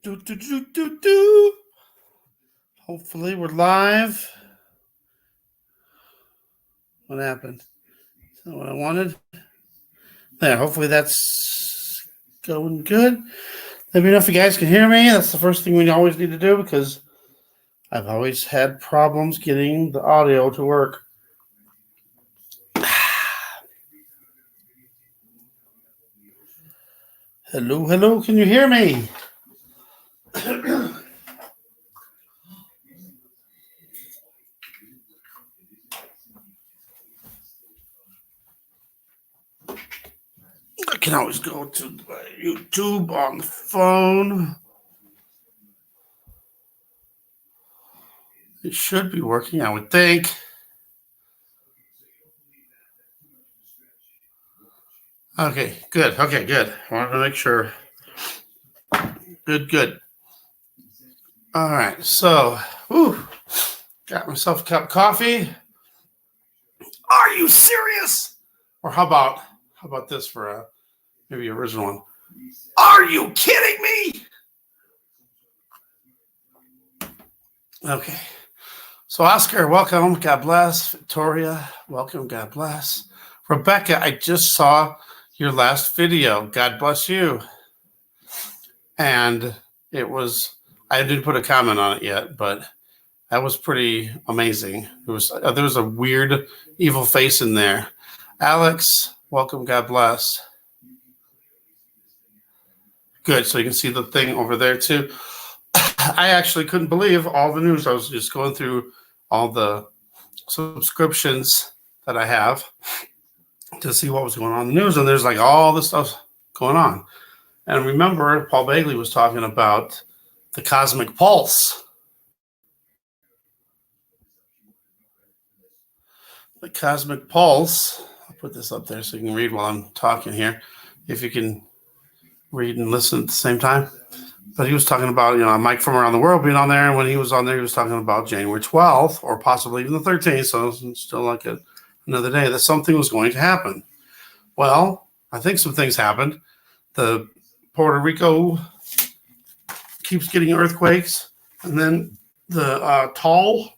Do, do, do, do, do. Hopefully we're live. What happened? Is that what I wanted? There, hopefully that's going good. Let me know if you guys can hear me. That's the first thing we always need to do because I've always had problems getting the audio to work. Hello, hello, can you hear me? I can always go to YouTube on the phone. It should be working, I would think. Okay, good. Okay, good. I wanted to make sure. Good. All right, so, got myself a cup of coffee. Are you serious? Or how about this for a maybe original one? Are you kidding me? Okay. So Oscar, welcome. God bless. Victoria, welcome. God bless. Rebecca, I just saw your last video. God bless you. And I didn't put a comment on it yet, but that was pretty amazing. There was a weird evil face in there. Alex, welcome. God bless. Good. So you can see the thing over there too. I actually couldn't believe all the news. I was just going through all the subscriptions that I have to see what was going on in the news, and there's like all this stuff going on. And remember, Paul Bagley was talking about the cosmic pulse. The cosmic pulse. I'll put this up there so you can read while I'm talking here, if you can read and listen at the same time. But he was talking about, Mike from around the world being on there. And when he was on there, he was talking about January 12th or possibly even the 13th. So it's still like another day that something was going to happen. Well, I think some things happened. The Puerto Rico keeps getting earthquakes. And then the Taal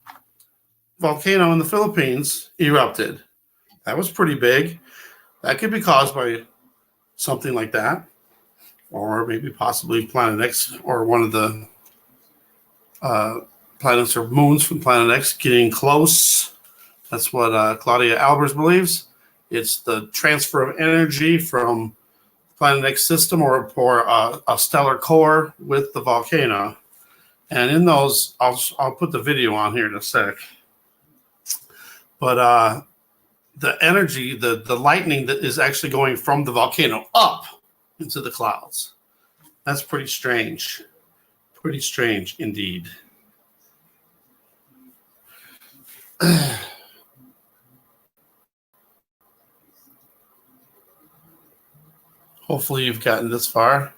volcano in the Philippines erupted. That was pretty big. That could be caused by something like that. Or maybe possibly Planet X or one of the planets or moons from Planet X getting close. That's what Claudia Albers believes. It's the transfer of energy from Planet X system or a stellar core with the volcano. And in those, I'll put the video on here in a sec. But the energy, the lightning that is actually going from the volcano up into the clouds. That's pretty strange. Pretty strange indeed. Hopefully you've gotten this far.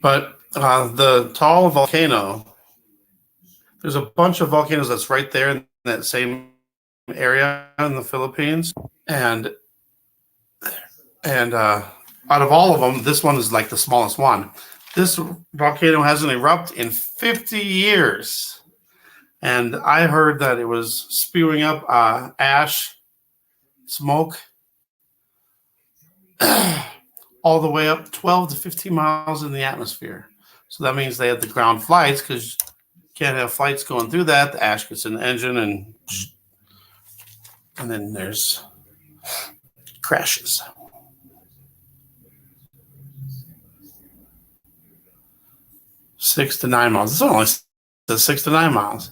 But the Taal volcano, there's a bunch of volcanoes that's right there in that same area in the Philippines. And out of all of them, this one is like the smallest one. This volcano hasn't erupted in 50 years. And I heard that it was spewing up ash, smoke, all the way up 12 to 15 miles in the atmosphere. So that means they had the ground flights because you can't have flights going through that. The ash gets in the engine and then there's crashes. Six to 9 miles. It's only 6 to 9 miles.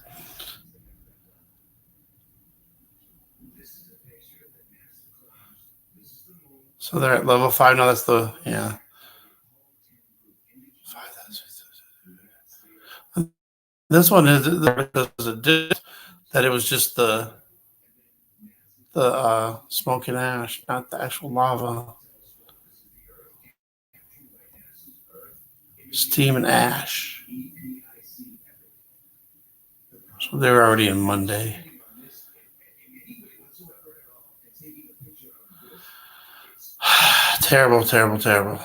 So they're at level 5. No, that's the, yeah. This one is that it was just the smoke and ash, not the actual lava. Steam and ash. So they're already in Monday. Terrible, terrible, terrible.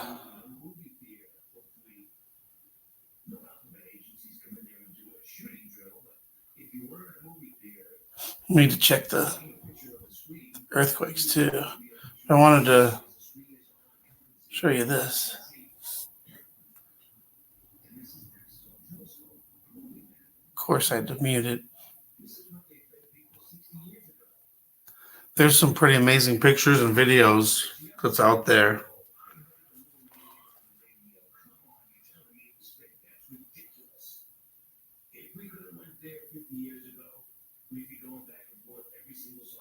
We need to check the earthquakes too. I wanted to show you this. Of course, I had to mute it. There's some pretty amazing pictures and videos that's out there.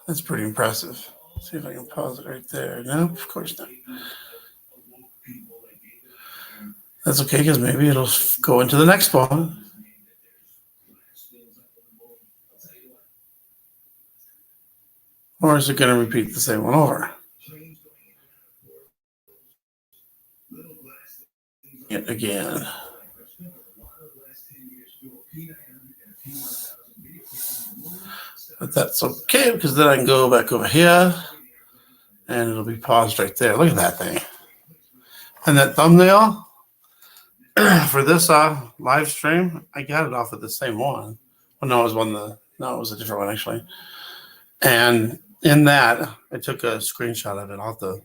That's pretty impressive. See if I can pause it right there. No, of course not. That's okay, because maybe it'll go into the next one. Or is it going to repeat the same one over? Yet again. But that's okay, because then I can go back over here and it'll be paused right there. Look at that thing. And that thumbnail for this live stream, I got it off of the same one. Oh, no, it was a different one actually. And in that, I took a screenshot of it. I'll have to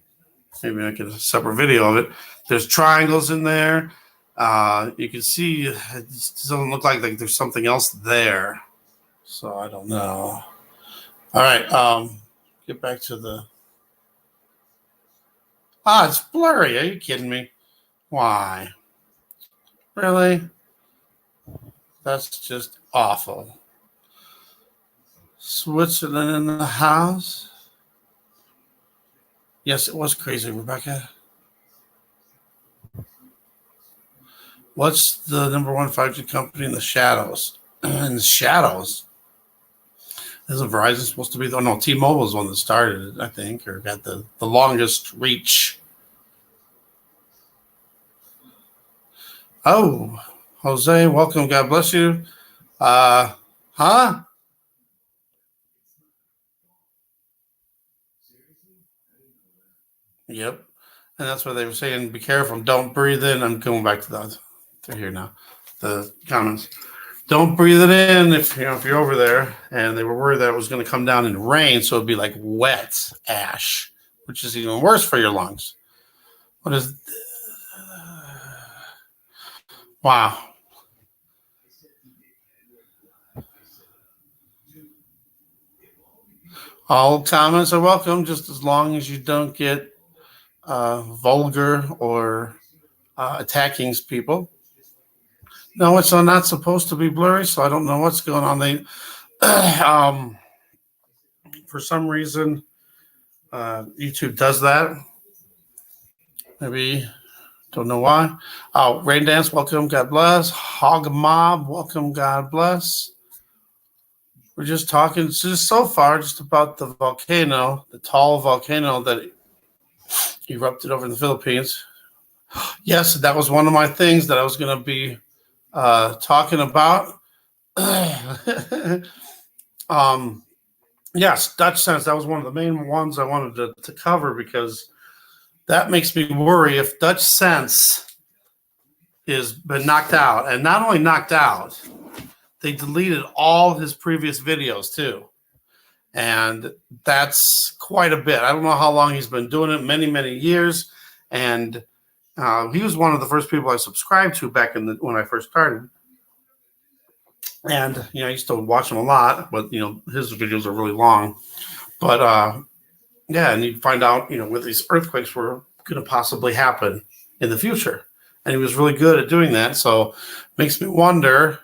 maybe make a separate video of it. There's triangles in there. You can see it doesn't look like there's something else there. So I don't know. All right, get back to the. It's blurry. Are you kidding me? Why? Really? That's just awful. Switzerland in the house. Yes, it was crazy, Rebecca. What's the number one 5G company in the shadows? In the shadows? Isn't Verizon supposed to be the? No, T-Mobile is the one that started it, I think, or got the longest reach. Oh, Jose, welcome. God bless you. Huh? Yep. And that's what they were saying. Be careful. Don't breathe in. I'm going back to that. They're here now. The comments. Don't breathe it in if you're over there. And they were worried that it was going to come down in rain, so it'd be like wet ash, which is even worse for your lungs. What is? Wow. All comments are welcome, just as long as you don't get vulgar or attacking people. No, it's not supposed to be blurry, so I don't know what's going on. They, for some reason, YouTube does that. Maybe, don't know why. Oh, Rain Dance, welcome, God bless. Hog Mob, welcome, God bless. We're just talking just so far just about the volcano, the tall volcano that erupted over in the Philippines. Yes, that was one of my things that I was going to be talking about. Yes, Dutch Sense. That was one of the main ones I wanted to cover, because that makes me worry if Dutch Sense is been knocked out, and not only knocked out, they deleted all his previous videos too. And that's quite a bit. I don't know how long he's been doing it, many, many years. And he was one of the first people I subscribed to back when I first started. And, I used to watch him a lot, but, his videos are really long. But, yeah, and you find out, where these earthquakes were going to possibly happen in the future. And he was really good at doing that. So makes me wonder,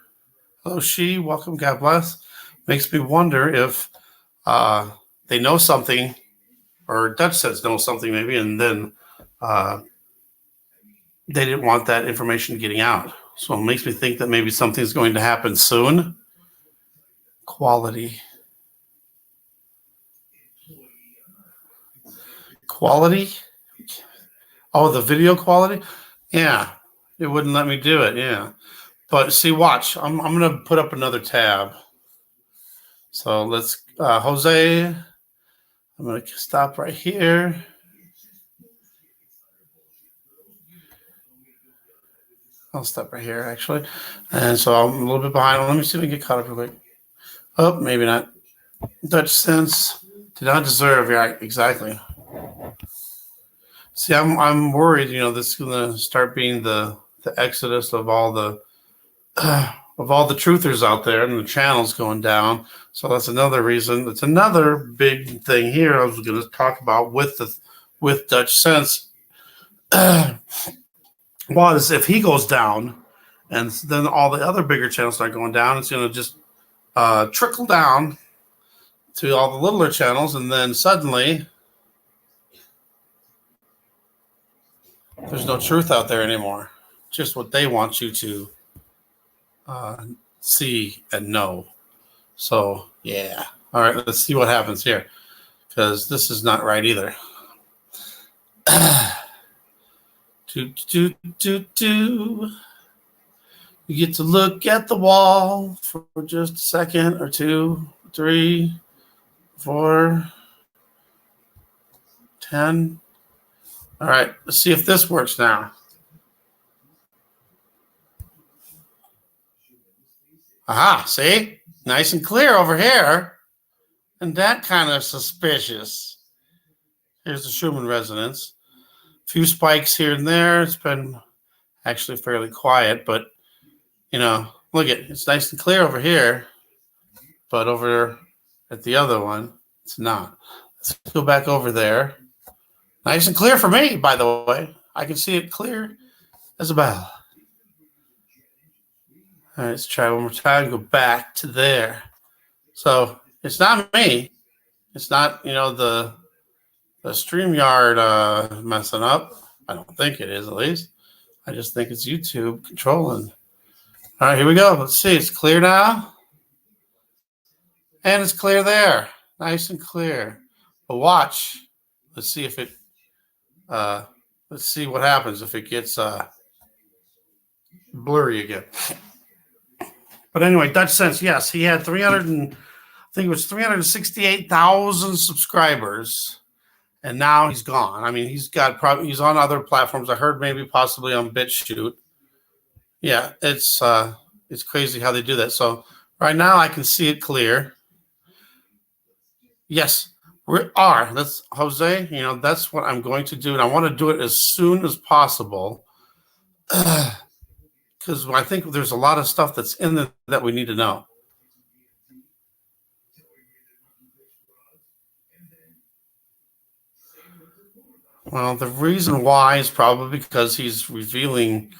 hello, She, welcome, God bless. Makes me wonder if they know something, or Dutch Sense knows something maybe, and then they didn't want that information getting out. So it makes me think that maybe something's going to happen soon. Quality. Oh, the video quality? Yeah, it wouldn't let me do it, yeah. But see, watch. I'm going to put up another tab. So let's, Jose, I'm going to stop right here. I'll step right here, actually. And so I'm a little bit behind. Let me see if we can get caught up real quick. Oh, maybe not. Dutch Sense did not deserve. Yeah, exactly. See, I'm worried. This is going to start being the exodus of all the truthers out there, and the channels going down. So that's another reason. That's another big thing here. I was going to talk about with Dutch Sense. Was if he goes down, and then all the other bigger channels start going down, it's going to just trickle down to all the littler channels, and then suddenly there's no truth out there anymore. Just what they want you to see and know. So, yeah. All right, let's see what happens here, because this is not right either. You get to look at the wall for just a second or 2, 3, 4, 10. All right, let's see if this works now. Aha, see? Nice and clear over here. And that kind of suspicious. Here's the Schumann resonance. A few spikes here and there. It's been actually fairly quiet, but, look it's nice and clear over here. But over at the other one, it's not. Let's go back over there. Nice and clear for me, by the way. I can see it clear as a bell. All right, let's try one more time. Go back to there. So it's not me. It's not, the StreamYard messing up. I don't think it is, at least. I just think it's YouTube controlling. All right, here we go. Let's see. It's clear now. And it's clear there. Nice and clear. But watch. Let's see if it let's see what happens if it gets blurry again. But anyway, Dutch Sense, yes, he had 368,000 subscribers, and now he's gone. I mean, he's on other platforms. I heard maybe possibly on BitChute. Yeah, it's crazy how they do that. So right now I can see it clear. Yes, that's Jose. That's what I'm going to do, and I want to do it as soon as possible. Because I think there's a lot of stuff that's in there that we need to know. Well, the reason why is probably because he's revealing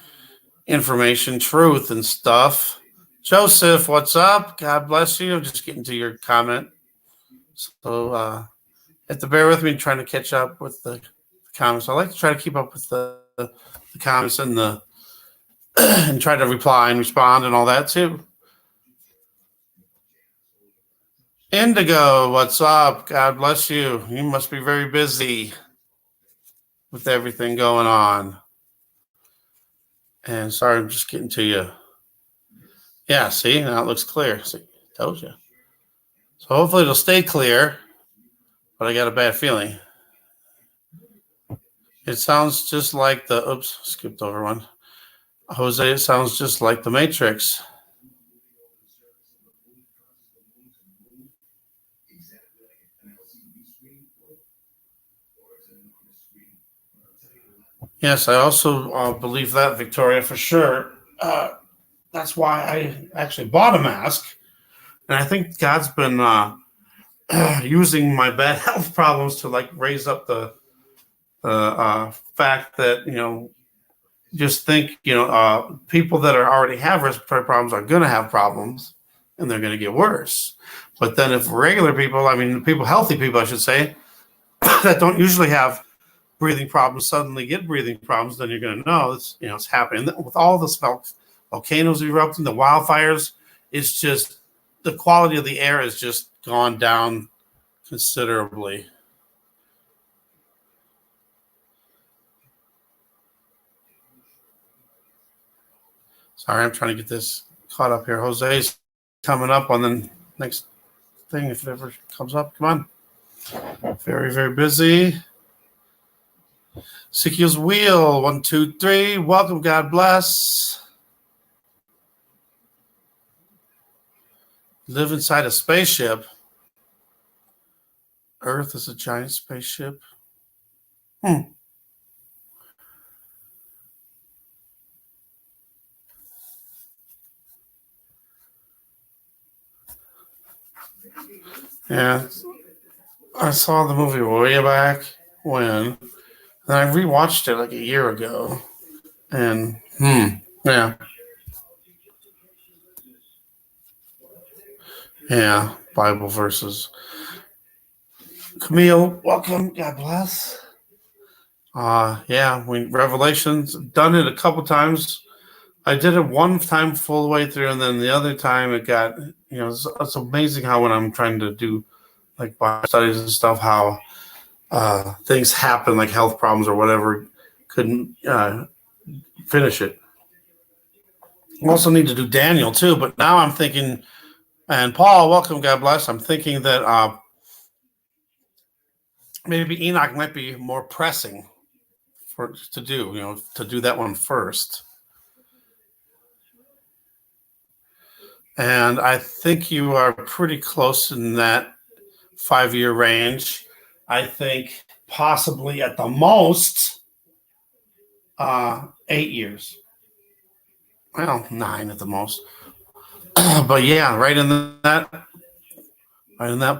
information, truth, and stuff. Joseph, what's up? God bless you. I'm just getting to your comment. So have to bear with me trying to catch up with the comments. I like to try to keep up with the comments and and try to reply and respond and all that too. Indigo, what's up? God bless you. You must be very busy with everything going on. And sorry, I'm just getting to you. Yeah, see, now it looks clear. See, told you. So hopefully it'll stay clear, but I got a bad feeling. It sounds just like skipped over one. Jose, it sounds just like the Matrix. Yes, I also believe that, Victoria, for sure. That's why I actually bought a mask. And I think God's been using my bad health problems to raise up the fact that, just think, people that already have respiratory problems are going to have problems, and they're going to get worse. But then if regular people, healthy people, I should say, that don't usually have breathing problems suddenly get breathing problems, then you're going to know it's happening. With all this volcanoes erupting, the wildfires, it's just the quality of the air has just gone down considerably. Sorry, I'm trying to get this caught up here. Jose's coming up on the next thing if it ever comes up. Come on. Very, very busy. Sikiel's Wheel, 1, 2, 3. Welcome, God bless. live inside a spaceship. Earth is a giant spaceship. Yeah, I saw the movie way back when, and I rewatched it like a year ago. And yeah, Bible verses. Camille, welcome. God bless. Revelations, done it a couple times. I did it one time full the way through, and then the other time it got, it's amazing how when I'm trying to do like Bible studies and stuff, how things happen, like health problems or whatever, couldn't finish it. I also need to do Daniel too, but now I'm thinking, and Paul, welcome, God bless. I'm thinking that maybe Enoch might be more pressing to do that one first. And I think you are pretty close in that 5-year range. I think possibly at the most 8 years. Well, 9 at the most. But yeah, right in that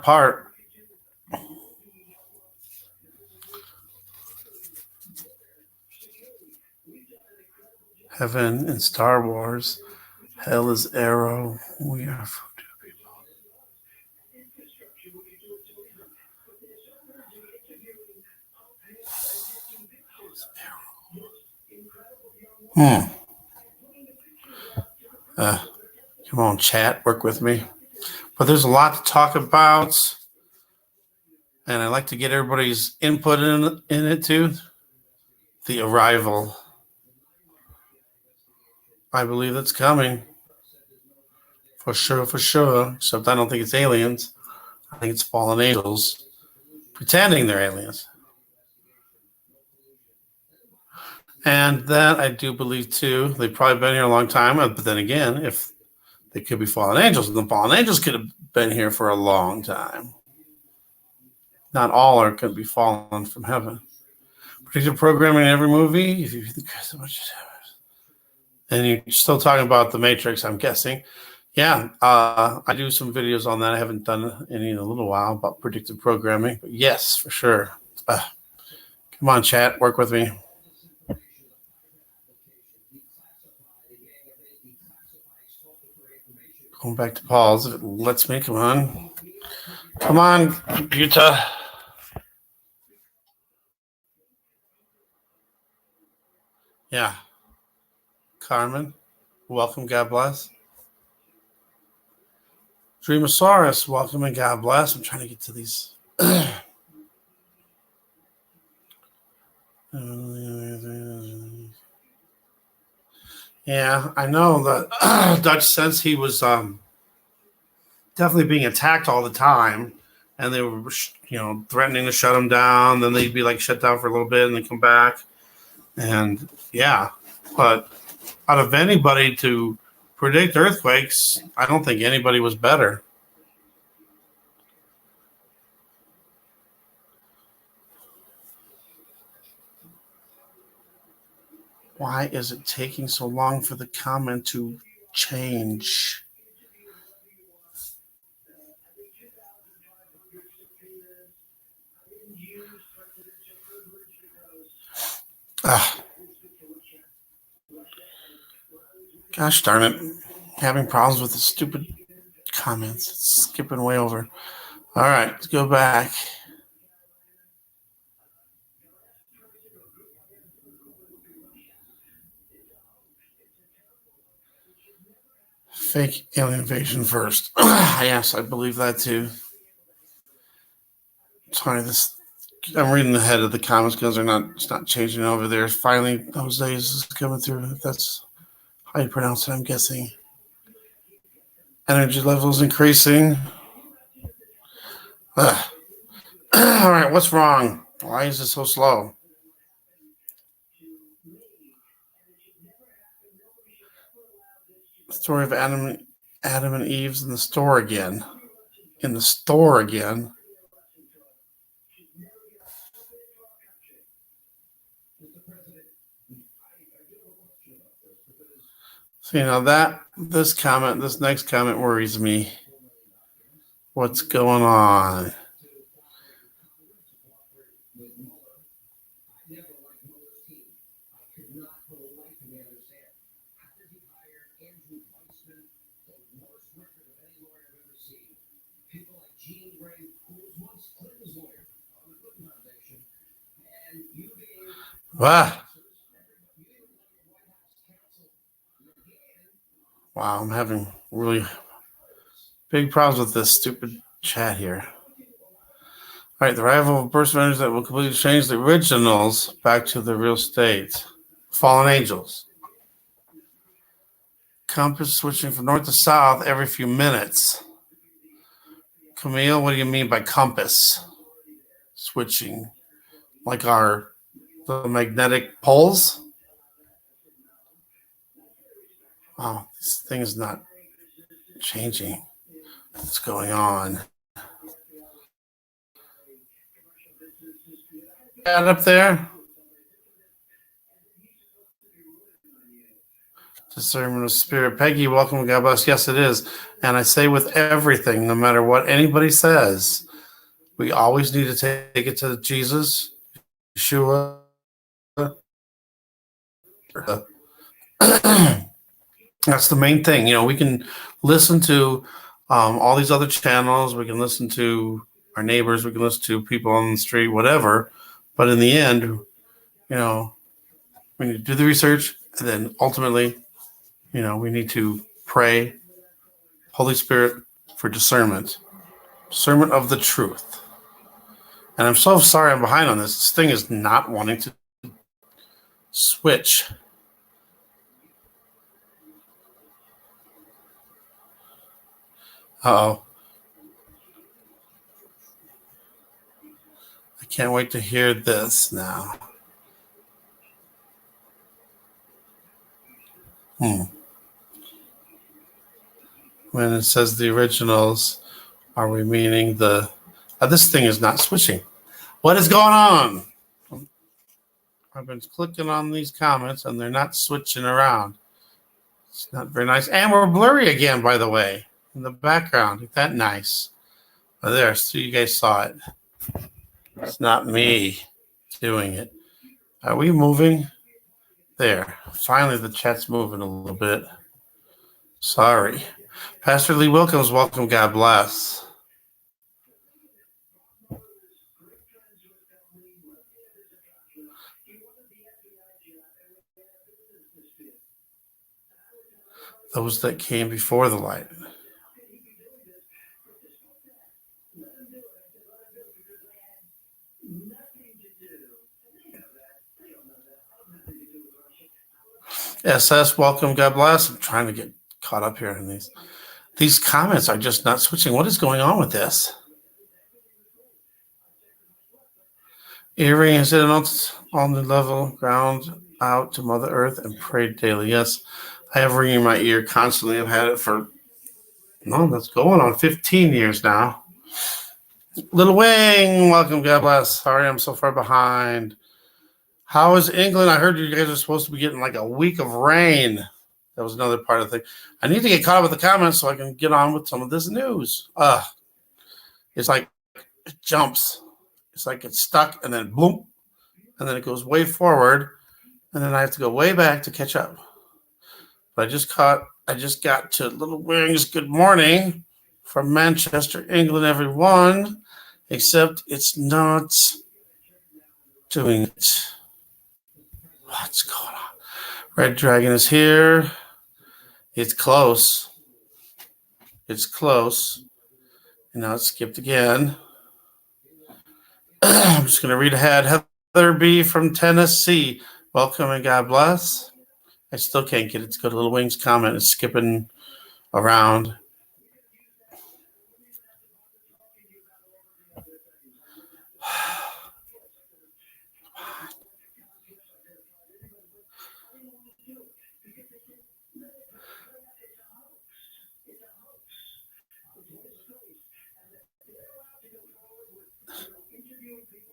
part. Heaven in Star Wars. Hell is arrow. We are food people. Come on, chat, work with me. But there's a lot to talk about, and I like to get everybody's input in it too. The arrival. I believe that's coming. For sure. Except I don't think it's aliens. I think it's fallen angels pretending they're aliens. And that I do believe too. They've probably been here a long time. But then again, if they could be fallen angels, then the fallen angels could have been here for a long time. Not all are going to be fallen from heaven. Predictive programming in every movie. If you think so much, and you're still talking about the Matrix, I'm guessing. Yeah, I do some videos on that. I haven't done any in a little while about predictive programming, but yes, for sure. Come on, chat, work with me. Going back to Paul's, if it lets me. Come on, computer. Yeah, Carmen, welcome. God bless. Dreamosaurus, welcome and God bless. I'm trying to get to these. Yeah, I know that Dutch says he was definitely being attacked all the time, and they were, threatening to shut him down. Then they'd be like shut down for a little bit and then come back. And yeah, but out of anybody to predict earthquakes, I don't think anybody was better. Why is it taking so long for the comment to change? Gosh darn it. Having problems with the stupid comments. It's skipping way over. All right, let's go back. Fake alien invasion first. Yes, I believe that too. Sorry, I'm reading the head of the comments because it's not changing over there. Finally, Jose is coming through. If that's how you pronounce it, I'm guessing. Energy levels increasing. All right, what's wrong? Why is it so slow? Story of Adam Adam and Eve's in the store again. In the store again. So, this next comment worries me. What's going on? Wow. Wow, I'm having really big problems with this stupid chat here. All right, the arrival of burst vendors that will completely change the originals back to the real state. Fallen angels. Compass switching from north to south every few minutes. Camille, what do you mean by compass switching? Like the magnetic poles? Wow, this thing is not changing. What's going on? Add up there? Discernment of spirit. Peggy, welcome. God bless. Yes, it is. And I say with everything, no matter what anybody says, we always need to take it to Jesus, Yeshua. That's the main thing. We can listen to all these other channels. We can listen to our neighbors. We can listen to people on the street, whatever. But in the end, we need to do the research, and then ultimately, we need to pray, Holy Spirit, for discernment of the truth. And I'm so sorry I'm behind on this. This thing is not wanting to switch. Uh-oh. I can't wait to hear this now. When it says the originals, are we meaning this thing is not switching. What is going on? I've been clicking on these comments and they're not switching around. It's not very nice. And we're blurry again, by the way, in the background. Isn't that nice? Oh, there, so you guys saw it. It's not me doing it. Are we moving? There. Finally, the chat's moving a little bit. Sorry. Pastor Lee Wilkins, welcome. God bless. Those that came before the light. SS, welcome. God bless. I'm trying to get caught up here in these. These comments are just not switching. What is going on with this? Earring has hit on the level ground out to Mother Earth and prayed daily. Yes, I have ringing in my ear constantly. I've had it that's going on 15 years now. Little Wing, welcome. God bless. Sorry, I'm so far behind. How is England? I heard you guys are supposed to be getting like a week of rain. That was another part of the thing. I need to get caught up with the comments so I can get on with some of this news. It's like it jumps. It's like it's stuck and then boom, and then it goes way forward, and then I have to go way back to catch up. But I just got to Little Wings. Good morning from Manchester, England, everyone. Except it's not doing it. What's going on? Red Dragon is here. It's close. It's close. And now it's skipped again. I'm just going to read ahead. Heather B. from Tennessee. Welcome and God bless. I still can't get it to go to Little Wings comment. It's skipping around.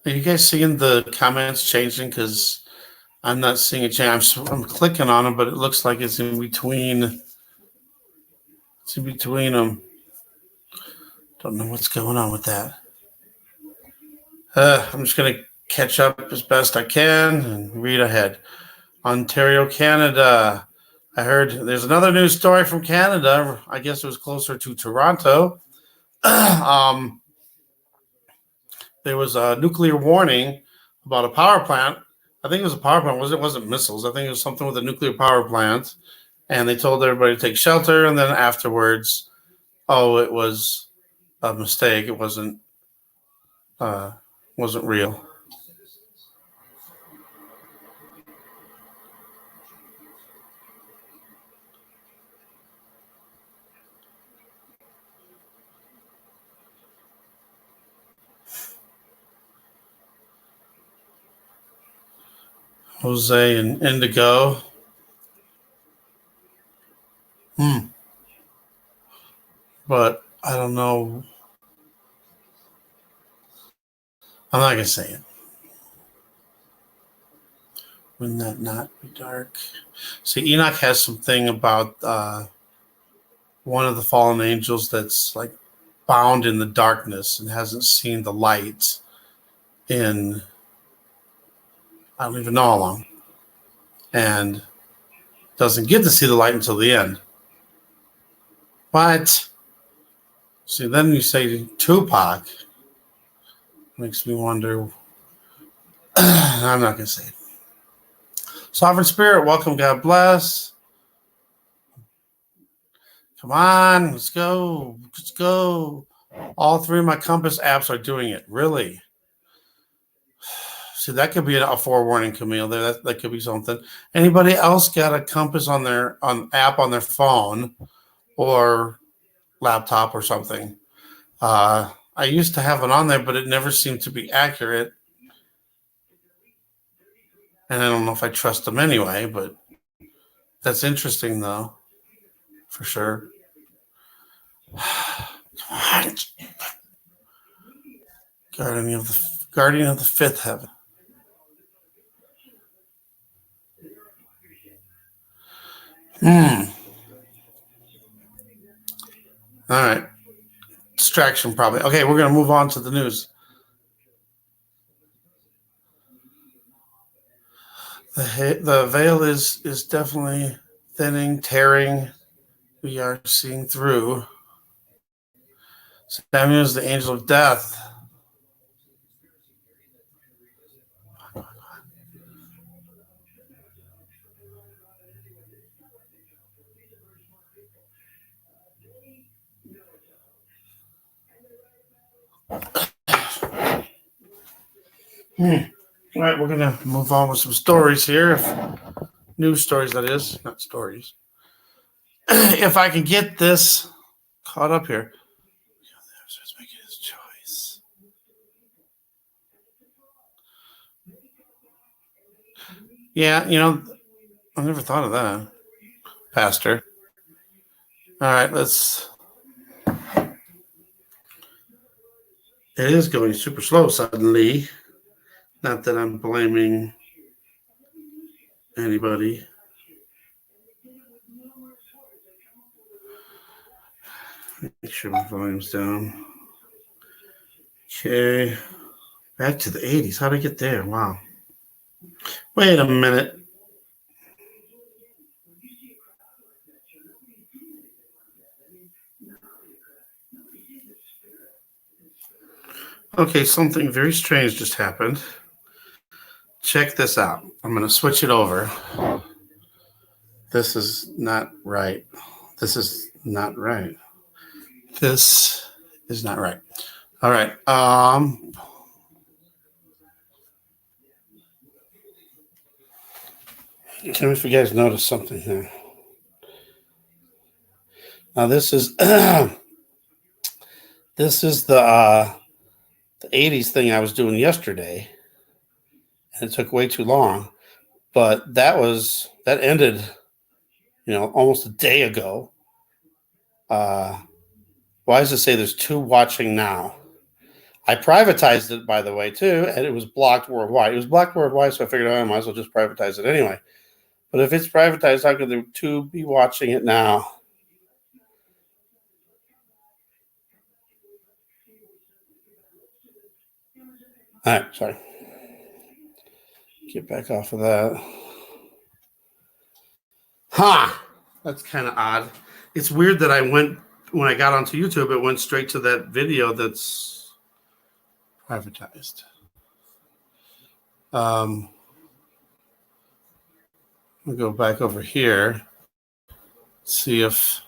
Are you guys seeing the comments changing? Because I'm not seeing a change. I'm clicking on them, but it looks like it's in between. It's in between them. Don't know what's going on with that. I'm just going to catch up as best I can and read ahead. Ontario, Canada. I heard there's another news story from Canada. I guess it was closer to Toronto. There was a nuclear warning about a power plant. I think it was a power plant. It wasn't missiles. I think it was something with a nuclear power plant. And they told everybody to take shelter. And then afterwards, it was a mistake. It wasn't real. Jose and Indigo. But I don't know. I'm not gonna say it. Wouldn't that not be dark? See, Enoch has something about one of the fallen angels that's like bound in the darkness and hasn't seen the light in I don't even know how long, and doesn't get to see the light until the end. But see, then you say Tupac, makes me wonder. I'm not gonna say it. Sovereign Spirit, welcome. God bless. Come on, let's go. Let's go. All three of my Compass apps are doing it. Really? See, that could be a forewarning, Camille. There, that could be something. Anybody else got a Compass on their app on their phone or laptop or something? I used to have it on there, but it never seemed to be accurate. And I don't know if I trust them anyway, but that's interesting, though, for sure. Guardian of the Fifth Heaven. All right. Distraction, probably. Okay, we're going to move on to the news. The veil is definitely thinning, tearing. We are seeing through. Samuel is the angel of death. All right, we're going to move on with some stories here. News stories, that is, not stories. If I can get this caught up here. Just making his choice. Yeah, I never thought of that, Pastor. All right, let's. It is going super slow suddenly. Not that I'm blaming anybody. Make sure my volume's down. Okay. Back to the 80s. How'd I get there? Wow. Wait a minute. Okay, something very strange just happened. Check this out. I'm going to switch it over. This is not right. This is not right. This is not right. All right. Tell me if you guys notice something here. Now this is this is the 80s thing I was doing yesterday, and it took way too long. But that ended, almost a day ago. Why does it say there's two watching now? I privatized it, by the way, too, and it was blocked worldwide. It was blocked worldwide, so I figured I might as well just privatize it anyway. But if it's privatized, how could the two be watching it now? All right, sorry. Get back off of that. That's kind of odd. It's weird that when I got onto YouTube, it went straight to that video that's privatized. I'll go back over here, see if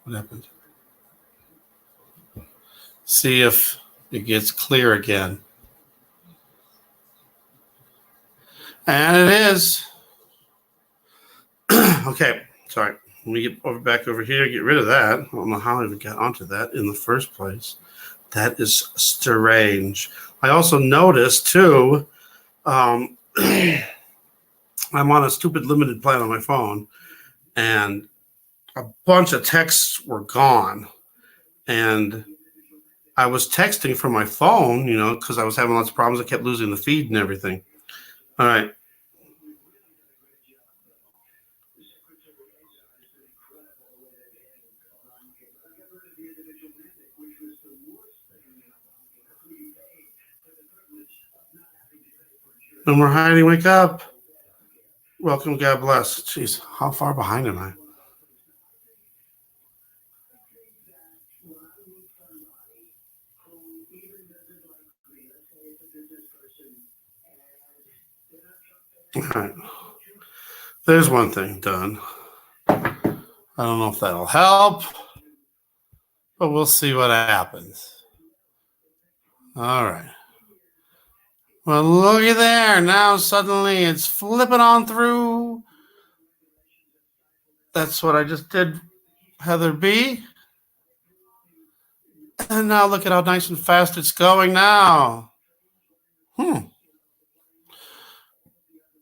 what happened. See if it gets clear again. And it is. Okay, sorry. Let me get back over here, get rid of that. I don't know how I even got onto that in the first place. That is strange. I also noticed, too, I'm on a stupid limited plan on my phone, and a bunch of texts were gone. And I was texting from my phone, because I was having lots of problems. I kept losing the feed and everything. All right. No more hiding. Wake up. Welcome. God bless. Jeez, how far behind am I? All right. There's one thing done. I don't know if that'll help, but we'll see what happens. All right. Well, looky there. Now suddenly it's flipping on through. That's what I just did, Heather B. And now look at how nice and fast it's going now.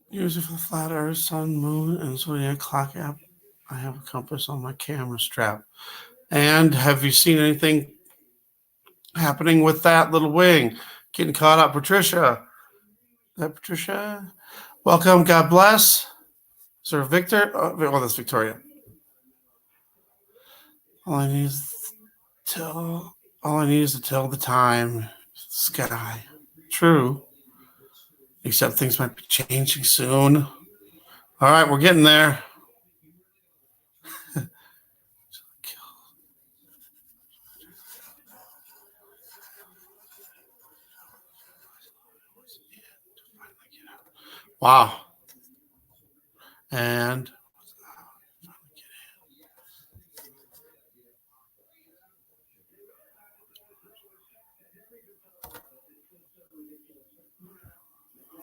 Usually for the flat earth, sun, moon, and zodiac clock app, I have a compass on my camera strap. And have you seen anything happening with that little wing? Getting caught up, Patricia. Is that Patricia? Welcome. God bless. Is there Victor? Oh, that's Victoria. All I need is to tell the time. Sky. True. Except things might be changing soon. All right, we're getting there. Wow. And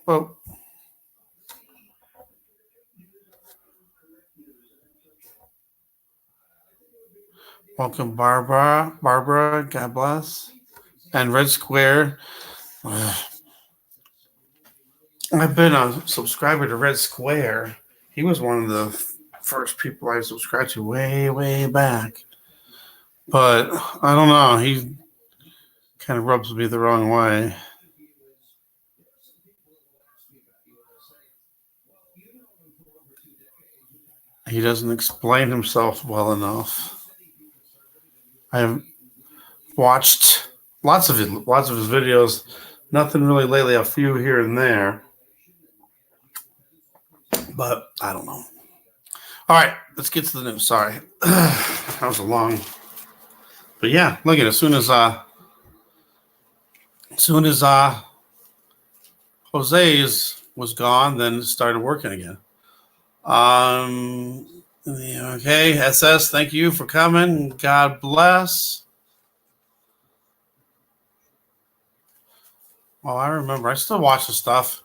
well, welcome, Barbara. Barbara, God bless. And Red Square. I've been a subscriber to Red Square. He was one of the first people I subscribed to way, way back. But I don't know. He kind of rubs me the wrong way. He doesn't explain himself well enough. I've watched lots of his videos. Nothing really lately. A few here and there. But I don't know. All right, let's get to the news. Sorry. That was a long. But yeah, look at it. As soon as Jose's was gone, then it started working again. Okay, SS, thank you for coming. God bless. Oh, I remember. I still watch the stuff.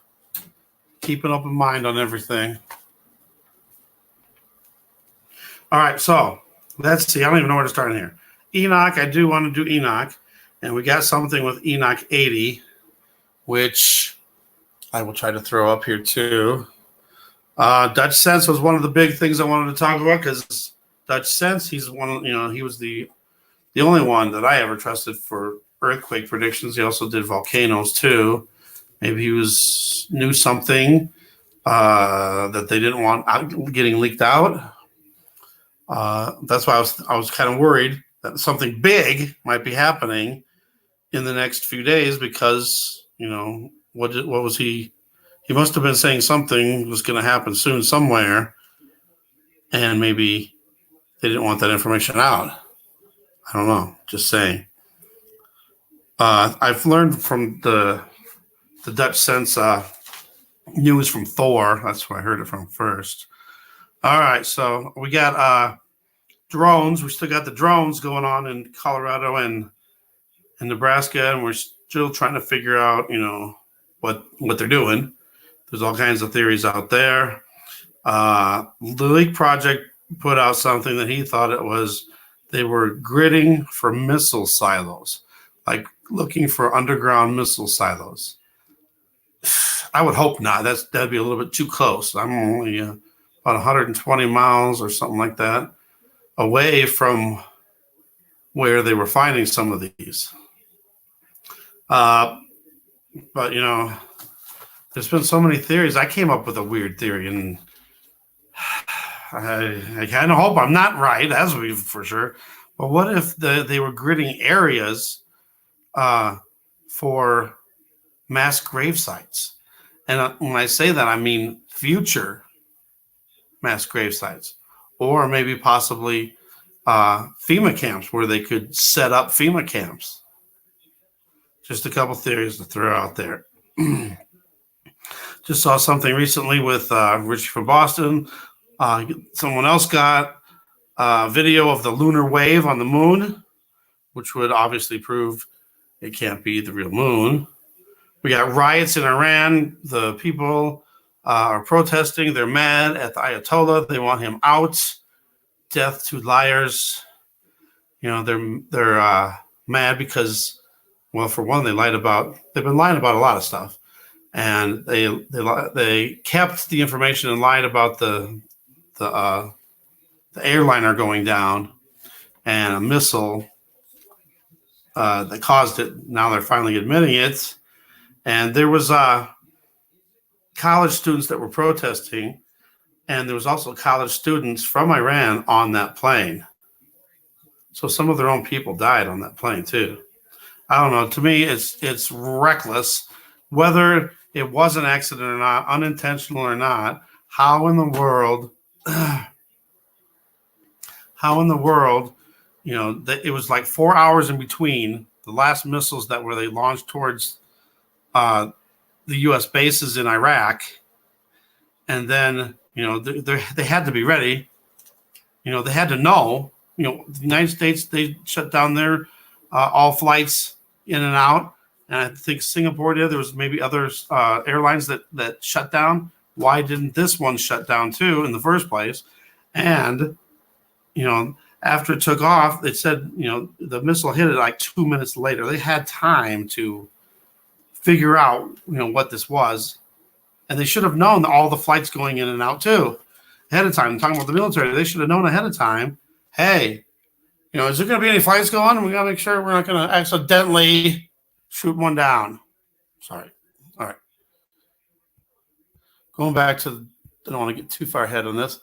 Keep an open mind on everything. All right, so let's see. I don't even know where to start in here. Enoch, I do want to do Enoch. And we got something with Enoch 80, which I will try to throw up here too. Dutch Sense was one of the big things I wanted to talk about because Dutch Sense, he's one, he was the only one that I ever trusted for earthquake predictions. He also did volcanoes too. Maybe he knew something that they didn't want getting leaked out. That's why I was kind of worried that something big might be happening in the next few days, because what was he must have been saying something was going to happen soon somewhere, and maybe they didn't want that information out. I don't know, just saying. I've learned from the Dutch Sense news from Thor. That's where I heard it from first. All right, so we got drones. We still got the drones going on in Colorado and Nebraska, and we're still trying to figure out, what they're doing. There's all kinds of theories out there. The Leak Project put out something that he thought they were gridding for missile silos, like looking for underground missile silos. I would hope not. That'd be a little bit too close. I'm only about 120 miles or something like that away from where they were finding some of these. But there's been so many theories. I came up with a weird theory, and I kind of hope I'm not right, as we for sure. But what if they were gridding areas for mass grave sites? And when I say that, I mean future mass grave sites, or maybe possibly FEMA camps where they could set up FEMA camps. Just a couple theories to throw out there. Just saw something recently with Richie from Boston. Someone else got a video of the lunar wave on the moon, which would obviously prove it can't be the real moon. We got riots in Iran. The people are protesting. They're mad at the Ayatollah. They want him out. Death to liars. They're mad because, well, for one, they've been lying about a lot of stuff. And they kept the information and lied about the airliner going down and a missile that caused it. Now they're finally admitting it. And there was college students that were protesting, and there was also college students from Iran on that plane. So some of their own people died on that plane too. I don't know. To me, it's reckless. Whether it was an accident or not, unintentional or not, how in the world, it was like 4 hours in between the last missiles that they launched towards the U.S. bases in Iraq, and then they had to be ready. They had to know. The United States, they shut down their all flights in and out, and I think Singapore did. There was maybe other airlines that shut down. Why didn't this one shut down too in the first place? And after it took off, it said the missile hit it like 2 minutes later. They had time to figure out what this was, and they should have known all the flights going in and out too ahead of time. I'm talking about the military. They should have known ahead of time. Hey, is there going to be any flights going? We got to make sure we're not going to accidentally shoot one down. Sorry. All right. Going back to, I don't want to get too far ahead on this.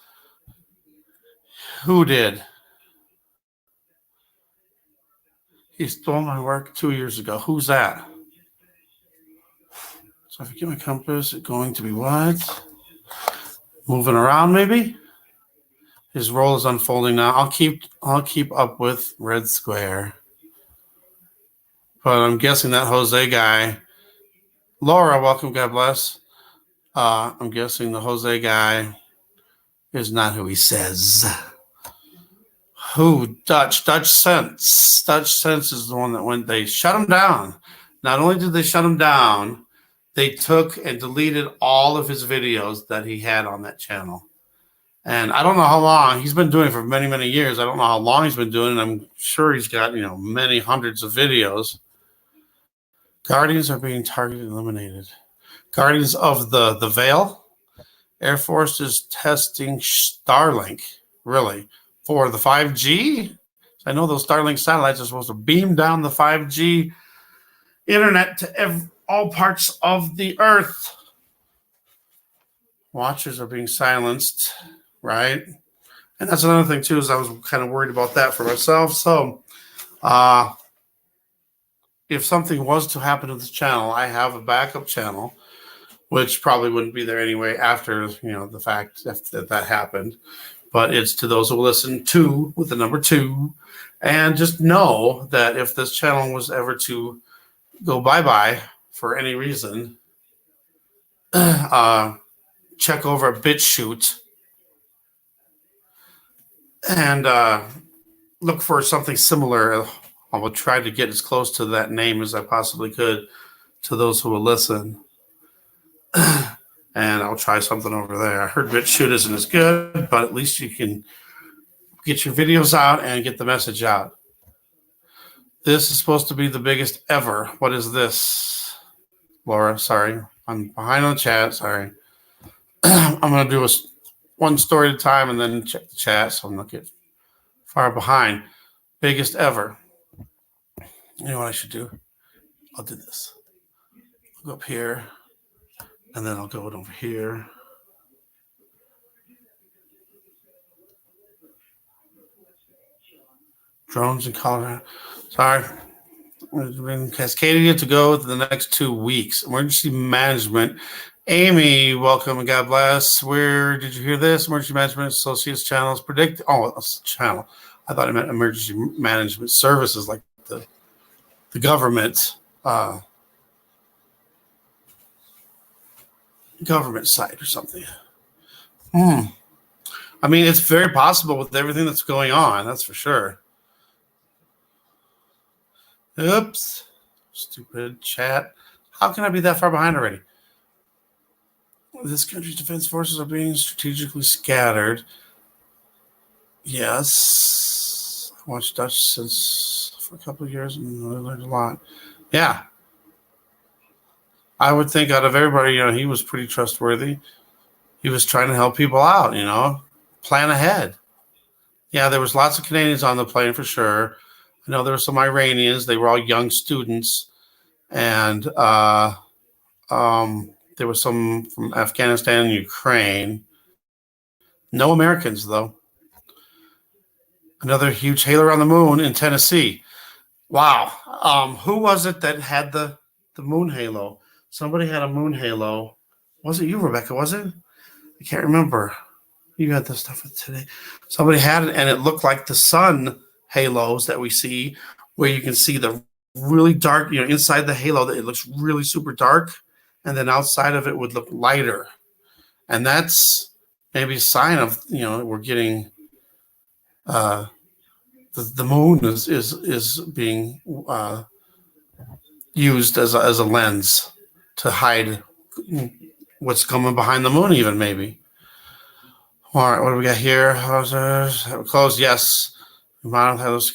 Who did? He stole my work 2 years ago. Who's that? So if I get my compass, it's going to be what? Moving around, maybe? His role is unfolding now. I'll keep up with Red Square. But I'm guessing that Jose guy. Laura, welcome, God bless. I'm guessing the Jose guy is not who he says. Who? Dutch Sense. Dutch Sense is the one that they shut him down. Not only did they shut him down, they took and deleted all of his videos that he had on that channel. And I don't know how long. He's been doing it for many, many years. I don't know how long he's been doing it. I'm sure he's got, many hundreds of videos. Guardians are being targeted and eliminated. Guardians of the Veil. Air Force is testing Starlink, really, for the 5G. I know those Starlink satellites are supposed to beam down the 5G internet to all parts of the earth. Watchers are being silenced, right? And that's another thing too, is I was kind of worried about that for myself. So if something was to happen to this channel, I have a backup channel, which probably wouldn't be there anyway after, the fact that happened. But it's to those who listen to with the number 2. And just know that if this channel was ever to go bye-bye for any reason, check over at BitChute and look for something similar. I will try to get as close to that name as I possibly could to those who will listen. And I'll try something over there. I heard BitChute isn't as good, but at least you can get your videos out and get the message out. This is supposed to be the biggest ever. What is this? Laura, sorry. I'm behind on the chat. Sorry. I'm going to do one story at a time and then check the chat so I'm not get far behind. Biggest ever. You know what I should do? I'll do this. I'll go up here and then I'll go over here. Drones in Colorado. Sorry. We've been cascading it to go the next 2 weeks. Emergency management. Amy, welcome and God bless. Where did you hear this? Emergency Management Associates channels predict. Oh, it's a channel. I thought it meant emergency management services, like the government government site or something. I mean, it's very possible with everything that's going on. That's for sure. Oops. Stupid chat. How can I be that far behind already? This country's defense forces are being strategically scattered. Yes. I watched Dutch since for a couple of years and I learned a lot. Yeah. I would think out of everybody, he was pretty trustworthy. He was trying to help people out, plan ahead. Yeah, there was lots of Canadians on the plane for sure. I know there were some Iranians. They were all young students. And there was some from Afghanistan and Ukraine. No Americans, though. Another huge halo on the moon in Tennessee. Wow. Who was it that had the moon halo? Somebody had a moon halo. Was it you, Rebecca? Was it? I can't remember. You got this stuff today. Somebody had it, and it looked like the sun halos that we see, where you can see the really dark, inside the halo, that it looks really super dark. And then outside of it would look lighter. And that's maybe a sign of, we're getting the moon is being used as a lens to hide what's coming behind the moon, even maybe. All right, what do we got here? Closed, yes. Yes.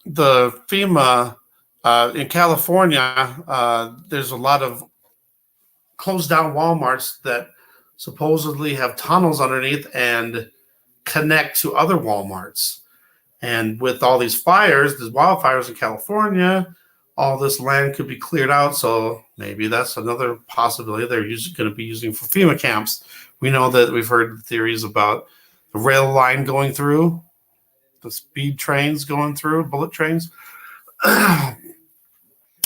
The FEMA in California, there's a lot of closed down Walmarts that supposedly have tunnels underneath and connect to other Walmarts. And with all these fires, these wildfires in California, all this land could be cleared out. So maybe that's another possibility they're going to be using for FEMA camps. We know that we've heard theories about the rail line going through, the speed trains going through, bullet trains.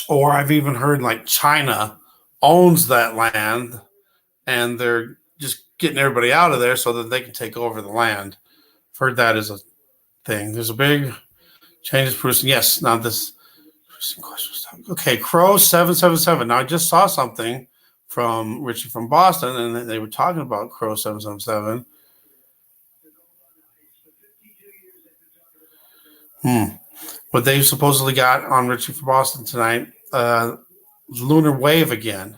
Or I've even heard like China owns that land and they're just getting everybody out of there so that they can take over the land. I've heard that is a thing. There's a big change producing. Yes, now this okay, Crow 777. Now I just saw something from Richie from Boston, and they were talking about Crow 777. What they supposedly got on Richie from Boston tonight, lunar wave again.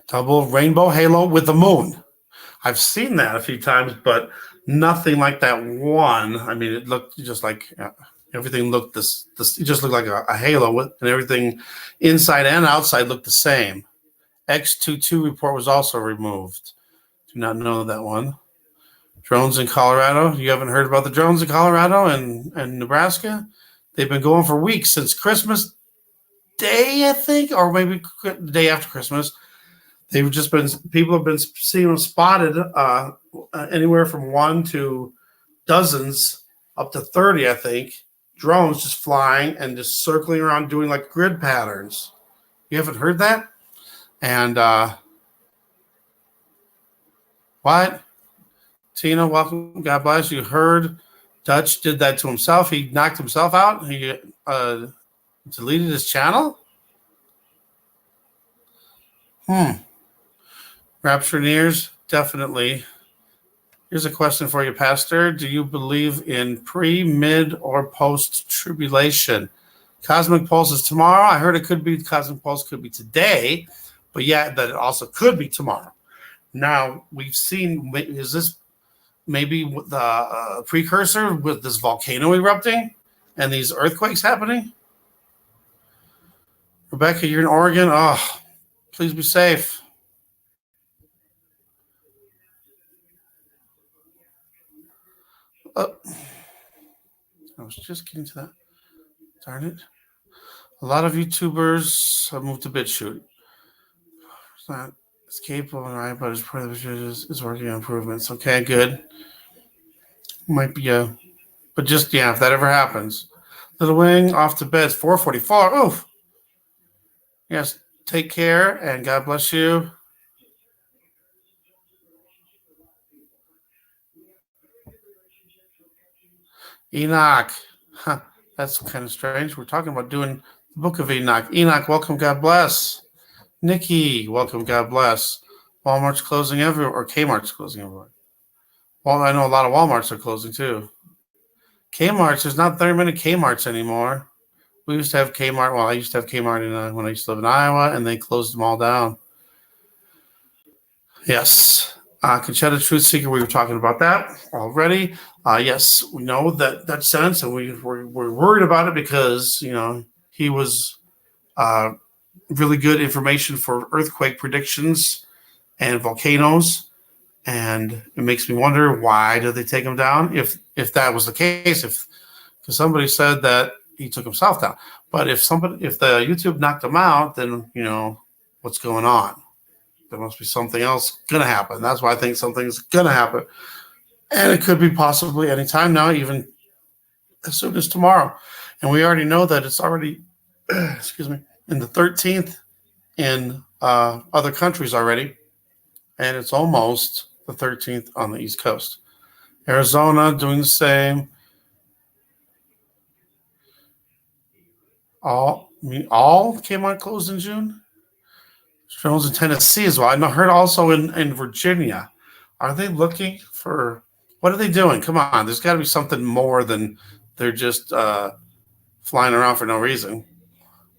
Double rainbow halo with the moon. I've seen that a few times, but nothing like that one. I mean, it looked just like everything looked this. It just looked like a halo, and everything inside and outside looked the same. X22 report was also removed. Do not know that one. Drones in Colorado. You haven't heard about the drones in Colorado and Nebraska? They've been going for weeks since Christmas Day, I think, or maybe the day after Christmas. They've just been, people have been seeing them spotted anywhere from 1 to dozens up to 30, I think, drones just flying and just circling around doing like grid patterns. You haven't heard that? And what? Tina, welcome. God bless you. Heard Dutch did that to himself. He knocked himself out. He deleted his channel. Rapture nears, definitely. Here's a question for you, Pastor. Do you believe in pre, mid, or post-tribulation? Cosmic Pulse is tomorrow. I heard it could be, Cosmic Pulse could be today, but yeah, that it also could be tomorrow. Now, we've seen, is this maybe the precursor with this volcano erupting and these earthquakes happening? Rebecca, you're in Oregon. Oh, please be safe. I was just getting to that. Darn it. A lot of YouTubers have moved to BitChute. It's not capable, right? But it's part of is working on improvements. Okay, good. Might be but just, yeah, if that ever happens. Little Wing off to bed. It's 4:44. Oof. Yes, take care and God bless you. Enoch. Huh, that's kind of strange. We're talking about doing the book of Enoch. Enoch, welcome. God bless. Nikki, welcome. God bless. Walmart's closing everywhere, or Kmart's closing everywhere. Well, I know a lot of Walmarts are closing too. Kmart's, there's not very many Kmart's anymore. We used to have Kmart. Well, I used to have Kmart when I used to live in Iowa, and they closed them all down. Yes. Conchetta Truth Seeker, we were talking about that already. Yes, we know that sense, and we're worried about it because, you know, he was really good information for earthquake predictions and volcanoes, and it makes me wonder, why did they take him down? If that was the case, because somebody said that he took himself down, but if the YouTube knocked him out, then, you know, what's going on? There must be something else going to happen. That's why I think something's going to happen. And it could be possibly any time now, even as soon as tomorrow. And we already know that it's already, excuse me, in the 13th in other countries already. And it's almost the 13th on the East Coast. Arizona doing the same. All Kmart closed in June? Drones in Tennessee as well. I heard also in Virginia. Are they looking for, what are they doing? Come on, there's got to be something more than they're just flying around for no reason.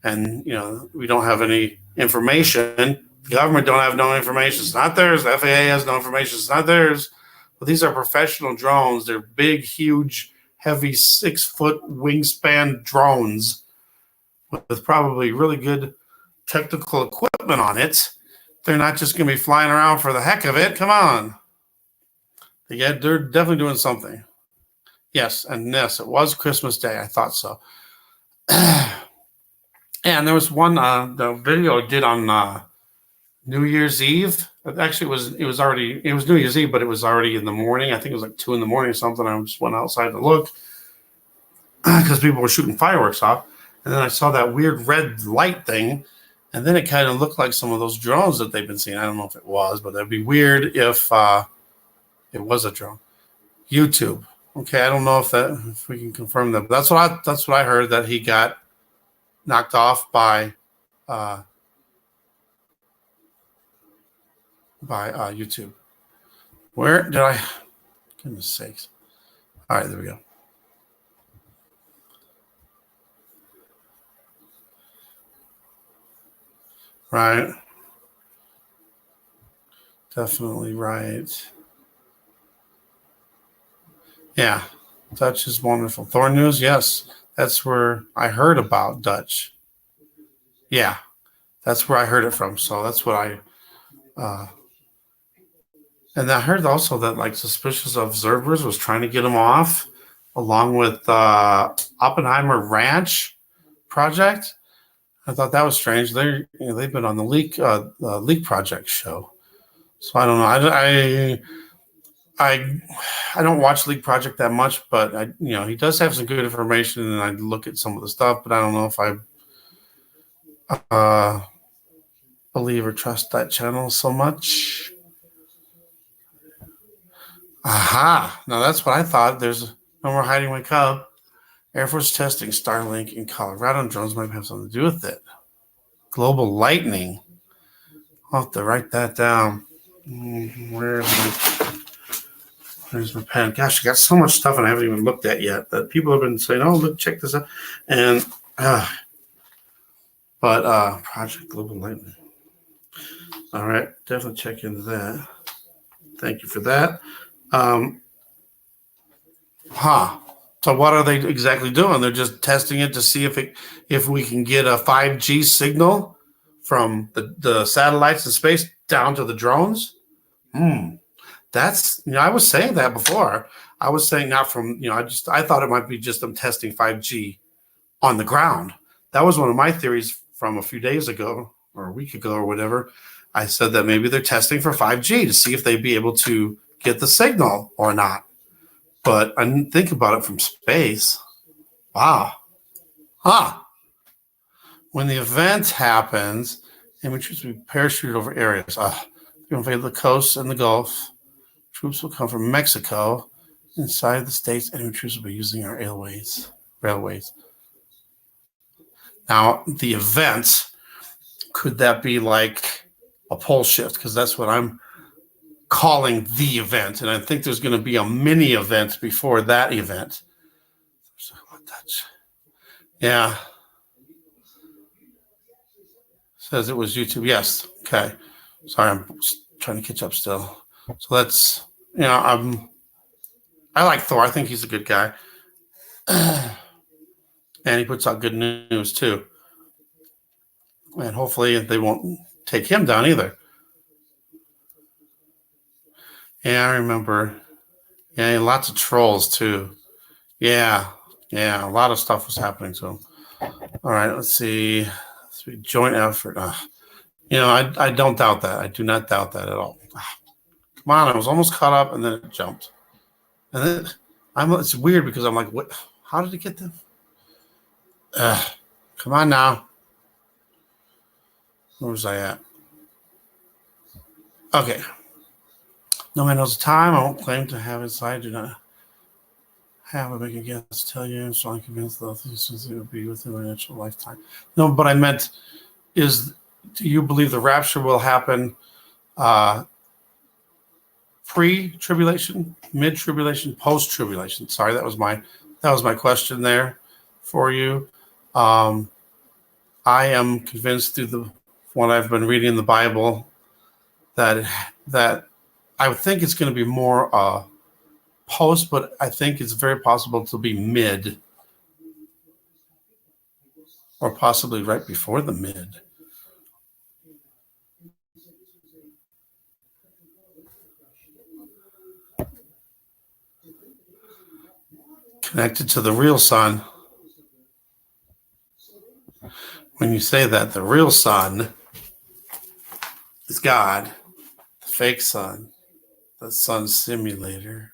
And, you know, we don't have any information. The government don't have no information. It's not theirs. The FAA has no information. It's not theirs. But these are professional drones. They're big, huge, heavy 6-foot wingspan drones with probably really good technical equipment on it. They're not just going to be flying around for the heck of it. Come on. Yeah, they're definitely doing something. Yes, and yes, it was Christmas Day. I thought so. And there was one the video I did on New Year's Eve. Actually, it was New Year's Eve, but it was already in the morning. I think it was like 2 in the morning or something. I just went outside to look because people were shooting fireworks off. And then I saw that weird red light thing. And then it kind of looked like some of those drones that they've been seeing. I don't know if it was, but that'd be weird if it was a drone. YouTube. Okay, I don't know if we can confirm that. But that's what I heard, that he got knocked off by YouTube. Where did I? Goodness sakes! All right, there we go. Right. Definitely right. Yeah. Dutch is wonderful. Thor News, yes. That's where I heard about Dutch. Yeah. That's where I heard it from. So that's what I And I heard also that like suspicious observers was trying to get him off, along with Oppenheimer Ranch project. I thought that was strange. They've been on the Leak Project show, so I don't know. I I don't watch Leak Project that much, but he does have some good information, and I look at some of the stuff, but I don't know if I uh, believe or trust that channel so much. Aha! Now that's what I thought. There's no more hiding my cub. Air Force testing Starlink in Colorado, and drones might have something to do with it. Global lightning. I'll have to write that down. Where's my pen? Gosh, I got so much stuff and I haven't even looked at yet that people have been saying, "Oh, look, check this out." And Project Global Lightning. All right, definitely check into that. Thank you for that. So what are they exactly doing? They're just testing it to see if we can get a 5G signal from the satellites in space down to the drones. That's I was saying that before. I was saying not from I thought it might be just them testing 5G on the ground. That was one of my theories from a few days ago or a week ago or whatever. I said that maybe they're testing for 5G to see if they'd be able to get the signal or not. But I didn't think about it from space. Wow. When the event happens, images will be parachuted over areas. They invade the coast and the Gulf. Troops will come from Mexico. Inside the states, enemy troops will be using our railways. Now, the event, could that be like a pole shift? Because that's what I'm calling the event. And I think there's going to be a mini event before that event. Yeah. Says it was YouTube. Yes. Okay. Sorry, I'm trying to catch up still. So that's, I like Thor. I think he's a good guy. And he puts out good news too. And hopefully they won't take him down either. Yeah, I remember. Yeah, lots of trolls too. Yeah, a lot of stuff was happening to him. All right, let's see. Joint effort. I don't doubt that. I do not doubt that at all. Come on, I was almost caught up, and then it jumped. And then it's weird because I'm like, what? How did it get them? Come on now. Where was I at? Okay. No man knows the time. I won't claim to have inside. I do not have a big against to tell you. So I'm convinced that this will be within my natural lifetime. No, but I meant is, do you believe the rapture will happen pre-tribulation, mid-tribulation, post-tribulation? Sorry, that was my question there for you. I am convinced through what I've been reading in the Bible that I would think it's going to be more post, but I think it's very possible to be mid, or possibly right before the mid. Connected to the real sun. When you say that, the real sun is God, the fake sun, the sun simulator,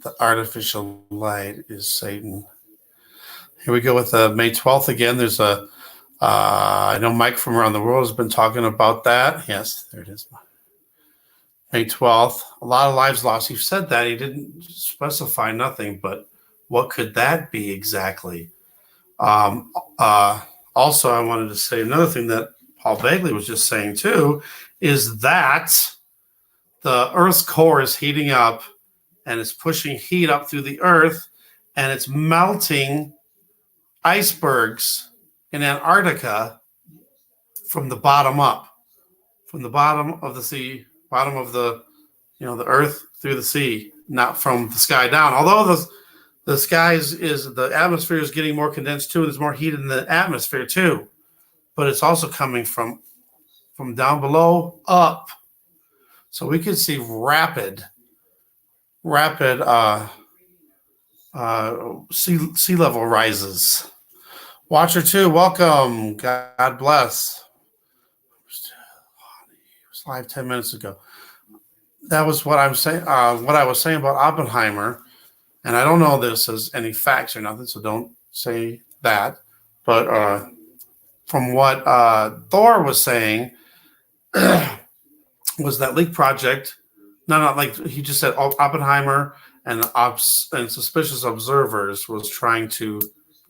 the artificial light is Satan. Here we go with May 12th again. There's I know Mike from around the world has been talking about that. Yes, there it is. May 12th. A lot of lives lost. He said that. He didn't specify nothing, but what could that be exactly? Also, I wanted to say another thing that Paul Begley was just saying too, is that the Earth's core is heating up and it's pushing heat up through the Earth and it's melting icebergs in Antarctica from the bottom up, from the bottom of the sea, bottom of the Earth through the sea, not from the sky down. Although the sky the atmosphere is getting more condensed too. There's more heat in the atmosphere too, but it's also coming from down below up. So we could see rapid sea level rises. Watcher 2, welcome. God bless. It was live 10 minutes ago. That was what I'm saying. What I was saying about Oppenheimer, and I don't know this as any facts or nothing, so don't say that. But from what Thor was saying, was that leak project? Not like he just said Oppenheimer and suspicious observers was trying to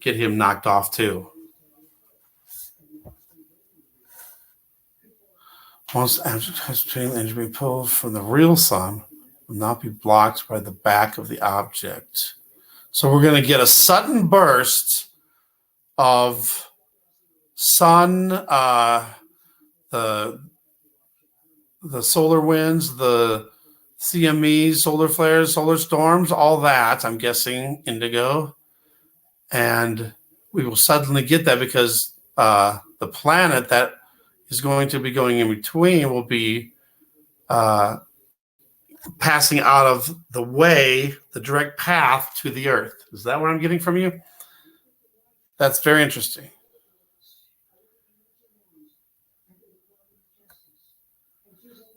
get him knocked off too. Once object has to be pulled from the real sun, will not be blocked by the back of the object. So we're going to get a sudden burst of sun, the solar winds, the CMEs, solar flares, solar storms, all that. I'm guessing indigo, and we will suddenly get that because the planet that is going to be going in between will be passing out of the way, the direct path to the Earth. Is that what I'm getting from you? That's very interesting.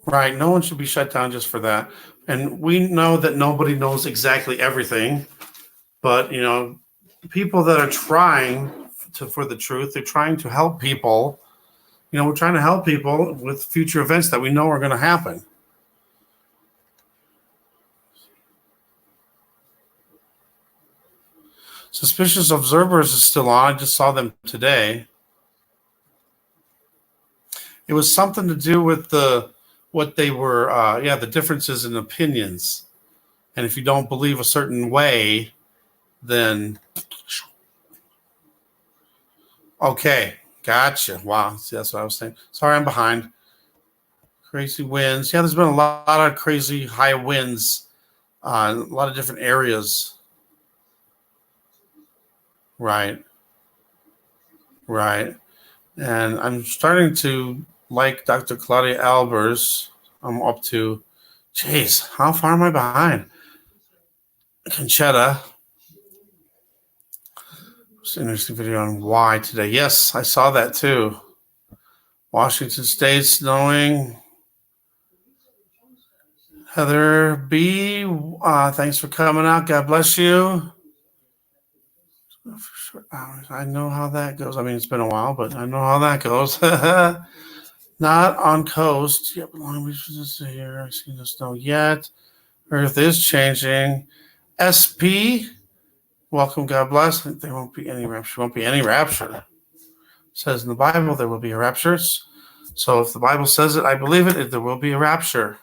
Right. No one should be shut down just for that. And we know that nobody knows exactly everything, but people that are trying for the truth, they're trying to help people. We're trying to help people with future events that we know are going to happen. Suspicious observers is still on. I just saw them today. It was something to do with what they were, the differences in opinions. And if you don't believe a certain way, then okay, gotcha. Wow, see, that's what I was saying. Sorry, I'm behind. Crazy winds. Yeah, there's been a lot of crazy high winds a lot of different areas. Right. And I'm starting to like Dr. Claudia Albers. I'm up to, geez, how far am I behind? Conchetta. It's an interesting video on why today. Yes, I saw that too. Washington State snowing. Heather B, thanks for coming out. God bless you. I know how that goes. I mean, it's been a while, but I know how that goes. Not on coast. Yep, Long Beach is here. I see the snow yet. Earth is changing. SP, welcome. God bless. There won't be any rapture. Won't be any rapture. It says in the Bible there will be a rapture. So if the Bible says it, I believe it. There will be a rapture.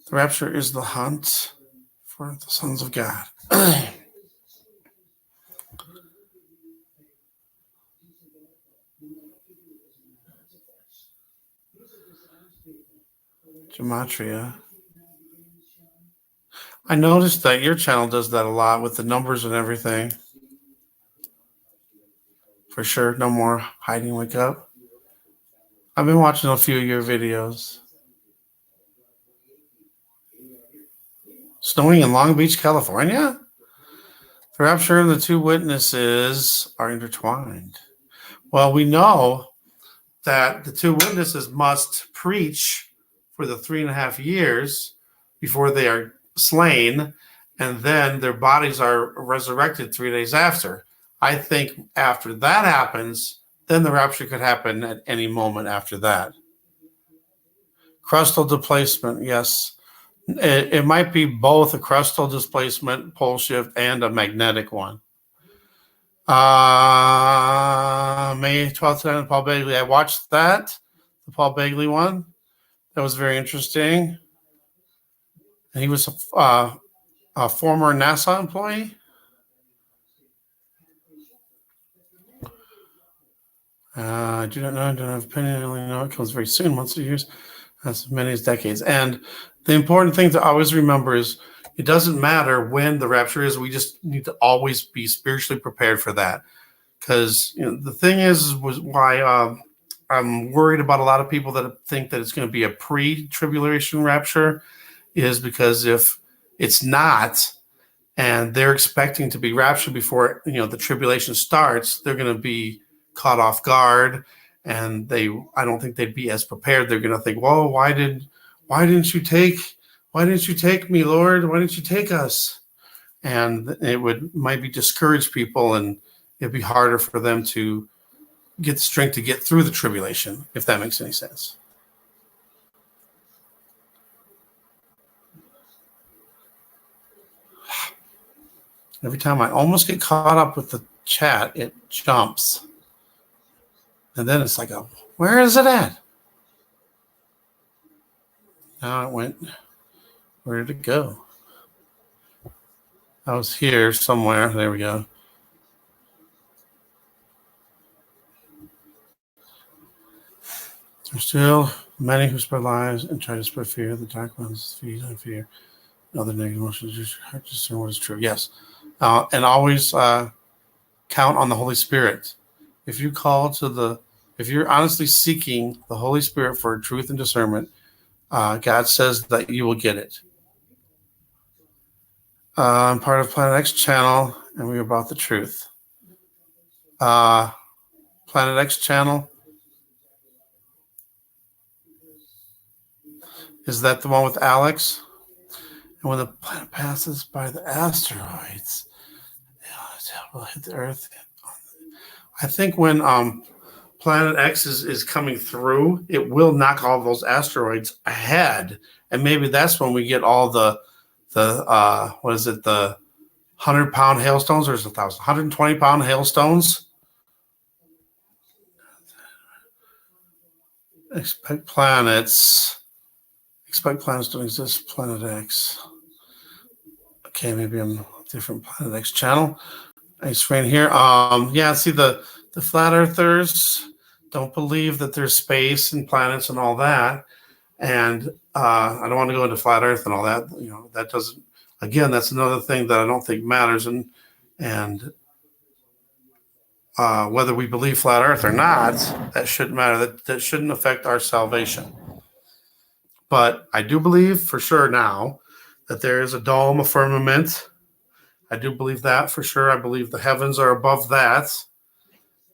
The rapture is the hunt for the sons of God. Gematria. I noticed that your channel does that a lot with the numbers and everything. For sure. No more hiding, wake up. I've been watching a few of your videos. Snowing in Long Beach, California? The rapture and the two witnesses are intertwined. Well, we know that the two witnesses must preach for the 3.5 years before they are slain, and then their bodies are resurrected 3 days after. I think after that happens, then the rapture could happen at any moment after that. Crustal displacement, yes. It might be both a crustal displacement, pole shift, and a magnetic one. May 12th, Paul Begley. I watched that, the Paul Begley one. That was very interesting. And he was a former NASA employee. I do not know. I don't have an opinion. I only know it comes very soon, months or years, as many as decades. And the important thing to always remember is It doesn't matter when the rapture is. We just need to always be spiritually prepared for that. Because the thing was why I'm worried about a lot of people that think that it's going to be a pre-tribulation rapture is because if it's not, and they're expecting to be raptured before the tribulation starts, they're going to be caught off guard, and I don't think they'd be as prepared. They're going to think, "Whoa, why didn't you take me, Lord? Why didn't you take us?" And it might be discourage people, and it'd be harder for them to get the strength to get through the tribulation, if that makes any sense. Every time I almost get caught up with the chat, it jumps. And then it's like, where is it at? Now it went, where did it go? I was here somewhere. There we go. There's still many who spread lies and try to spread fear. The dark ones feed on fear. Other negative emotions, just hard to discern what is true. Yes. And always count on the Holy Spirit. If you're honestly seeking the Holy Spirit for truth and discernment, God says that you will get it. I'm part of Planet X channel, and we're about the truth. Planet X channel, is that the one with Alex? And when the planet passes by the asteroids, it will hit the Earth. I think when Planet X is coming through, it will knock all those asteroids ahead, and maybe that's when we get all the 100-pound hailstones, or is it 120-pound hailstones? Expect planets don't exist. Planet X. Okay, maybe I'm a different Planet X channel. Nice right here. See the flat earthers don't believe that there's space and planets and all that. And I don't want to go into flat earth and all that. That doesn't, again, that's another thing that I don't think matters. And whether we believe flat earth or not, that shouldn't matter. That shouldn't affect our salvation. But I do believe for sure now that there is a dome, a firmament. I do believe that for sure. I believe the heavens are above that.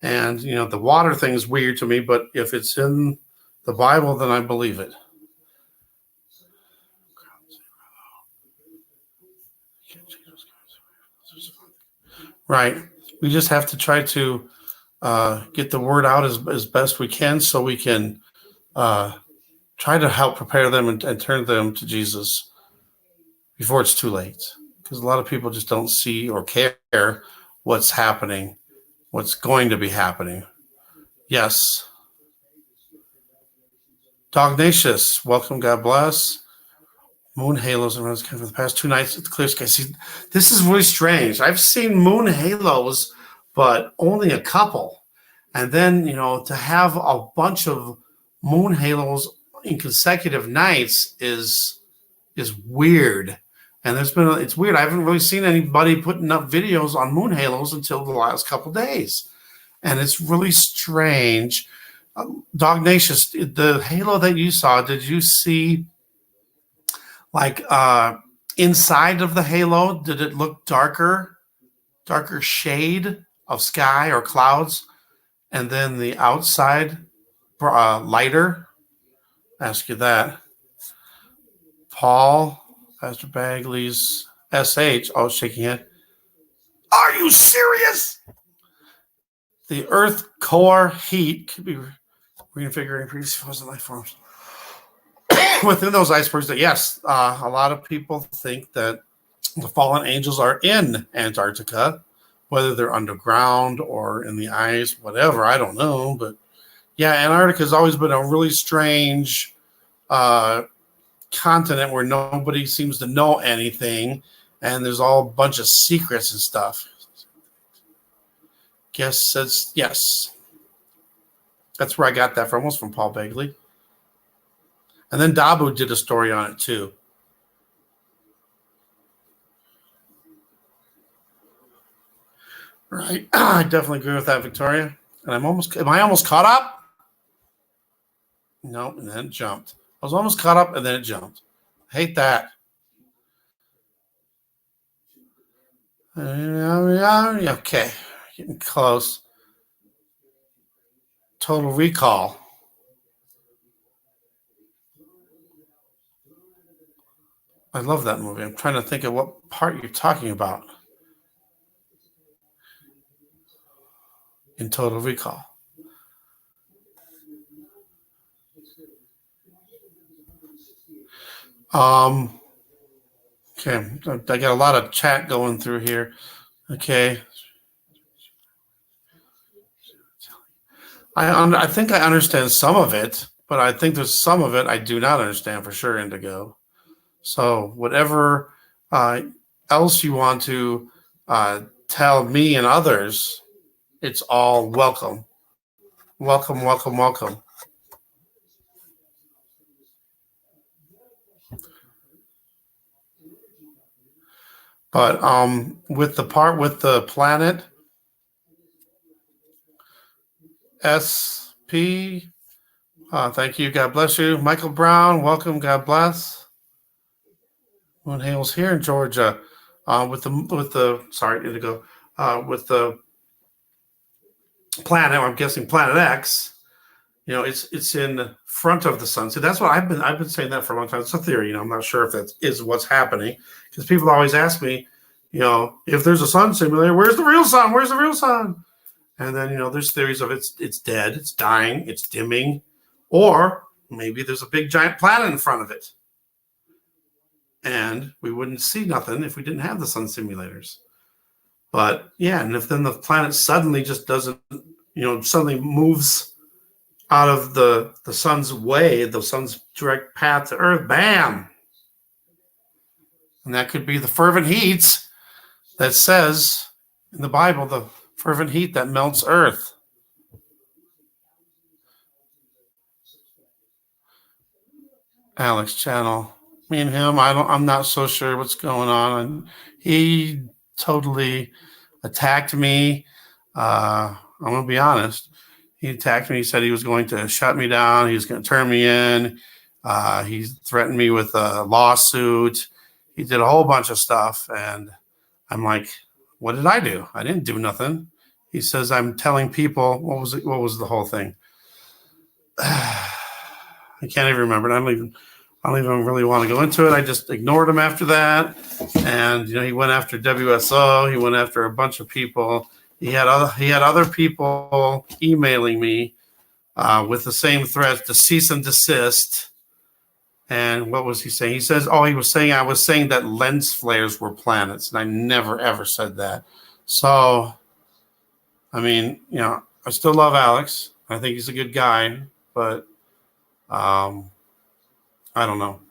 And, the water thing is weird to me, but if it's in the Bible, then I believe it. Right. We just have to try to get the word out as best we can, so we can try to help prepare them and turn them to Jesus before it's too late. Because a lot of people just don't see or care what's happening, what's going to be happening. Yes. Dognacious, welcome, God bless. Moon halos around the sky for the past 2 nights at the clear sky. See, this is really strange. I've seen moon halos, but only a couple. And then, to have a bunch of moon halos in consecutive nights is weird. And it's weird. I haven't really seen anybody putting up videos on moon halos until the last couple days. And it's really strange. Dognacious, the halo that you saw, did you see inside of the halo? Did it look darker shade of sky or clouds? And then the outside lighter? Ask you that. Paul, Pastor Bagley's SH, shaking head. Are you serious? The Earth core heat could be reinvigorating previous frozen life forms. Within those icebergs, yes, a lot of people think that the fallen angels are in Antarctica, whether they're underground or in the ice, whatever, I don't know. But yeah, Antarctica has always been a really strange continent where nobody seems to know anything, and there's all a bunch of secrets and stuff. Guess says yes. That's where I got that from, was from Paul Begley. And then Dabu did a story on it too. Right. I definitely agree with that, Victoria. And am I almost caught up? Nope, and then it jumped. I was almost caught up and then it jumped. Hate that. Okay, getting close. Total Recall. I love that movie. I'm trying to think of what part you're talking about in Total Recall. Um, okay, I got a lot of chat going through here. Okay, I think I understand some of it, but I think there's some of it I do not understand for sure, Indigo. So whatever uh, else you want to tell me and others, it's all welcome. Welcome, welcome, welcome. But with the part with the planet, SP, thank you. God bless you. Michael Brown, welcome. God bless. Moon Hale's here in Georgia with the sorry, Indigo, with the planet. I'm guessing Planet X. It's in front of the sun. See, that's what I've been saying that for a long time. It's a theory. I'm not sure if that is what's happening because people always ask me, if there's a sun simulator, where's the real sun? Where's the real sun? And then there's theories of it's dead, it's dying, it's dimming, or maybe there's a big giant planet in front of it, and we wouldn't see nothing if we didn't have the sun simulators. But yeah, and if then the planet suddenly just doesn't, suddenly moves out of the sun's way, the sun's direct path to Earth, bam, and that could be the fervent heat that says in the Bible, the fervent heat that melts Earth. Alex Channel. Me and him, I'm not so sure what's going on. And he totally attacked me. I'm gonna be honest. He attacked me. He said he was going to shut me down. He was going to turn me in. He threatened me with a lawsuit. He did a whole bunch of stuff, and I'm like, "What did I do? I didn't do nothing." He says I'm telling people what was it? What was the whole thing? I can't even remember. I don't even really want to go into it. I just ignored him after that, and he went after WSO. He went after a bunch of people. He had other people emailing me with the same threats to cease and desist. And what was he saying? He says, "Oh, he was saying I was saying that lens flares were planets, and I never ever said that." So, I mean, I still love Alex. I think he's a good guy, but um, I don't know.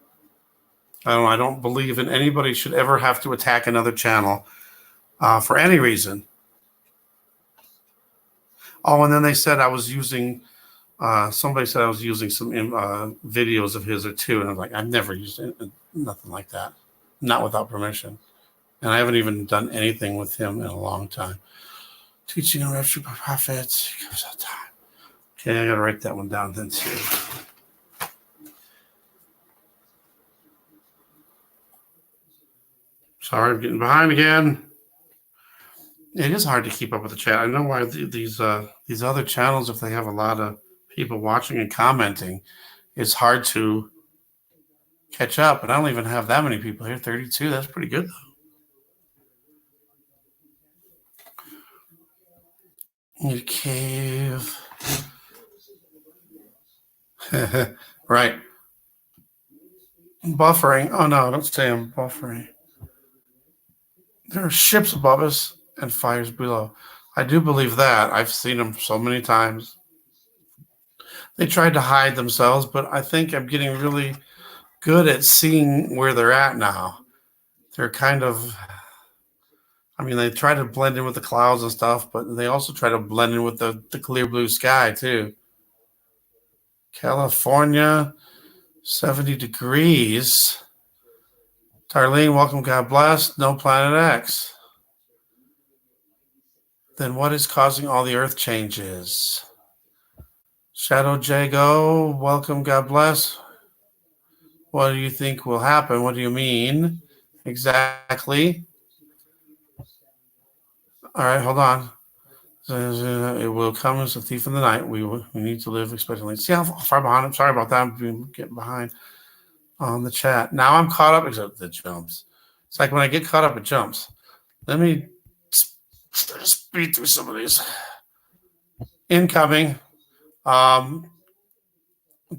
I don't believe in anybody should ever have to attack another channel for any reason. Oh, and then they said I was using. Somebody said I was using some videos of his or two, and I'm like, I've never used nothing like that, not without permission, and I haven't even done anything with him in a long time. Teaching a refuge by prophets. Okay, I gotta write that one down then too. Sorry, I'm getting behind again. It is hard to keep up with the chat. I know why these other channels, if they have a lot of people watching and commenting, it's hard to catch up. And I don't even have that many people here. 32. That's pretty good though. Need a cave. Right. Buffering. Oh no, don't say I'm buffering. There are ships above us and fires below. I do believe that. I've seen them so many times. They tried to hide themselves, but I think I'm getting really good at seeing where they're at now. They're kind of, I mean, they try to blend in with the clouds and stuff, but they also try to blend in with the clear blue sky too. California, 70 degrees. Darlene, welcome. God bless. No Planet X. then what is causing all the earth changes? Shadow Jago, welcome, God bless. What do you think will happen? What do you mean exactly? All right, hold on. It will come as a thief in the night. We need to live expectantly. See how far behind I'm sorry about that. I'm getting behind on the chat. Now I'm caught up, except the jumps. It's like when I get caught up, it jumps. Let me speed through some of these. Incoming.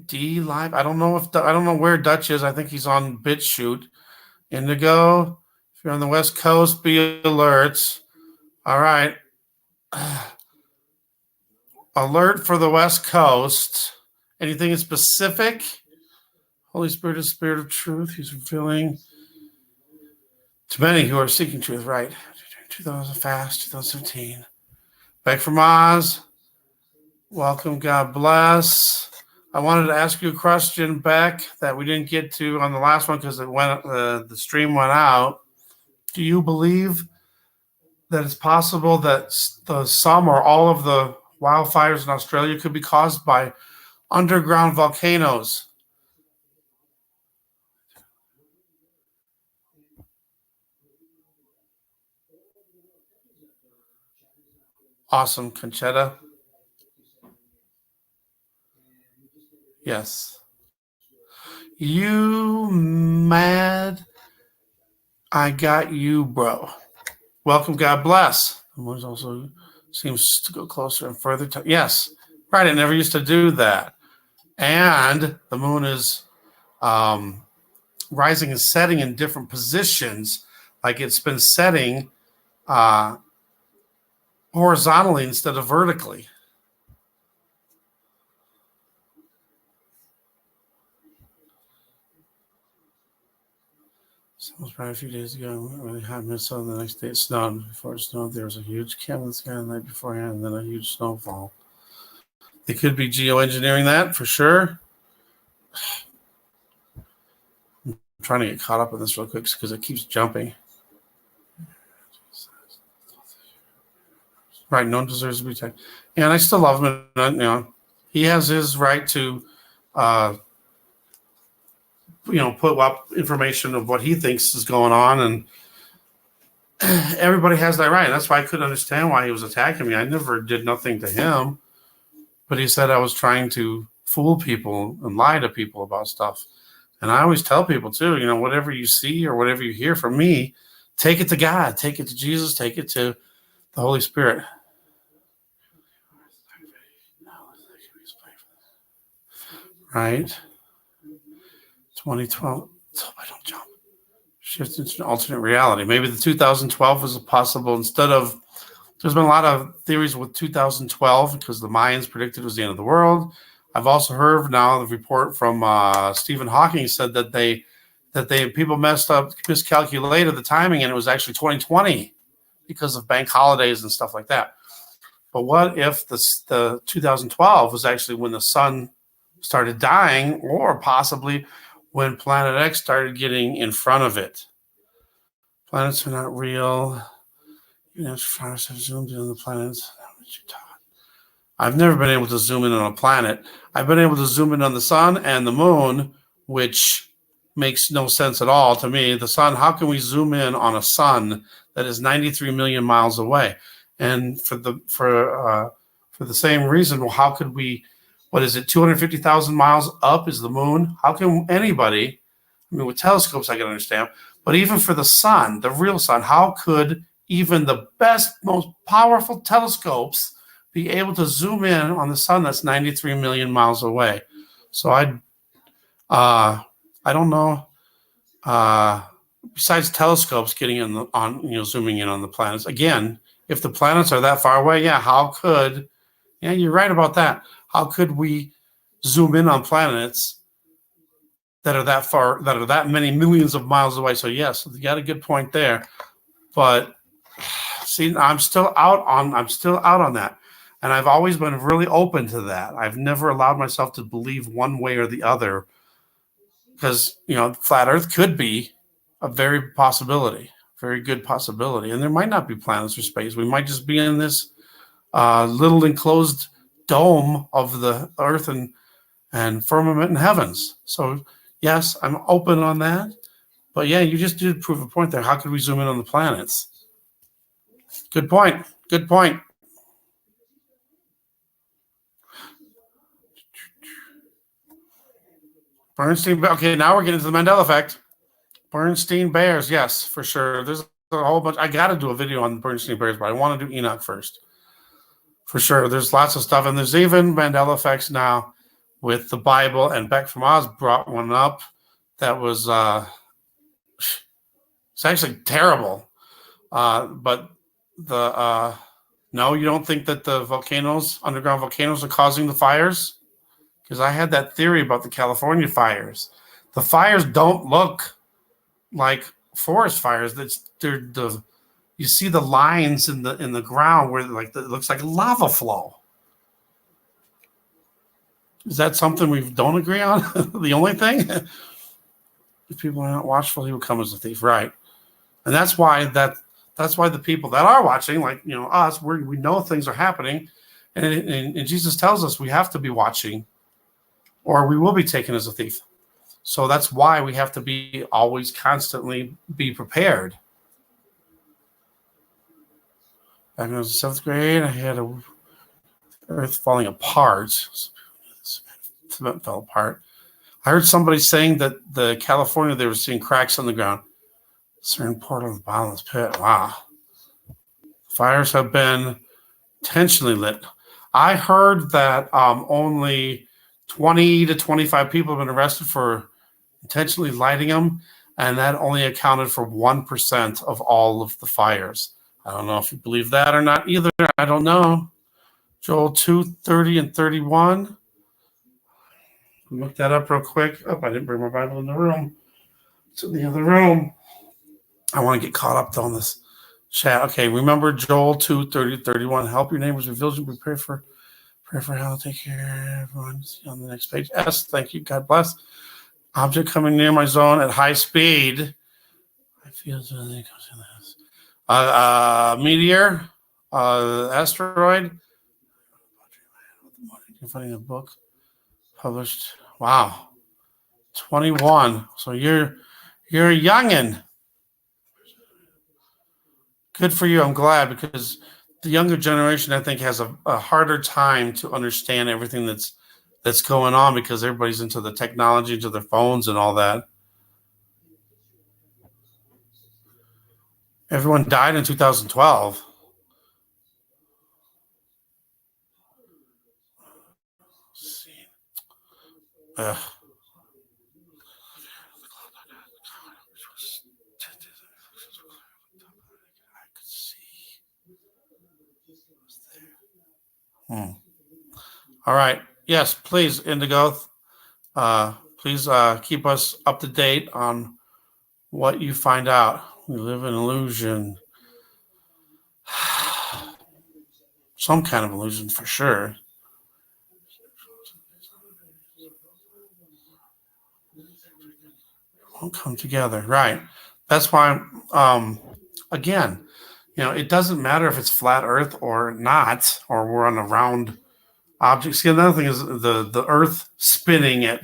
D Live. I don't know where Dutch is. I think he's on BitChute. Indigo. If you're on the West Coast, be alert. All right. Alert for the West Coast. Anything in specific? Holy Spirit is Spirit of truth. He's revealing to many who are seeking truth. Right. 2000 fast, 2017. Back from Oz. Welcome. God bless. I wanted to ask you a question, Beck, that we didn't get to on the last one because the stream went out. Do you believe that it's possible that some or all of the wildfires in Australia could be caused by underground volcanoes? Awesome, Conchetta. Yes. You mad? I got you, bro. Welcome, God bless. The moon also seems to go closer and further. Yes, right. It never used to do that. And the moon is rising and setting in different positions, like it's been setting horizontally instead of vertically. It was probably a few days ago. Really hot Minnesota. The next day it snowed. Before it snowed, there was a huge cam in the sky the night beforehand, and then a huge snowfall. They could be geoengineering that for sure. I'm trying to get caught up in this real quick because it keeps jumping. Right, no one deserves to be attacked. And I still love him. And, he has his right to, put up information of what he thinks is going on, and everybody has that right. That's why I couldn't understand why he was attacking me. I never did nothing to him, but he said I was trying to fool people and lie to people about stuff. And I always tell people too, whatever you see or whatever you hear from me, take it to God, take it to Jesus, take it to the Holy Spirit. Right? 2012. I don't jump. Shift into an alternate reality. Maybe the 2012 was a possible instead of. There's been a lot of theories with 2012 because the Mayans predicted it was the end of the world. I've also heard now the report from Stephen Hawking said that people miscalculated the timing, and it was actually 2020 because of bank holidays and stuff like that. But what if the 2012 was actually when the sun started dying, or possibly when Planet X started getting in front of it? Planets are not real. Trying to zoom in on the planets. I've never been able to zoom in on a planet. I've been able to zoom in on the sun and the moon, which makes no sense at all to me. The sun, how can we zoom in on a sun that is 93 million miles away? And for the same reason, well, how could we? What is it? 250,000 miles up is the moon. How can anybody? With telescopes, I can understand, but even for the sun, the real sun, how could even the best, most powerful telescopes be able to zoom in on the sun that's 93 million miles away? So I don't know. Besides telescopes getting zooming in on the planets. Again, if the planets are that far away, how could? Yeah, you're right about that. How could we zoom in on planets that are that far, that are that many millions of miles away? So yes, you got a good point there. But see, I'm still out on that. And I've always been really open to that. I've never allowed myself to believe one way or the other because, flat Earth could be a very possibility. very good possibility. And there might not be planets or space. We might just be in this little enclosed dome of the earth and firmament and heavens. So yes, I'm open on that. But yeah, you just did prove a point there. How could we zoom in on the planets? Good point. Good point. Bernstein. Okay, now we're getting to the Mandela effect. Bernstein Bears. Yes, for sure. There's a whole bunch. I got to do a video on Bernstein Bears, but I want to do Enoch first. For sure. There's lots of stuff. And there's even Mandela effects now with the Bible. And Beck from Oz brought one up that was it's actually terrible. But the no, you don't think that the volcanoes, underground volcanoes, are causing the fires? Because I had that theory about the California fires. The fires don't look like forest fires. You see the lines in the ground where it looks like lava flow. Is that something we don't agree on? The only thing, if people are not watchful, he will come as a thief, right? And that's why the people that are watching, like us, we know things are happening, and Jesus tells us we have to be watching, or we will be taken as a thief. So that's why we have to be always constantly be prepared. Back when I was in 7th grade, I had a earth falling apart. Cement fell apart. I heard somebody saying that the California, they were seeing cracks on the ground. Certain portal of the bottomless pit. Wow. Fires have been intentionally lit. I heard that only 20 to 25 people have been arrested for intentionally lighting them, and that only accounted for 1% of all of the fires. I don't know if you believe that or not either. I don't know. Joel 2:30 and 31. Look that up real quick. Oh, I didn't bring my Bible in the room. It's in the other room. I want to get caught up on this chat. Okay, remember Joel 2:30, 31. Help your neighbors, reveal you, pray for how to take care of everyone. See on the next page. Yes, thank you. God bless. Object coming near my zone at high speed. I feel something comes in this. Meteor, asteroid. You're finding a book published. Wow, 21. So you're a youngin'. Good for you. I'm glad, because the younger generation, I think, has a harder time to understand everything that's going on, because everybody's into the technology, into their phones and all that. Everyone died in 2012. Ugh. All right. Yes, please, Indigo. Please keep us up to date on what you find out. We live in illusion. Some kind of illusion for sure. Won't come together. Right. That's why, again, it doesn't matter if it's flat Earth or not, or we're on a round object. See, another thing is the Earth spinning at.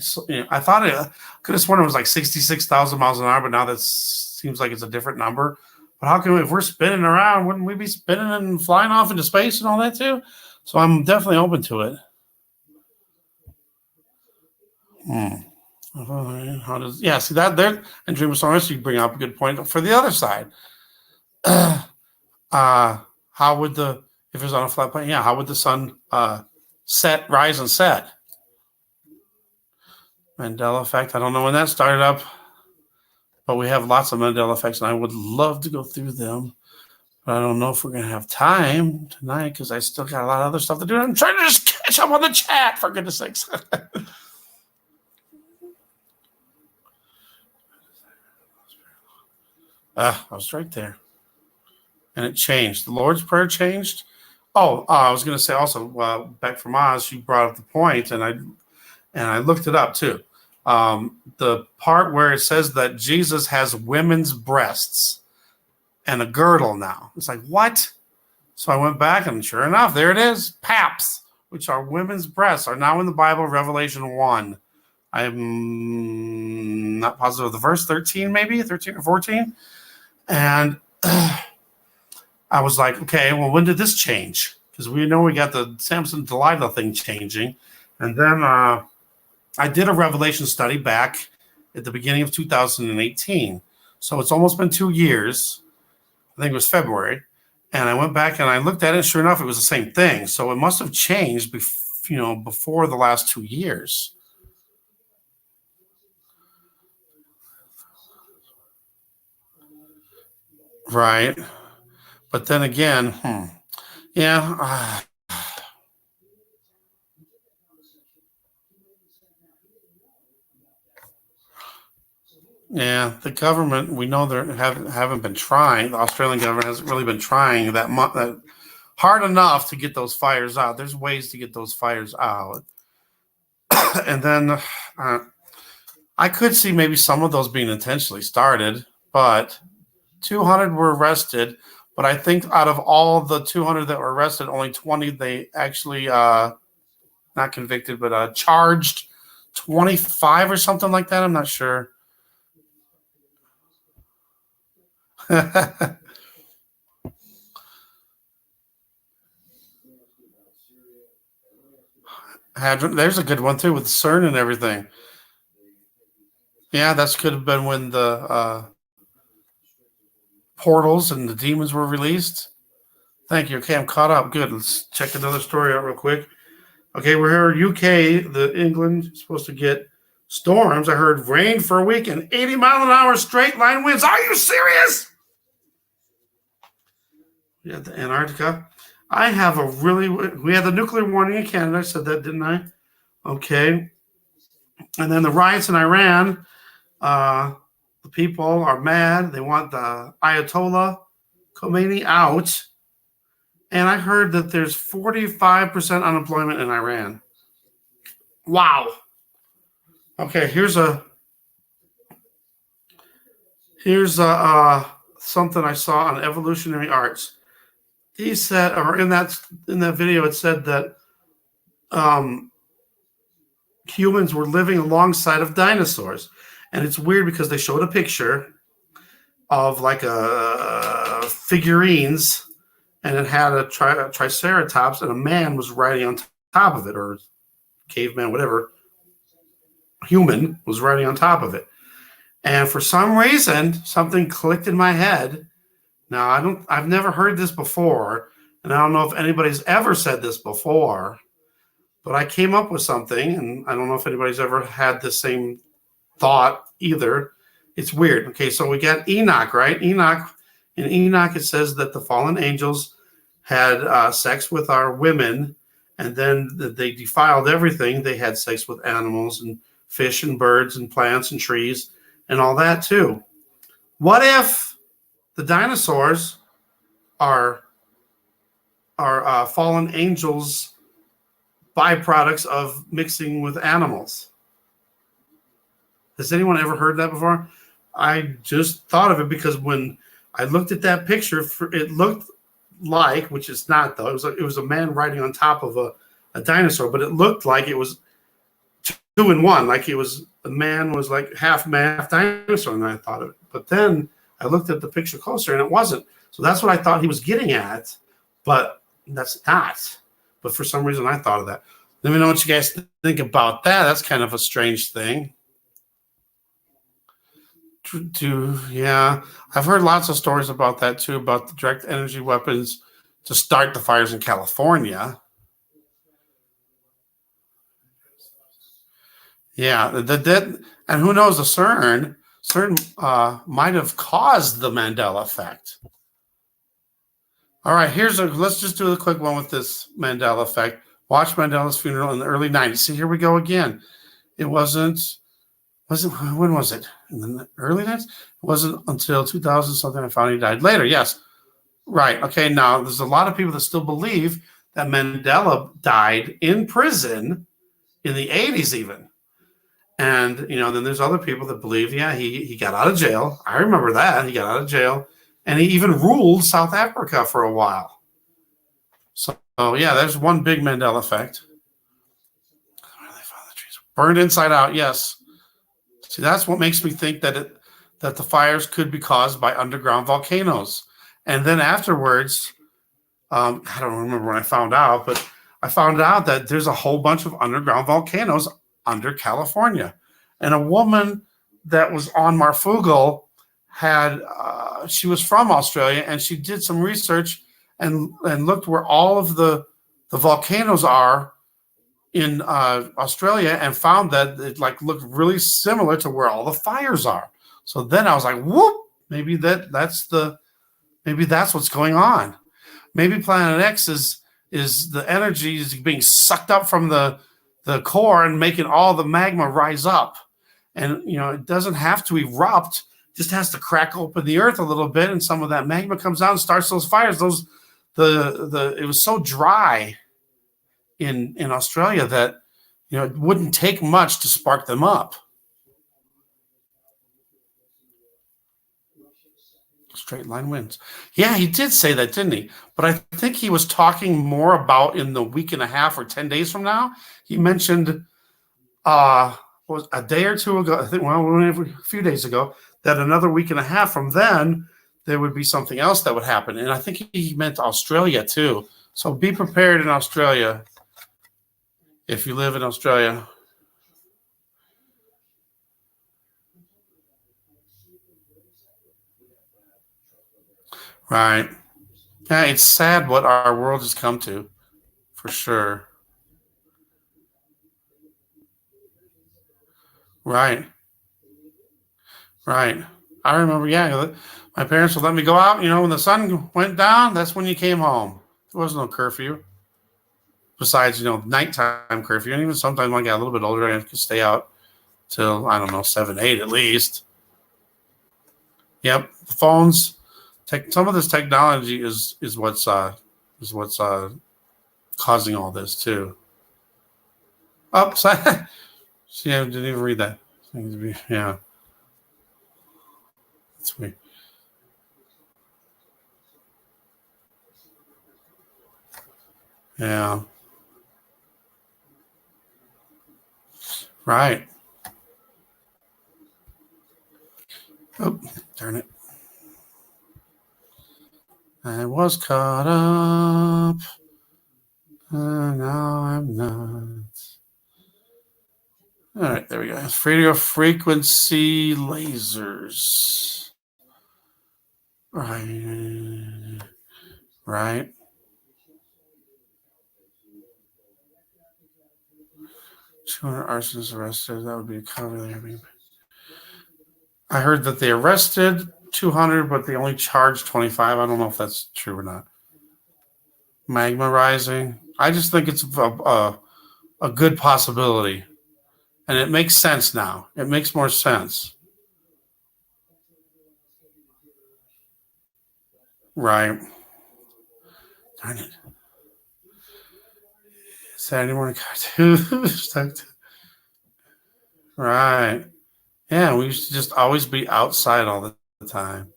I thought I could have sworn it was like 66,000 miles an hour, but now that seems like it's a different number. But how can if we're spinning around, wouldn't we be spinning and flying off into space and all that too? So I'm definitely open to it. How does see that there and Dream of Stars, you bring up a good point for the other side. How would if it was on a flat plane? Yeah, how would the sun rise and set? Mandela effect. I don't know when that started up, but we have lots of Mandela effects, and I would love to go through them. But I don't know if we're going to have time tonight, because I still got a lot of other stuff to do. I'm trying to just catch up on the chat, for goodness sakes. I was right there. And it changed. The Lord's Prayer changed. Oh, I was going to say also, Beck from Oz, she brought up the point, and I looked it up too. The part where it says that Jesus has women's breasts, and a girdle now. It's like, what? So I went back, and sure enough, there it is. Paps, which are women's breasts, are now in the Bible, Revelation 1. I'm not positive of the verse, 13 maybe, 13 or 14. And I was like, okay, well, when did this change? Because we know we got the Samson Delilah thing changing. And then I did a Revelation study back at the beginning of 2018. So it's almost been 2 years. I think it was February. And I went back and I looked at it. Sure enough, it was the same thing. So it must have changed before the last 2 years. Right. But then again, yeah. Yeah, the government, we know they haven't been trying. The Australian government hasn't really been trying that hard enough to get those fires out. There's ways to get those fires out. And then I could see maybe some of those being intentionally started, but 200 were arrested. But I think out of all the 200 that were arrested, only 20 they actually not convicted, but charged. 25 or something like that. I'm not sure. Hadron, there's a good one too with CERN and everything. Yeah, that could have been when the portals and the demons were released. Thank you. Okay, I'm caught up. Good. Let's check another story out real quick. Okay, we're here. UK, England is supposed to get storms. I heard rain for a week and 80-mile-an-hour straight line winds. Are you serious? Yeah, the Antarctica. We had the nuclear warning in Canada. I said that, didn't I? Okay. And then the riots in Iran. The people are mad. They want the Ayatollah Khomeini out. And I heard that there's 45% unemployment in Iran. Wow. Okay, here's something I saw on Evolutionary Arts. He said, or in that video, it said that humans were living alongside of dinosaurs. And it's weird because they showed a picture of like figurines, and it had a triceratops, and a man was riding on top of it, or caveman, whatever. Human was riding on top of it. And for some reason, something clicked in my head. Now, I've never heard this before, and I don't know if anybody's ever said this before, but I came up with something, and I don't know if anybody's ever had the same thought either. It's weird. Okay, so we got Enoch, right? In Enoch, it says that the fallen angels had sex with our women, and then they defiled everything. They had sex with animals and fish and birds and plants and trees and all that too. What if the dinosaurs are fallen angels' byproducts of mixing with animals? Has anyone ever heard that before? I just thought of it because when I looked at that picture, it looked like, which it's not though, it was a man riding on top of a dinosaur, but it looked like it was 2 in 1, like it was, the man was like half man, half dinosaur, and I thought of it. But then I looked at the picture closer and it wasn't. So that's what I thought he was getting at, but that's not. But for some reason I thought of that. Let me know what you guys think about that. That's kind of a strange thing. Yeah, I've heard lots of stories about that too, about the direct energy weapons to start the fires in California. Yeah, and who knows, the CERN might have caused the Mandela effect. All right, let's just do a quick one with this Mandela effect. Watch Mandela's funeral in the early 90s. See, here we go again. It wasn't, when was it? In the early 90s? It wasn't until 2000 something I found he died later. Yes. Right. Okay. Now, there's a lot of people that still believe that Mandela died in prison in the 80s even. And, then there's other people that believe, yeah, he got out of jail. I remember that. He got out of jail and he even ruled South Africa for a while. So yeah, there's one big Mandela effect. Where do they find the trees? Burned inside out. Yes. See, that's what makes me think that the fires could be caused by underground volcanoes. And then afterwards, I don't remember when I found out, but I found out that there's a whole bunch of underground volcanoes under California. And a woman that was on Marfugel she was from Australia, and she did some research and looked where all of the volcanoes are in Australia, and found that it like looked really similar to where all the fires are. So then I was like, whoop, maybe that's what's going on. Maybe Planet X is the energy is being sucked up from the core and making all the magma rise up. And it doesn't have to erupt, just has to crack open the earth a little bit, and some of that magma comes out and starts those fires. It was so dry in Australia that it wouldn't take much to spark them up. Straight line winds. Yeah, he did say that, didn't he? But I think he was talking more about in the week and a half or 10 days from now. He mentioned was a day or two ago, I think, a few days ago, that another week and a half from then there would be something else that would happen. And I think he meant Australia too. So be prepared in Australia. If you live in Australia. Right. Yeah, it's sad what our world has come to, for sure. Right. Right. I remember, yeah, my parents would let me go out, when the sun went down, that's when you came home. There was no curfew. Besides, nighttime curfew. And even sometimes when I got a little bit older, I could stay out till, I don't know, 7, 8 at least. Yep. The phones, some of this technology is what's causing all this too. Oh, see, I didn't even read that. Yeah. That's weird. Yeah. Right. Oh, darn it. I was caught up. Now I'm not. All right, there we go. Radio frequency lasers. Right. Right. 200 arsonists arrested. That would be a cover. I heard that they arrested 200, but they only charged 25. I don't know if that's true or not. Magma rising. I just think it's a good possibility. And it makes sense now. It makes more sense. Right. Darn it. Saturday morning cartoons. Right. Yeah, we used to just always be outside all the time.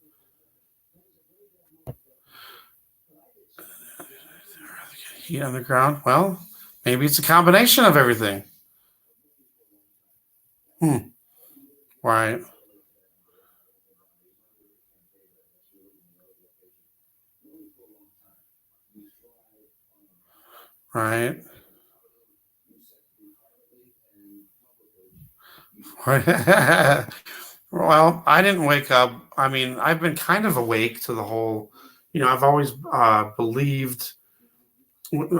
Heat on the ground. Well, maybe it's a combination of everything. Right. Right. Well, I didn't wake up. I mean, I've been kind of awake to the whole, I've always believed.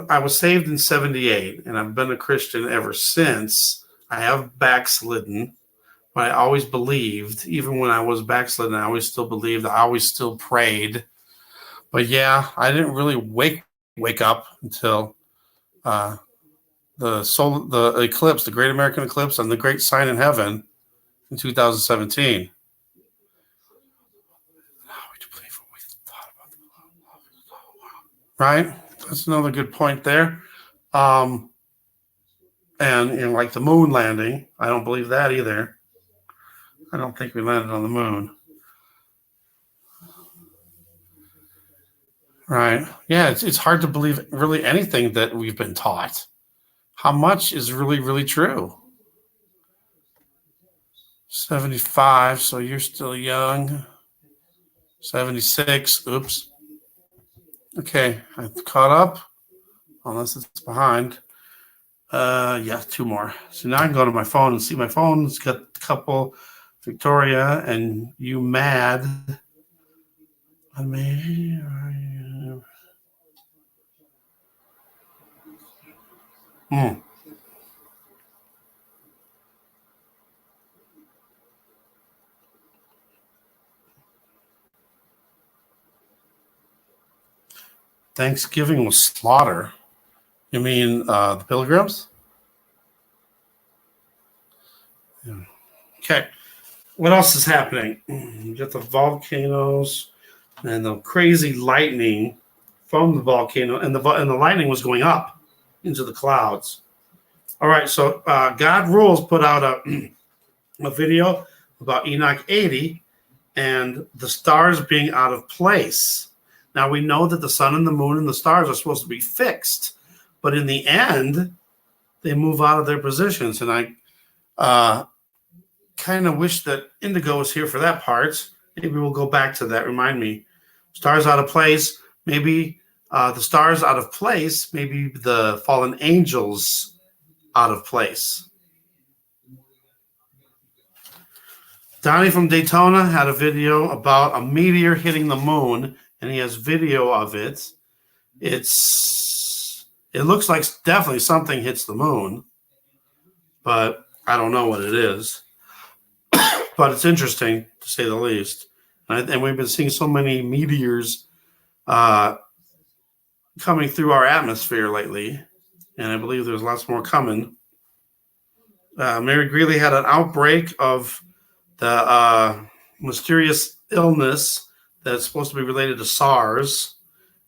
I was saved in 78, and I've been a Christian ever since. I have backslidden, but I always believed, even when I was backslidden, I always still believed. I always still prayed. But yeah, I didn't really wake up until the eclipse, the Great American Eclipse, and the Great Sign in Heaven in 2017. Right? That's another good point there. And like the moon landing, I don't believe that either. I don't think we landed on the moon. Right. Yeah, it's hard to believe really anything that we've been taught. How much is really, really true? 75, so you're still young. 76, oops. Okay, I've caught up, unless it's behind. Yeah, two more. So now I can go to my phone and see my phone. It's got a couple. Victoria and you mad. I mean, Thanksgiving was slaughter. You mean the Pilgrims? Yeah. Okay. What else is happening? You got the volcanoes and the crazy lightning from the volcano, and the lightning was going up into the clouds. All right, so God Rules put out a video about Enoch 80 and the stars being out of place. Now we know that the sun and the moon and the stars are supposed to be fixed, but in the end, they move out of their positions. And I kind of wish that Indigo was here for that part. Maybe we'll go back to that. Remind me. Stars out of place. Maybe the stars out of place. Maybe the fallen angels out of place. Donnie from Daytona had a video about a meteor hitting the moon, and he has video of it. It looks like definitely something hits the moon, but I don't know what it is. But it's interesting, to say the least. And we've been seeing so many meteors coming through our atmosphere lately, and I believe there's lots more coming. Mary Greeley had an outbreak of the mysterious illness that's supposed to be related to SARS,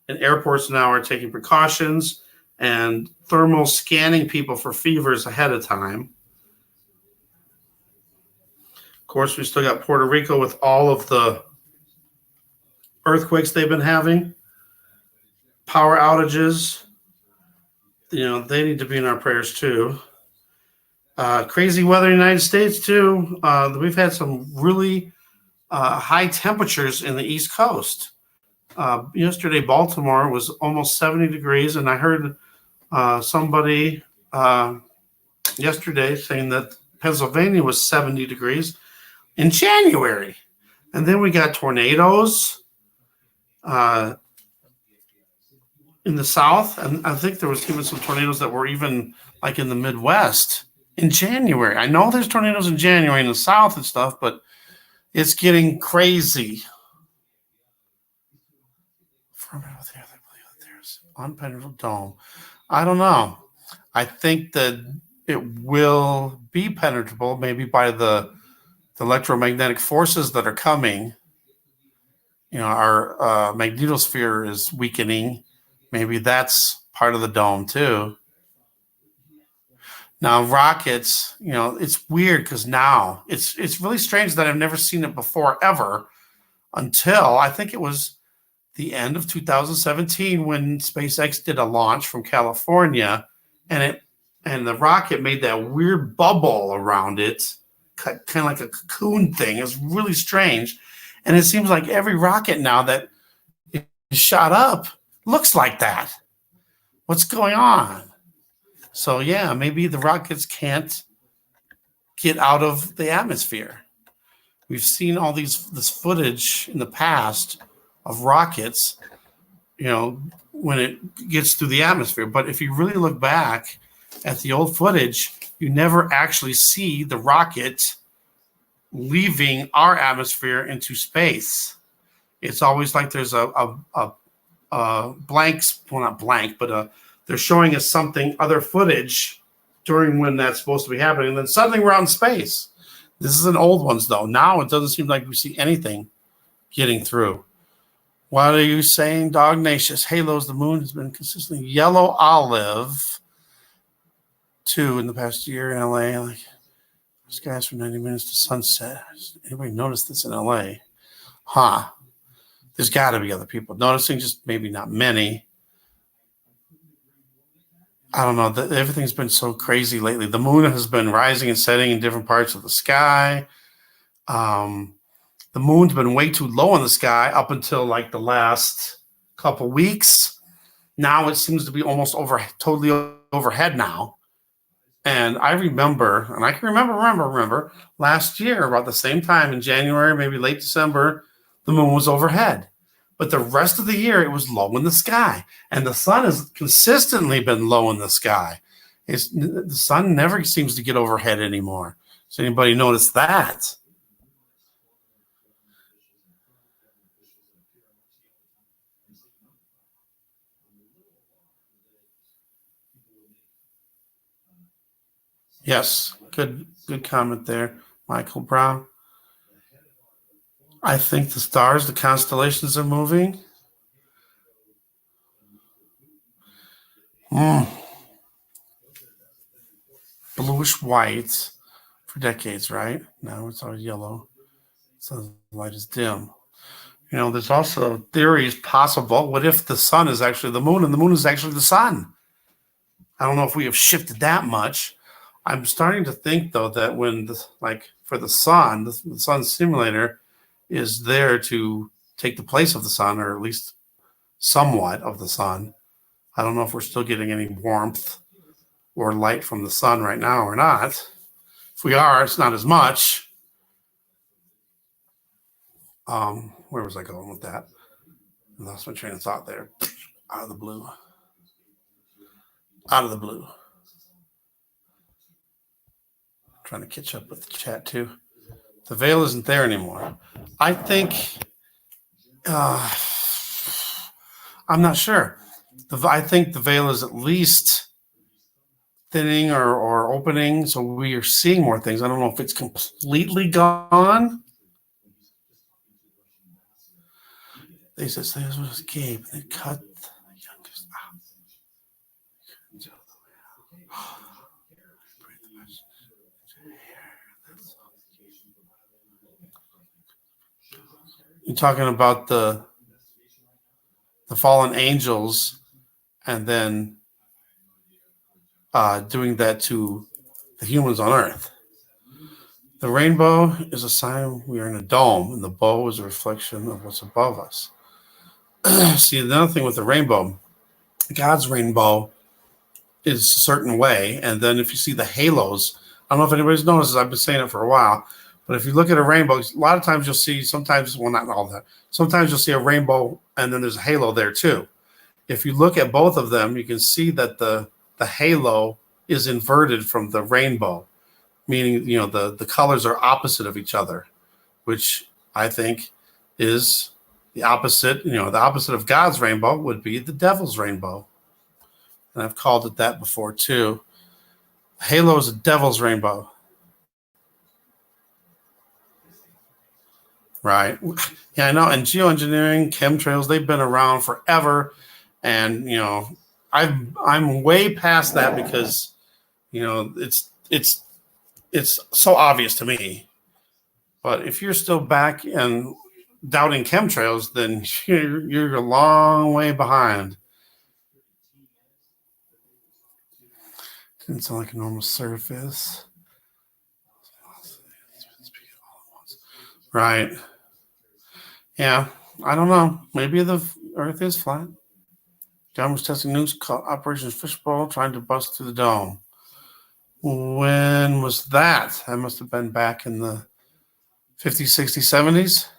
and airports now are taking precautions and thermal scanning people for fevers ahead of time. Of course, we still got Puerto Rico with all of the earthquakes they've been having, power outages. You know, they need to be in our prayers too. Crazy weather in the United States too. We've had some really high temperatures in the East Coast. Yesterday, Baltimore was almost 70 degrees, and I heard somebody yesterday saying that Pennsylvania was 70 degrees in January. And then we got tornadoes in the South, and I think there was even some tornadoes that were even like in the Midwest in January. I know there's tornadoes in January in the South and stuff, but it's getting crazy. There's unpenetrable dome. I don't know. I think that it will be penetrable, maybe by the electromagnetic forces that are coming. You know, our magnetosphere is weakening. Maybe that's part of the dome too. Now rockets, you know, it's weird because now it's really strange that I've never seen it before ever, until I think it was the end of 2017 when SpaceX did a launch from California, and the rocket made that weird bubble around it, kind of like a cocoon thing. It's really strange, and it seems like every rocket now that is shot up looks like that. What's going on? So yeah, maybe the rockets can't get out of the atmosphere. We've seen all this footage in the past of rockets, you know, when it gets through the atmosphere. But if you really look back at the old footage, you never actually see the rocket leaving our atmosphere into space. It's always like there's a blank, well, not blank, but they're showing us something, other footage during when that's supposed to be happening. And then suddenly we're out in space. This is an old ones though. Now it doesn't seem like we see anything getting through. What are you saying, Dognacious? Halos, the moon has been consistently yellow olive too in the past year in LA. Like skies from 90 minutes to sunset. Anybody notice this in LA? Huh. there's got to be other people noticing, just maybe not many. I don't know. Everything's been so crazy lately. The moon has been rising and setting in different parts of the sky. The moon's been way too low in the sky up until like the last couple weeks. Now it seems to be almost totally overhead now. And I remember, and I can remember last year about the same time in January, maybe late December, the moon was overhead. But the rest of the year, it was low in the sky. And the sun has consistently been low in the sky. The sun never seems to get overhead anymore. Does anybody notice that? Yes, good comment there, Michael Brown. I think the stars, the constellations are moving. Bluish white for decades, right? Now it's all yellow. So the light is dim. There's also theories possible. What if the sun is actually the moon and the moon is actually the sun? I don't know if we have shifted that much. I'm starting to think, though, that for the sun, the sun simulator is there to take the place of the sun, or at least somewhat of the sun. I don't know if we're still getting any warmth or light from the sun right now or not. If we are, it's not as much. Where was I going with that? I lost my train of thought there. Out of the blue. Trying to catch up with the chat too. The veil isn't there anymore. I think, I'm not sure. I think the veil is at least thinning or opening, so we are seeing more things. I don't know if it's completely gone. They said this was escape. They cut the youngest out. You're talking about the fallen angels, and then doing that to the humans on Earth. The rainbow is a sign we are in a dome, and the bow is a reflection of what's above us. See, another thing with the rainbow, God's rainbow is a certain way, and then if you see the halos, I don't know if anybody's noticed, I've been saying it for a while, but if you look at a rainbow, a lot of times you'll see, not all that, sometimes you'll see a rainbow and then there's a halo there too. If you look at both of them, you can see that the halo is inverted from the rainbow, meaning, the colors are opposite of each other, which I think is the opposite, the opposite of God's rainbow would be the devil's rainbow. And I've called it that before too. Halo is a devil's rainbow. Right. Yeah, I know. And geoengineering, chemtrails, they've been around forever. And, I'm way past that because, it's so obvious to me. But if you're still back and doubting chemtrails, then you're a long way behind. Didn't sound like a normal surface. Right. Yeah, I don't know. Maybe the Earth is flat. John was testing news called Operation Fishbowl, trying to bust through the dome. When was that? That must have been back in the 50s, 60s, 70s.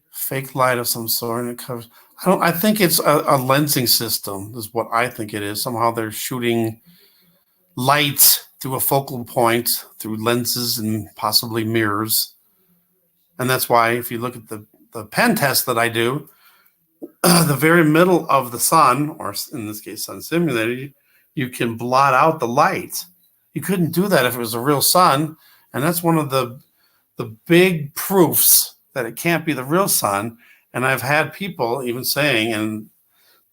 Fake light of some sort, and it covers. I think it's a lensing system, is what I think it is. Somehow they're shooting light through a focal point, through lenses and possibly mirrors. And that's why if you look at the pen test that I do, the very middle of the sun, or in this case, sun simulator, you can blot out the light. You couldn't do that if it was a real sun. And that's one of the big proofs that it can't be the real sun. And I've had people even saying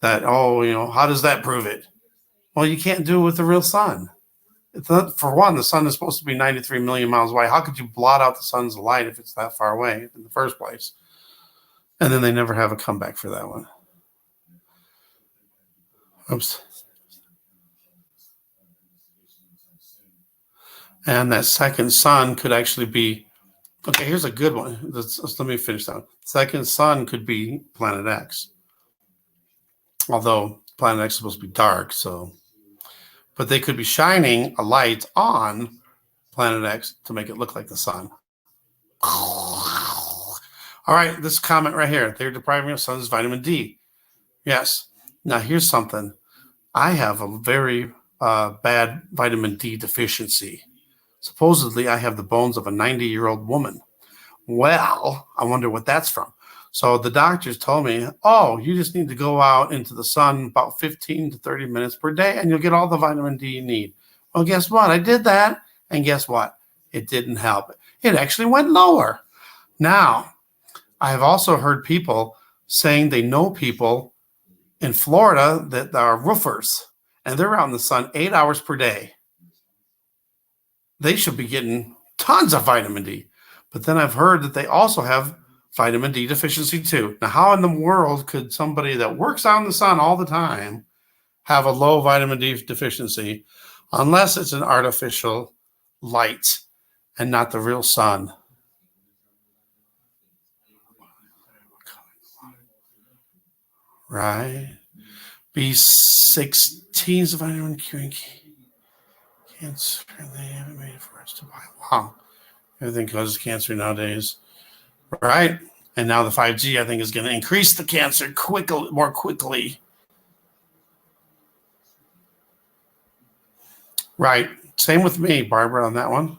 that, how does that prove it? Well, you can't do it with the real sun. It's not, for one, the sun is supposed to be 93 million miles away. How could you blot out the sun's light if it's that far away in the first place? And then they never have a comeback for that one. Oops. And that second sun could actually be, okay, here's a good one. Let me finish that one. Second sun could be Planet X. Although Planet X is supposed to be dark, so. But they could be shining a light on Planet X to make it look like the sun. All right, this comment right here. They're depriving of sun's vitamin D. Yes. Now, here's something. I have a very bad vitamin D deficiency. Supposedly, I have the bones of a 90-year-old woman. Well, I wonder what that's from. So the doctors told me, oh, you just need to go out into the sun about 15 to 30 minutes per day, and you'll get all the vitamin D you need. Well, guess what? I did that, and guess what? It didn't help. It actually went lower. Now, I have also heard people saying they know people in Florida that are roofers, and they're out in the sun 8 hours per day. They should be getting tons of vitamin D. But then I've heard that they also have vitamin D deficiency too. Now, how in the world could somebody that works out in the sun all the time have a low vitamin D deficiency unless it's an artificial light and not the real sun? Right? B16 is a vitamin curing cancer. They haven't made it for us to buy. Wow. Everything causes cancer nowadays. Right? And now the 5G, I think, is going to increase the cancer more quickly. Right. Same with me, Barbara, on that one.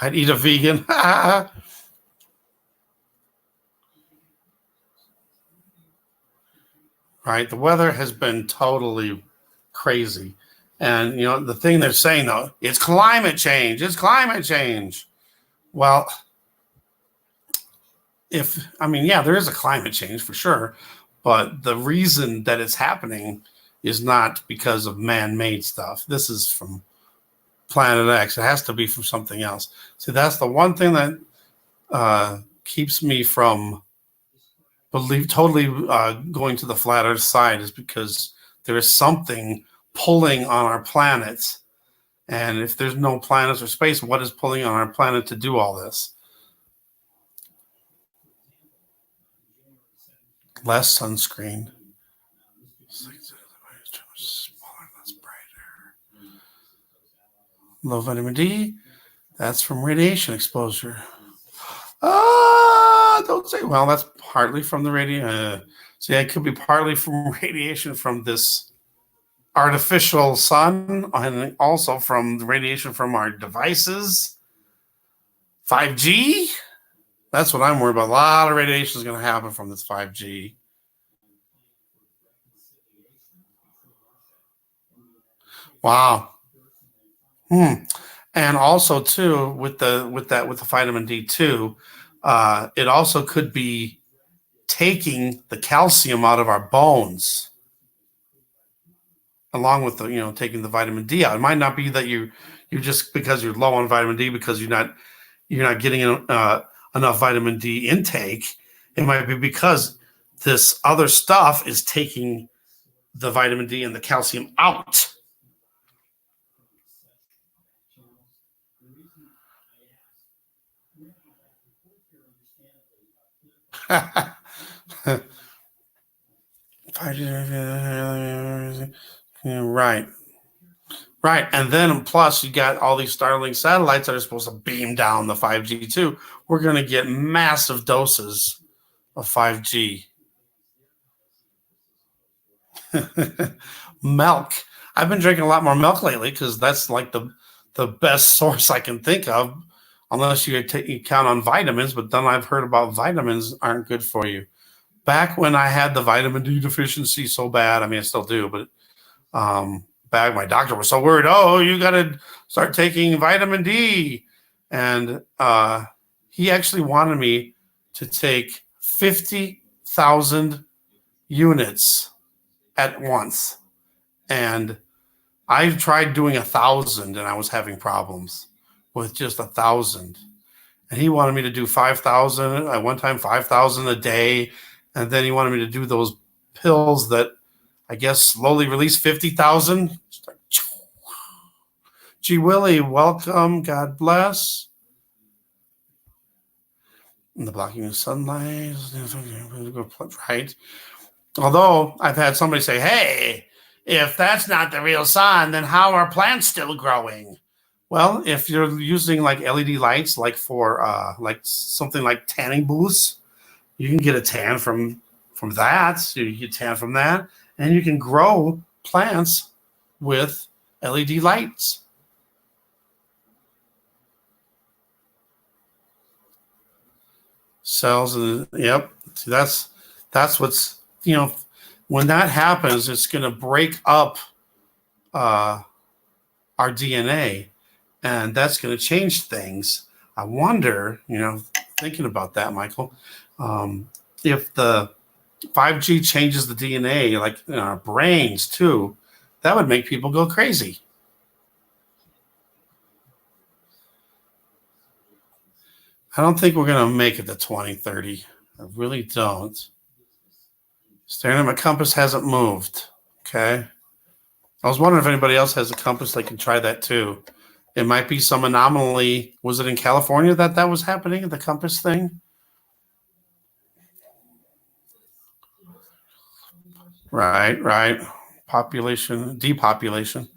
I'd eat a vegan. Right. The weather has been totally crazy. And, the thing they're saying, though, it's climate change. It's climate change. Well, there is a climate change for sure. But the reason that it's happening is not because of man-made stuff. This is from Planet X. It has to be from something else. See, that's the one thing that keeps me from totally going to the flat Earth side, is because there is something pulling on our planet. And if there's no planets or space, what is pulling on our planet to do all this? Less sunscreen. Low vitamin D. That's from radiation exposure. Don't say. Well, that's partly from the radiation. See, it could be partly from radiation from this artificial sun, and also from the radiation from our devices. 5G. That's what I'm worried about. A lot of radiation is going to happen from this 5G. Wow. And also too, with the vitamin D too, it also could be taking the calcium out of our bones, along with the taking the vitamin D out. It might not be that you just because you're low on vitamin D because you're not getting enough vitamin D intake. It might be because this other stuff is taking the vitamin D and the calcium out. Right. And then plus you got all these Starlink satellites that are supposed to beam down the 5G too. We're going to get massive doses of 5G. Milk. I've been drinking a lot more milk lately because that's like the best source I can think of, unless you count on vitamins. But then I've heard about vitamins aren't good for you. Back when I had the vitamin D deficiency so bad, I still do, but back my doctor was so worried. Oh, you got to start taking vitamin D, and he actually wanted me to take 50,000 units at once, and I tried doing 1,000, and I was having problems with just 1,000. and he wanted me to do 5,000 at one time, 5,000 a day, and then he wanted me to do those pills that I guess slowly release 50,000. Gee Willie, welcome. God bless. And the blocking of sunlight, right? Although I've had somebody say, hey, if that's not the real sun, then how are plants still growing? Well, if you're using like LED lights, like for like something like tanning booths, you can get a tan from that. So you get tan from that, and you can grow plants with LED lights. Cells, and yep. See, that's what's when that happens, it's going to break up our DNA, and that's going to change things. I wonder, thinking about that, Michael, if the 5G changes the DNA, like in our brains too, that would make people go crazy. I don't think we're going to make it to 2030. I really don't. Staring at my compass hasn't moved. Okay. I was wondering if anybody else has a compass, they can try that too. It might be some anomaly. Was it in California that was happening, the compass thing? Right. Population, depopulation.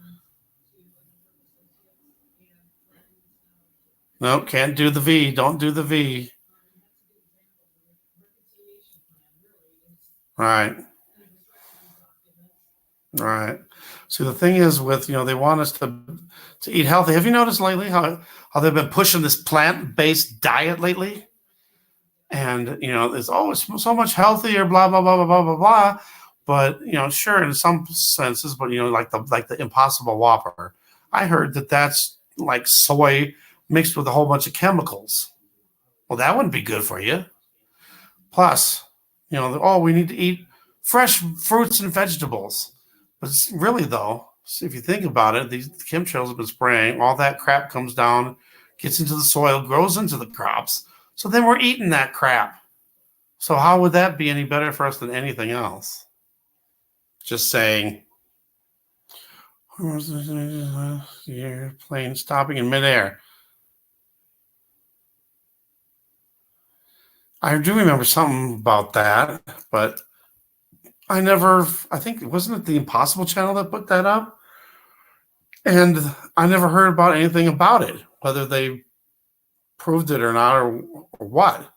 Nope, can't do the V. Don't do the V. Right. See, the thing is with, they want us to eat healthy. Have you noticed lately how they've been pushing this plant-based diet lately? And, it's always so much healthier, blah, blah, blah, blah, blah, blah, blah. But, sure, in some senses, but, like the Impossible Whopper, I heard that's like soy mixed with a whole bunch of chemicals. Well, that wouldn't be good for you. Plus, we need to eat fresh fruits and vegetables. But really, though, if you think about it, these chemtrails have been spraying. All that crap comes down, gets into the soil, grows into the crops. So then we're eating that crap. So how would that be any better for us than anything else? Just saying. Plane stopping in midair. I do remember something about that, but I think, wasn't it the Impossible Channel that put that up? And I never heard about anything about it, whether they proved it or not, or what.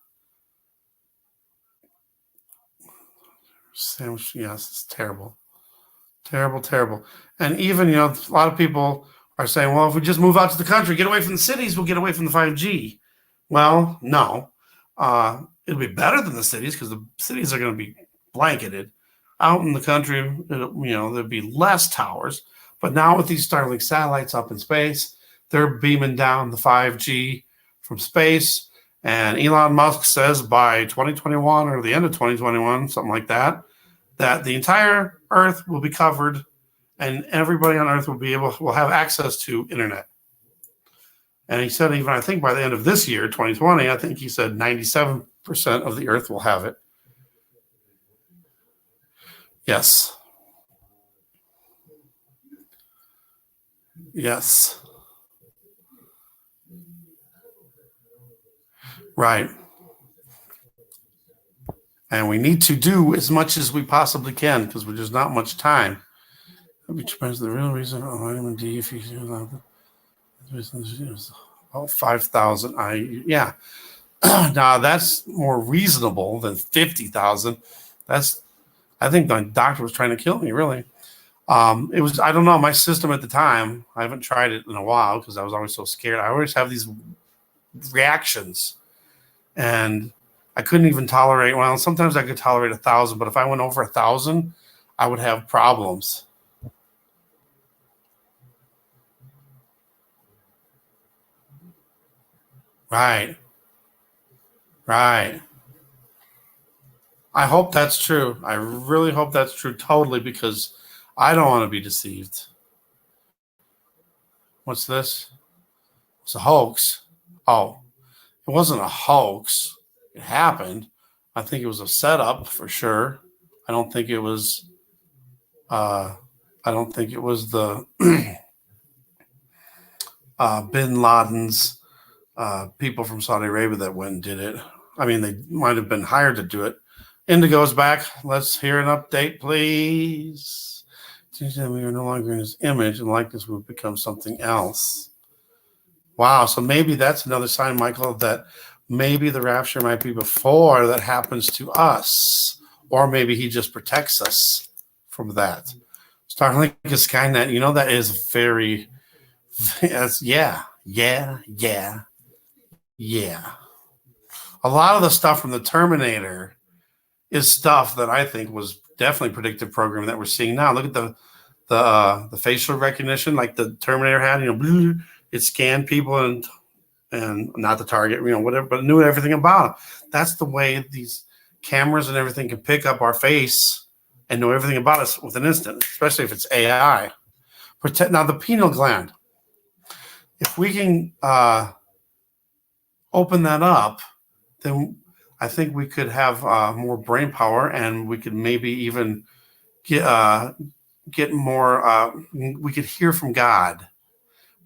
Yes, it's terrible. Terrible. And even, a lot of people are saying, well, if we just move out to the country, get away from the cities, we'll get away from the 5G. Well, no. It'll be better than the cities because the cities are going to be blanketed. Out in the country, there'll be less towers. But now with these Starlink satellites up in space, they're beaming down the 5G from space. And Elon Musk says by 2021 or the end of 2021, something like that the entire Earth will be covered and everybody on Earth will have access to internet. And he said, even I think by the end of this year, 2020, I think he said 97% of the Earth will have it. Yes. Right. And we need to do as much as we possibly can because there's not much time. Which depends the real reason on vitamin D if you about 5,000 yeah. Now that's more reasonable than 50,000. I think the doctor was trying to kill me, really. It was, I don't know, my system at the time, I haven't tried it in a while because I was always so scared. I always have these reactions and I couldn't even tolerate, well, sometimes I could tolerate 1,000, but if I went over 1,000, I would have problems. Right. I hope that's true. I really hope that's true totally because I don't want to be deceived. What's this? It's a hoax. Oh, It wasn't a hoax. It happened. I think it was a setup for sure. I don't think it was. I don't think it was the Bin Laden's people from Saudi Arabia that went and did it. I mean, they might have been hired to do it. Indigo's back. Let's hear an update, please. We are no longer in his image and likeness will become something else. Wow. So maybe that's another sign, Michael, that maybe the rapture might be before that happens to us. Or maybe he just protects us from that. Starlink is Skynet. You know, that is very, yeah. A lot of the stuff from the Terminator is stuff that I think was definitely predictive programming that we're seeing now. Look at the facial recognition, like the Terminator had. You know, it scanned people and not the target, you know, whatever, but knew everything about them. That's the way these cameras and everything can pick up our face and know everything about us with an instant, especially if it's AI. Now the pineal gland. If we can open that up, then I think we could have more brain power, and we could maybe even get more. We could hear from God.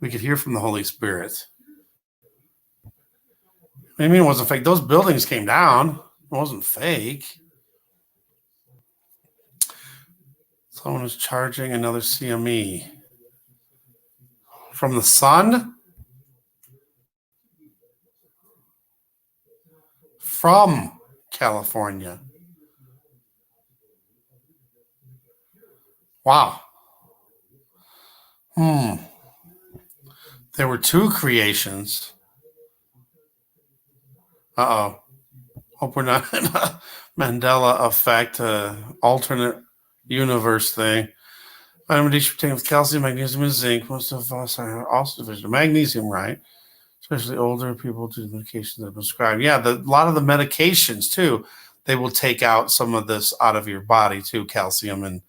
We could hear from the Holy Spirit. I mean, it wasn't fake. Those buildings came down. It wasn't fake. Someone is charging another CME from the sun. From California. Wow. There were two creations. Uh-oh. Hope we're not in a Mandela effect, alternate universe thing. Vitamin D should be taken with calcium, magnesium, and zinc. Most of us are also deficient of magnesium, right? Especially older people do the medications that are prescribed. Yeah, a lot of the medications too, they will take out some of this out of your body too, calcium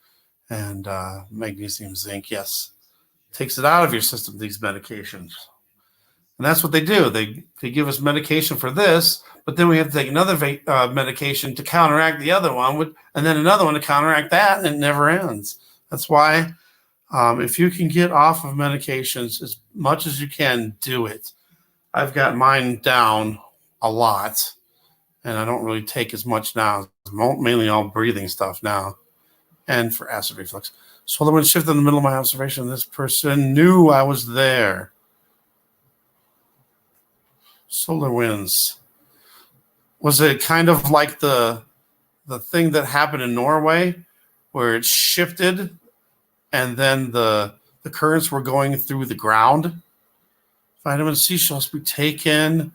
and magnesium, zinc. Yes, takes it out of your system. These medications, and that's what they do. They give us medication for this, but then we have to take another medication to counteract the other one, and then another one to counteract that, and it never ends. That's why if you can get off of medications as much as you can, do it. I've got mine down a lot, and I don't really take as much now. Mainly all breathing stuff now, and for acid reflux. Solar wind shifted in the middle of my observation. This person knew I was there. Solar winds. Was it kind of like the thing that happened in Norway, where it shifted, and then the currents were going through the ground? Vitamin C should be taken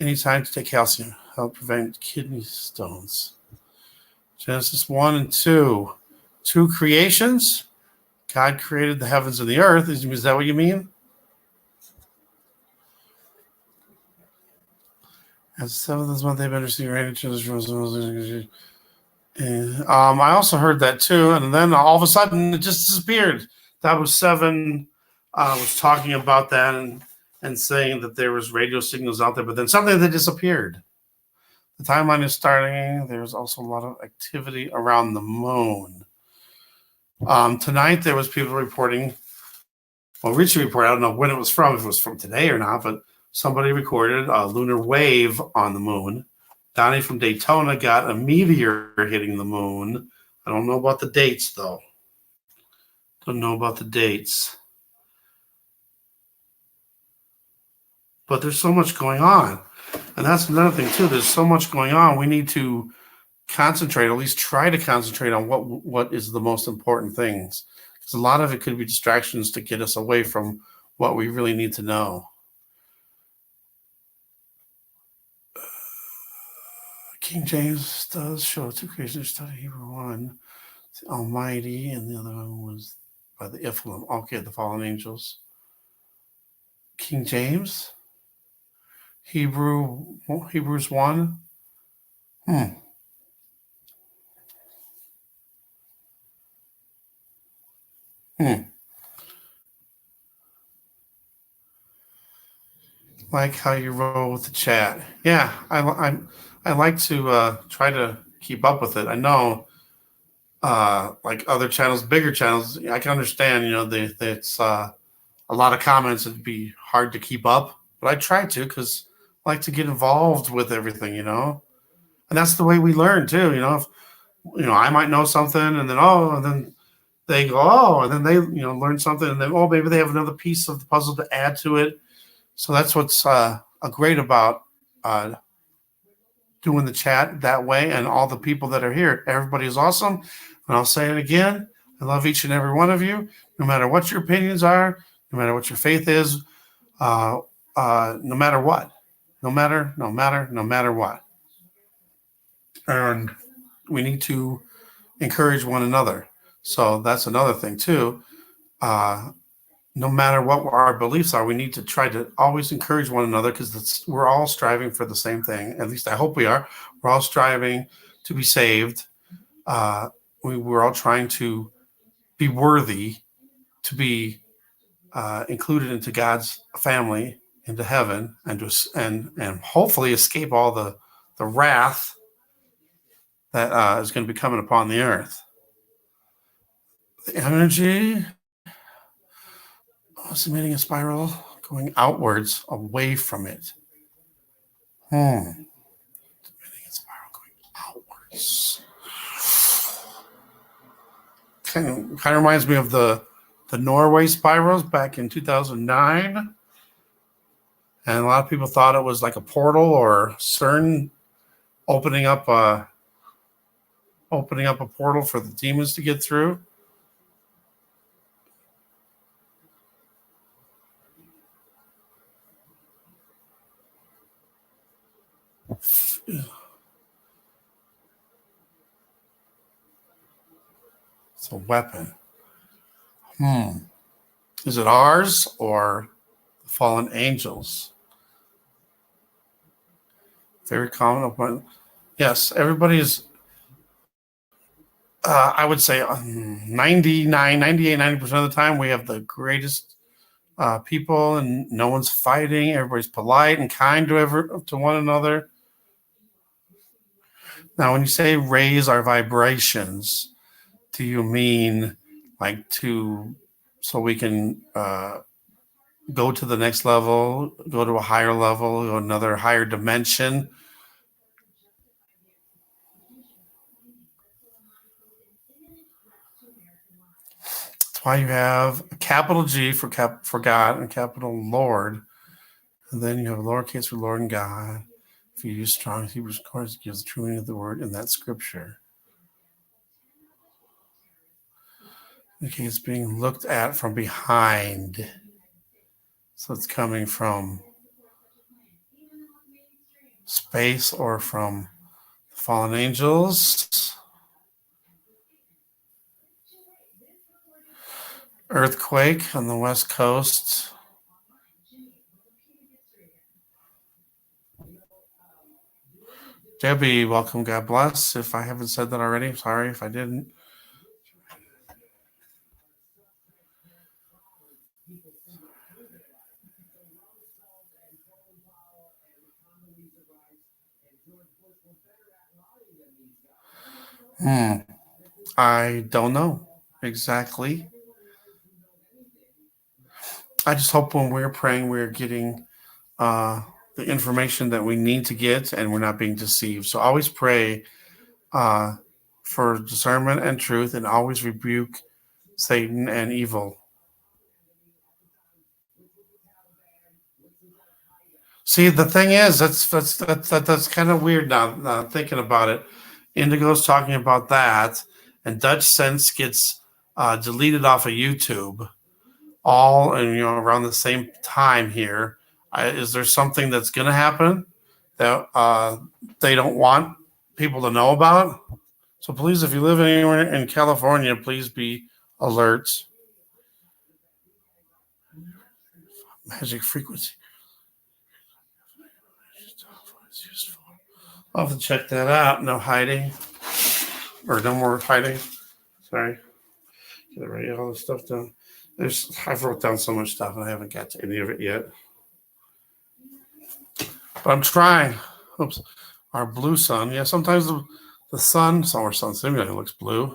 anytime to take calcium. Help prevent kidney stones. Genesis 1 and 2. Two creations. God created the heavens and the earth. Is that what you mean? As the 7th month, they've been receiving I also heard that too, and then all of a sudden it just disappeared. That was 7 was talking about that and saying that there was radio signals out there, but then suddenly they disappeared. The timeline is starting. There's also a lot of activity around the moon. Tonight there was people reporting. Well, Richie reported. I don't know when it was from, if it was from today or not, but somebody recorded a lunar wave on the moon. Donnie from Daytona got a meteor hitting the moon. I don't know about the dates, though. Don't know about the dates. But there's so much going on. And that's another thing, too. There's so much going on. We need to concentrate, at least try to concentrate on what is the most important things. Because a lot of it could be distractions to get us away from what we really need to know. King James does show two creations study Hebrew. One, the Almighty, and the other one was by the Iphilim. Okay, the fallen angels. King James? Hebrews 1? like how you roll with the chat. Yeah, I like to try to keep up with it. I know, like other channels, bigger channels, I can understand. It's a lot of comments. It'd be hard to keep up, but I try to because I like to get involved with everything. And that's the way we learn too. If I might know something, and then they go, oh, and then they learn something, and then maybe they have another piece of the puzzle to add to it. So that's what's great about uh, doing the chat that way, and all the people that are here. Everybody is awesome, and I'll say it again. I love each and every one of you, no matter what your opinions are, no matter what your faith is, no matter what, no matter what. And we need to encourage one another. So that's another thing too. No matter what our beliefs are, we need to try to always encourage one another, because we're all striving for the same thing. At least I hope we are. We're all striving to be saved. We're all trying to be worthy to be included into God's family, into heaven, and hopefully escape all the wrath that is going to be coming upon the earth. The energy was emitting a spiral going outwards, away from it. Emitting a spiral going outwards. Kind of reminds me of the Norway spirals back in 2009. And a lot of people thought it was like a portal or CERN opening up a portal for the demons to get through. It's a weapon. Is it ours or the fallen angels? Very common. Yes, everybody is. I would say 99, 98, 90% of the time we have the greatest people, and no one's fighting. Everybody's polite and kind to one another. Now, when you say raise our vibrations, do you mean like so we can go to the next level, go to a higher level, go another higher dimension? That's why you have a capital G for God and capital Lord, and then you have a lowercase for Lord and God. If you use strong Hebrew chords, it gives the true meaning of the word in that scripture. Okay, it's being looked at from behind. So it's coming from space or from the fallen angels. Earthquake on the West Coast. Debbie, welcome. God bless. If I haven't said that already, I'm sorry if I didn't. I don't know exactly. I just hope when we're praying, we're getting the information that we need to get, and we're not being deceived. So always pray for discernment and truth, and always rebuke Satan and evil. See, the thing is, that's kind of weird now, thinking about it. Indigo's talking about that, and Dutch Sense gets deleted off of YouTube, all and around the same time here. Is there something that's going to happen that they don't want people to know about? So please, if you live anywhere in California, please be alert. Magic frequency. I'll have to check that out. No hiding. Or no more hiding. Sorry. Get ready, all this stuff done. I've wrote down so much stuff and I haven't got to any of it yet. But I'm trying. Oops. Our blue sun. Yeah, sometimes the sun, our sun simulator looks blue.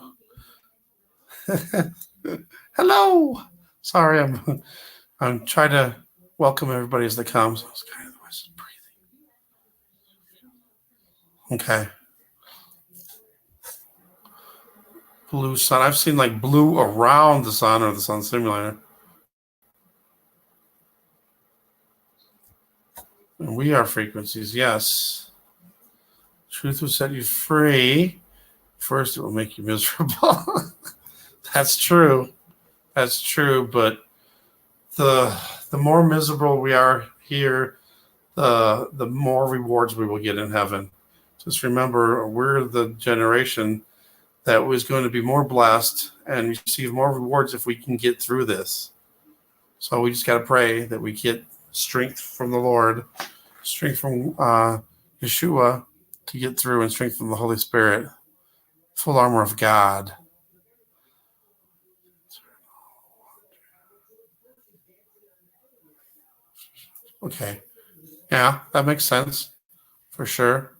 Hello. Sorry, I'm trying to welcome everybody as they come. So it's kind of the way breathing. Okay. Blue sun. I've seen like blue around the sun or the sun simulator. And we are frequencies, yes. Truth will set you free. First, it will make you miserable. That's true. That's true. But the more miserable we are here, the more rewards we will get in heaven. Just remember, we're the generation that was going to be more blessed and receive more rewards if we can get through this. So we just got to pray that we get strength from the Lord, strength from Yeshua to get through, and strength from the Holy Spirit, full armor of God. Okay. Yeah, that makes sense for sure.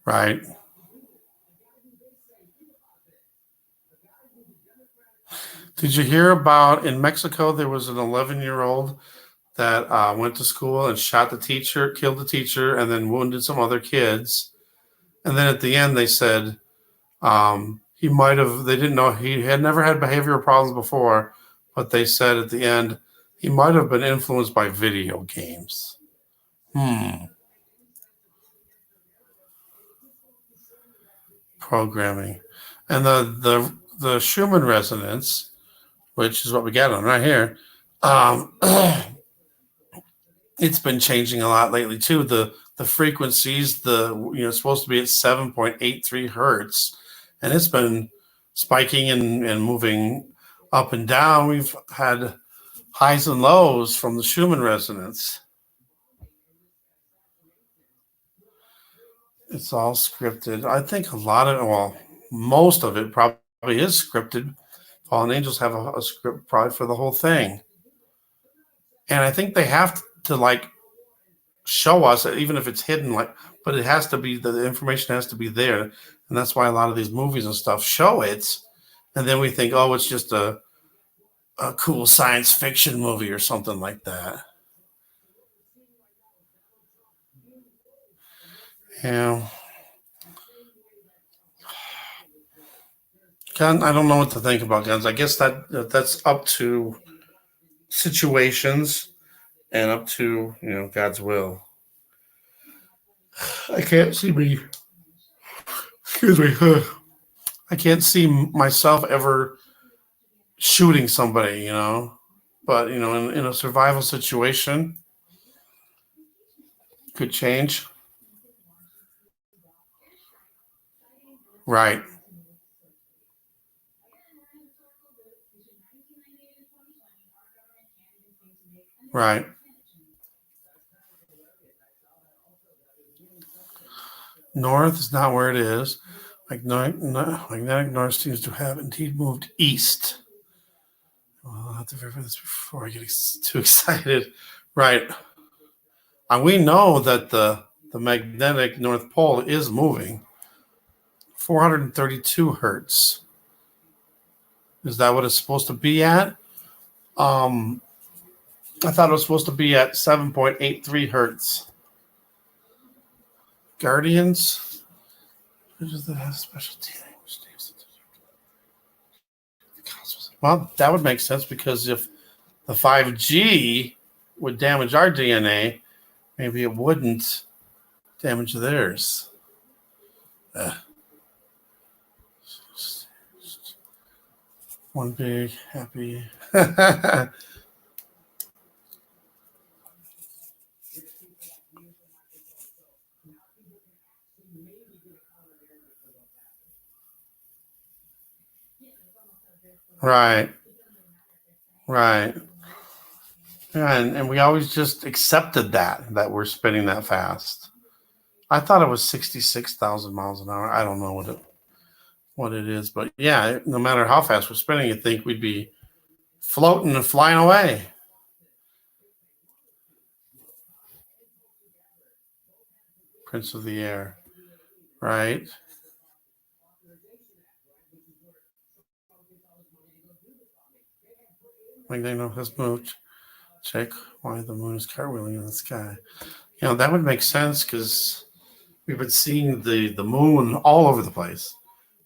Right. Did you hear about in Mexico? There was an 11-year-old that went to school and shot the teacher, killed the teacher, and then wounded some other kids. And then at the end, they said he might have. They didn't know he had never had behavioral problems before, but they said at the end he might have been influenced by video games. Programming, and the Schumann resonance, which is what we got on right here. It's been changing a lot lately too. The frequencies, it's supposed to be at 7.83 hertz, and it's been spiking and moving up and down. We've had highs and lows from the Schumann resonance. It's all scripted. I think most of it probably is scripted. Fallen angels have a script probably for the whole thing. And I think they have to show us, even if it's hidden, but it has to be, the information has to be there. And that's why a lot of these movies and stuff show it. And then we think, oh, it's just a cool science fiction movie or something like that. Yeah. Gun, I don't know what to think about guns. I guess that's up to situations and up to God's will. I can't see me. Excuse me. I can't see myself ever shooting somebody, But in a survival situation, could change. Right. Right. North is not where it is. Magnetic north seems to have indeed moved east. Well, I'll have to verify this before I get too excited. Right. And we know that the magnetic North Pole is moving. 432 hertz. Is that what it's supposed to be at? I thought it was supposed to be at 7.83 hertz. Guardians. Specialty. Well, that would make sense because if the 5G would damage our DNA, maybe it wouldn't damage theirs. One big happy. Right. Right. Yeah, and we always just accepted that we're spinning that fast. I thought it was 66,000 miles an hour. I don't know what it is, but yeah, no matter how fast we're spinning, you'd think we'd be floating and flying away. Prince of the Air, right? Magneto has moved. Check why the moon is cartwheeling in the sky. That would make sense because we've been seeing the moon all over the place,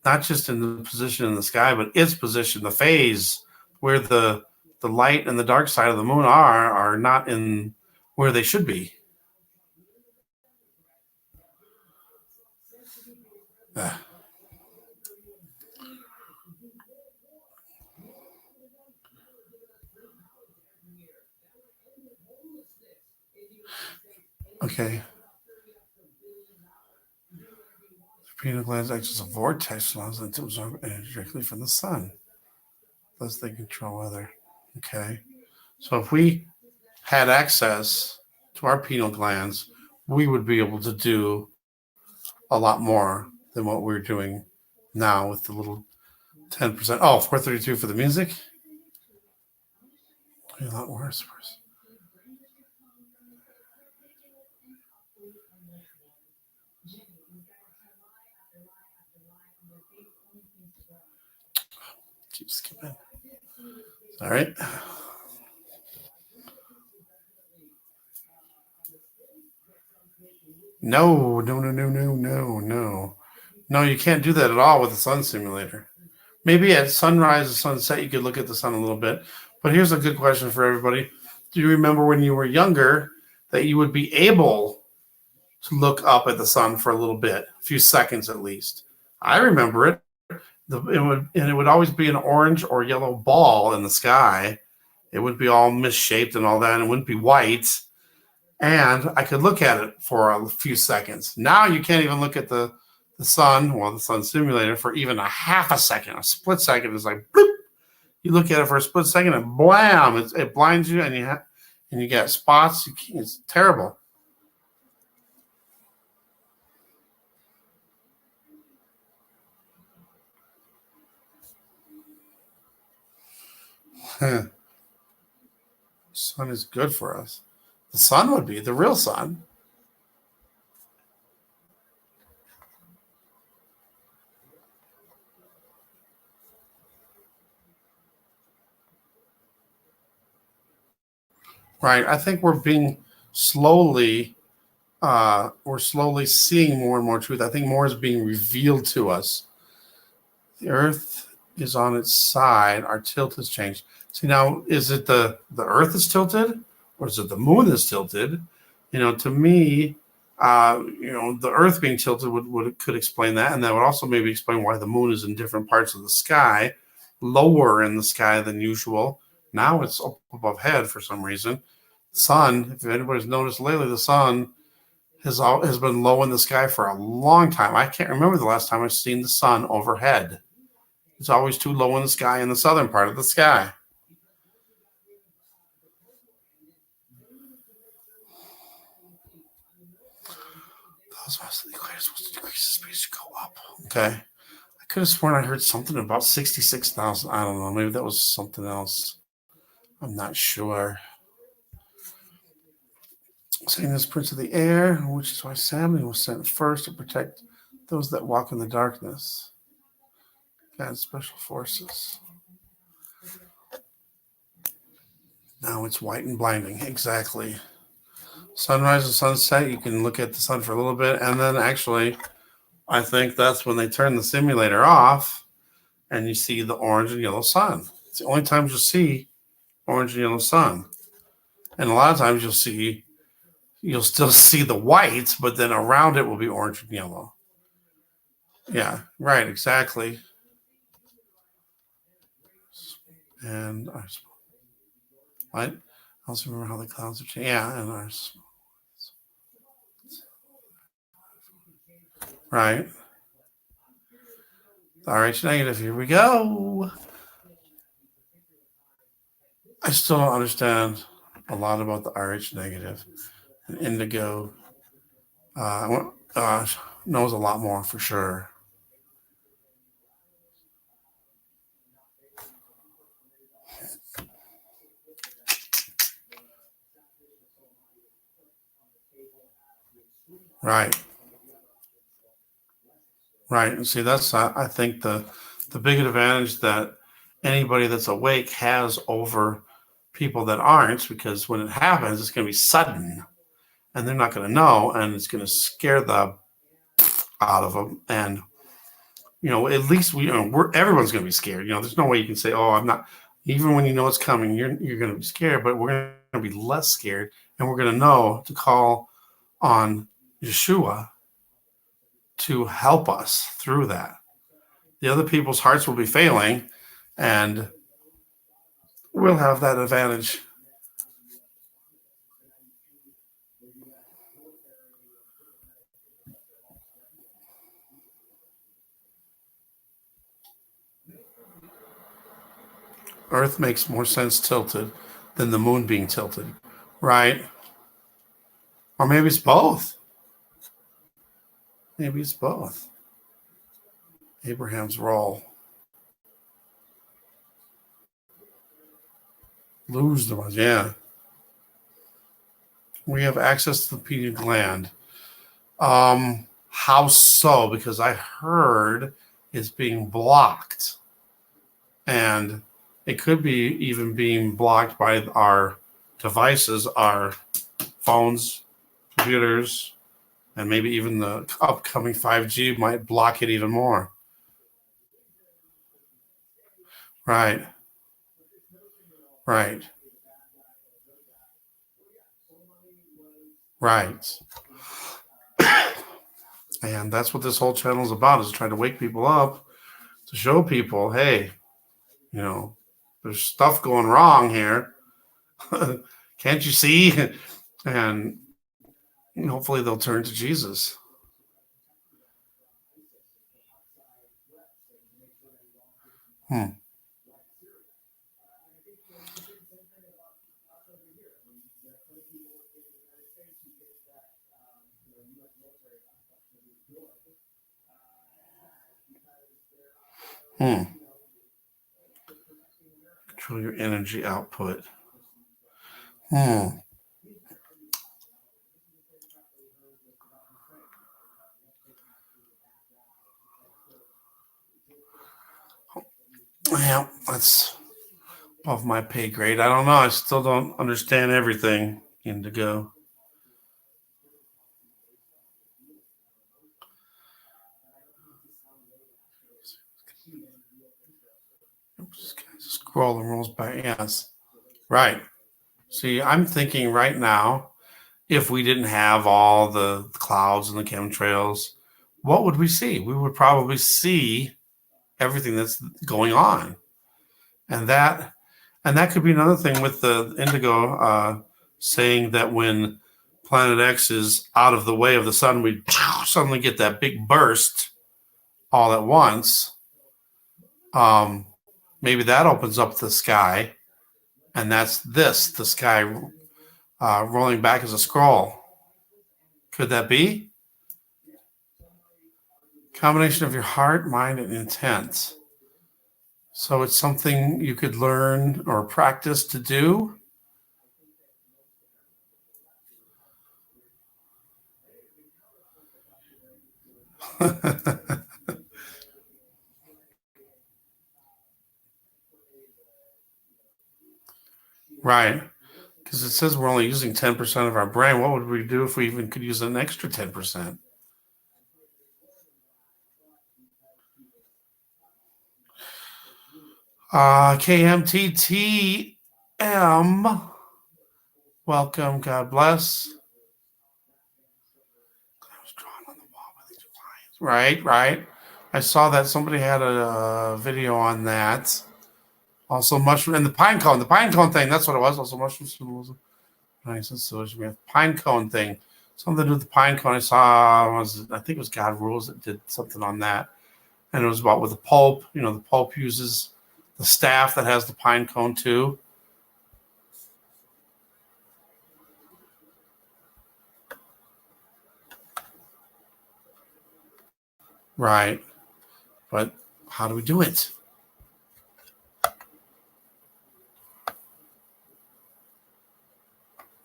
not just in the position in the sky, but its position, the phase where the light and the dark side of the moon are not in where they should be. Okay. The pineal gland acts as a vortex and allows them to absorb energy directly from the sun. Thus, they control weather. Okay. So if we had access to our pineal glands, we would be able to do a lot more than what we're doing now with the little 10%. Oh, 432 for the music. A lot worse. Keep skipping. All right. No. No, you can't do that at all with the sun simulator. Maybe at sunrise or sunset, you could look at the sun a little bit. But here's a good question for everybody. Do you remember when you were younger that you would be able to look up at the sun for a little bit, a few seconds at least? I remember it. It would always be an orange or yellow ball in the sky. It would be all misshaped and all that, and it wouldn't be white. And I could look at it for a few seconds. Now you can't even look at the sun, the sun simulator, for even a half a second. A split second is like, bloop. You look at it for a split second and blam, it blinds you, and you get spots. It's terrible. Sun is good for us. The sun would be the real sun. Right. I think we're slowly seeing more and more truth. I think more is being revealed to us. The earth is on its side. Our tilt has changed. See, now, is it the earth is tilted or is it the moon is tilted? To me, the earth being tilted could explain that. And that would also maybe explain why the moon is in different parts of the sky, lower in the sky than usual. Now it's up above head for some reason. Sun, if anybody's noticed lately, the sun has been low in the sky for a long time. I can't remember the last time I've seen the sun overhead. It's always too low in the sky in the southern part of the sky. Those of the equator supposed to decrease the space to go up. Okay. I could have sworn I heard something about 66,000. I don't know. Maybe that was something else. I'm not sure. Saying this Prince of the Air, which is why Samuel was sent first to protect those that walk in the darkness. God's special forces. Now it's white and blinding. Exactly. Sunrise and sunset, you can look at the sun for a little bit, and then actually, I think that's when they turn the simulator off, and you see the orange and yellow sun. It's the only times you'll see orange and yellow sun, and a lot of times you'll still see the white, but then around it will be orange and yellow. Yeah, right, exactly. And I also remember how the clouds are changing. Yeah, and ours. Right. RH negative. Here we go. I still don't understand a lot about the RH negative. And Indigo knows a lot more for sure. Right. Right. And see, that's I think the big advantage that anybody that's awake has over people that aren't, because when it happens, it's going to be sudden, and they're not going to know, and it's going to scare the out of them. And at least we're everyone's going to be scared. There's no way you can say, "Oh, I'm not." Even when you know it's coming, you're going to be scared, but we're going to be less scared, and we're going to know to call on Yeshua to help us through that. The other people's hearts will be failing, and we'll have that advantage. Earth makes more sense tilted than the moon being tilted, right? Or maybe it's both. Maybe it's both. Abraham's role. Lose the ones, yeah. We have access to the pineal gland. How so? Because I heard it's being blocked. And it could be even being blocked by our devices, our phones, computers, and maybe even the upcoming 5G might block it even more. Right. Right. Right. And that's what this whole channel is about, is trying to wake people up, to show people, hey, there's stuff going wrong here. Can't you see? And hopefully they'll turn to Jesus. Control your energy output. Well, that's above my pay grade. I don't know. I still don't understand everything, Indigo. Scroll and rolls by. Yes. Right. See, I'm thinking right now, if we didn't have all the clouds and the chemtrails, what would we see? We would probably see everything that's going on. And that could be another thing with the Indigo saying that when Planet X is out of the way of the sun, we suddenly get that big burst all at once. Maybe that opens up the sky, and that's the sky rolling back as a scroll. Could that be? Combination of your heart, mind, and intent. So it's something you could learn or practice to do. Right. Because it says we're only using 10% of our brain. What would we do if we even could use an extra 10%? KMTTM. Welcome. God bless. I was drawn on the wall by the two lions. Right. I saw that somebody had a video on that. Also, mushroom and the pine cone thing. That's what it was. Also, mushroom symbolism. Nice. So we have pine cone thing. Something to do with the pine cone. I saw I think it was God Rules that did something on that, and it was about with the Pope. The Pope uses the staff that has the pine cone too. Right. But how do we do it?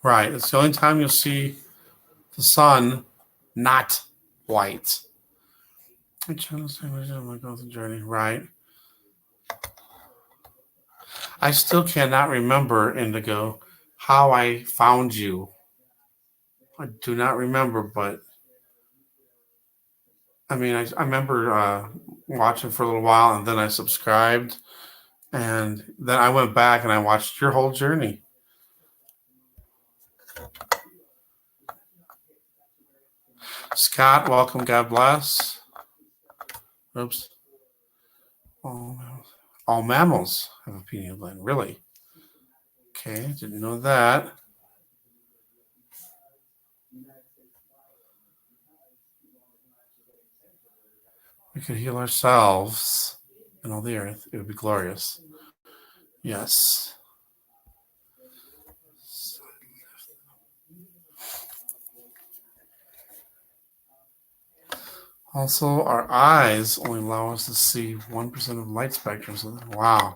Right. It's the only time you'll see the sun not white. My channel's my growth journey, right? I still cannot remember, Indigo, how I found you. I do not remember, but I mean, I remember watching for a little while, and then I subscribed, and then I went back and I watched your whole journey. Scott, welcome. God bless. Oops. All mammals have a pineal gland. Really? Okay, didn't know that. We could heal ourselves and all the earth. It would be glorious. Yes. Also, our eyes only allow us to see 1% of light spectrum. So, wow.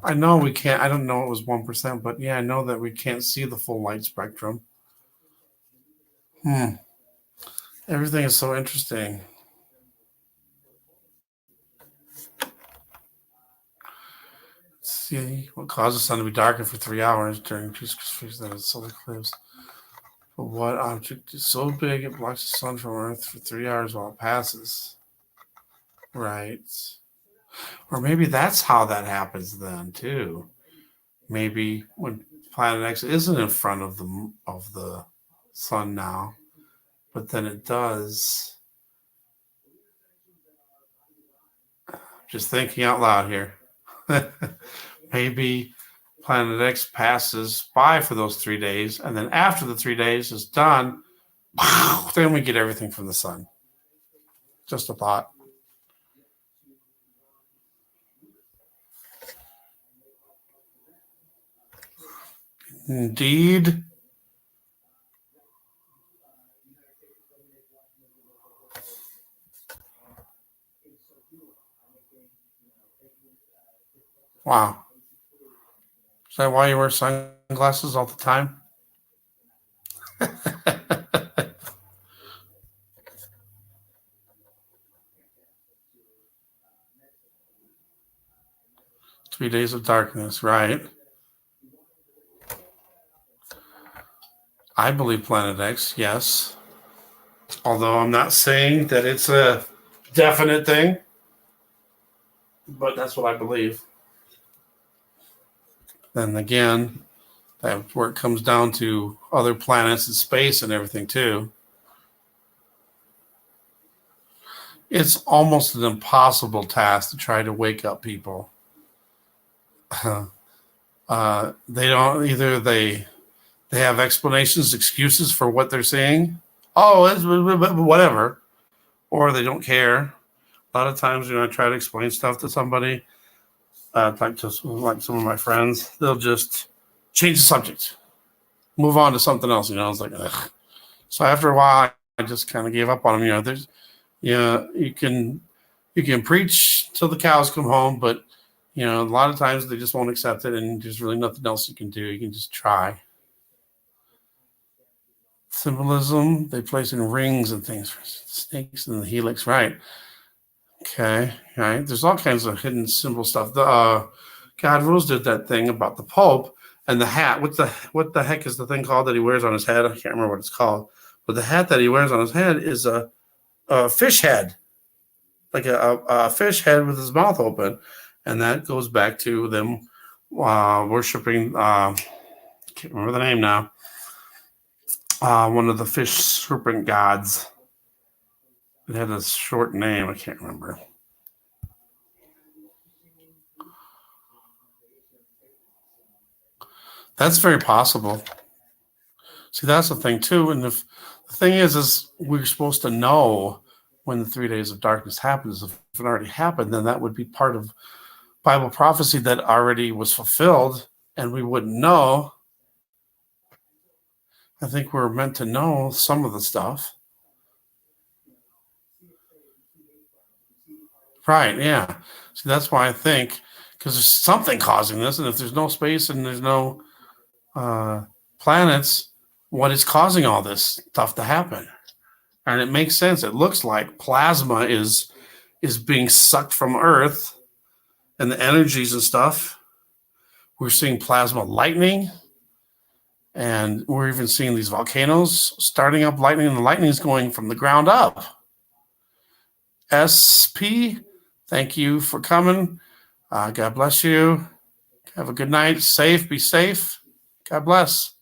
I know we can't. I don't know it was 1%, but yeah, I know that we can't see the full light spectrum. Everything is so interesting. Let's see what causes the sun to be darkened for 3 hours during the solar eclipse. But what object is so big it blocks the sun from Earth for 3 hours while it passes? Right. Or maybe that's how that happens then too. Maybe when Planet X isn't in front of the sun now, but then it does. Just thinking out loud here. Maybe Planet X passes by for those 3 days, and then after the 3 days is done, then we get everything from the sun. Just a thought. Indeed. Wow. Is that why you wear sunglasses all the time? 3 days of darkness, right? I believe Planet X, yes. Although I'm not saying that it's a definite thing, but that's what I believe. Then again, that's where it comes down to other planets and space and everything too. It's almost an impossible task to try to wake up people. They don't either. They have explanations, excuses for what they're saying. Oh, it's whatever, or they don't care. A lot of times, I try to explain stuff to somebody, like some of my friends, they'll just change the subject, move on to something else. I was like, ugh. So after a while, I just kind of gave up on them. You can preach till the cows come home, but a lot of times they just won't accept it, and there's really nothing else you can do. You can just try. Symbolism, they place in rings and things for snakes and the helix, right? Okay, right. There's all kinds of hidden symbol stuff. The God Rules did that thing about the Pope and the hat. What the heck is the thing called that he wears on his head? I can't remember what it's called. But the hat that he wears on his head is a fish head, like a fish head with his mouth open, and that goes back to them worshiping. Can't remember the name now. One of the fish serpent gods. It had a short name. I can't remember. That's very possible. See, that's the thing too. And the thing is we're supposed to know when the 3 days of darkness happens. If it already happened, then that would be part of Bible prophecy that already was fulfilled, and we wouldn't know. I think we're meant to know some of the stuff. Right, yeah. See, that's why I think, because there's something causing this, and if there's no space and there's no planets, what is causing all this stuff to happen? And it makes sense. It looks like plasma is being sucked from Earth and the energies and stuff. We're seeing plasma lightning, and we're even seeing these volcanoes starting up lightning, and the lightning is going from the ground up. SP, thank you for coming. God bless you. Have a good night. Be safe. God bless.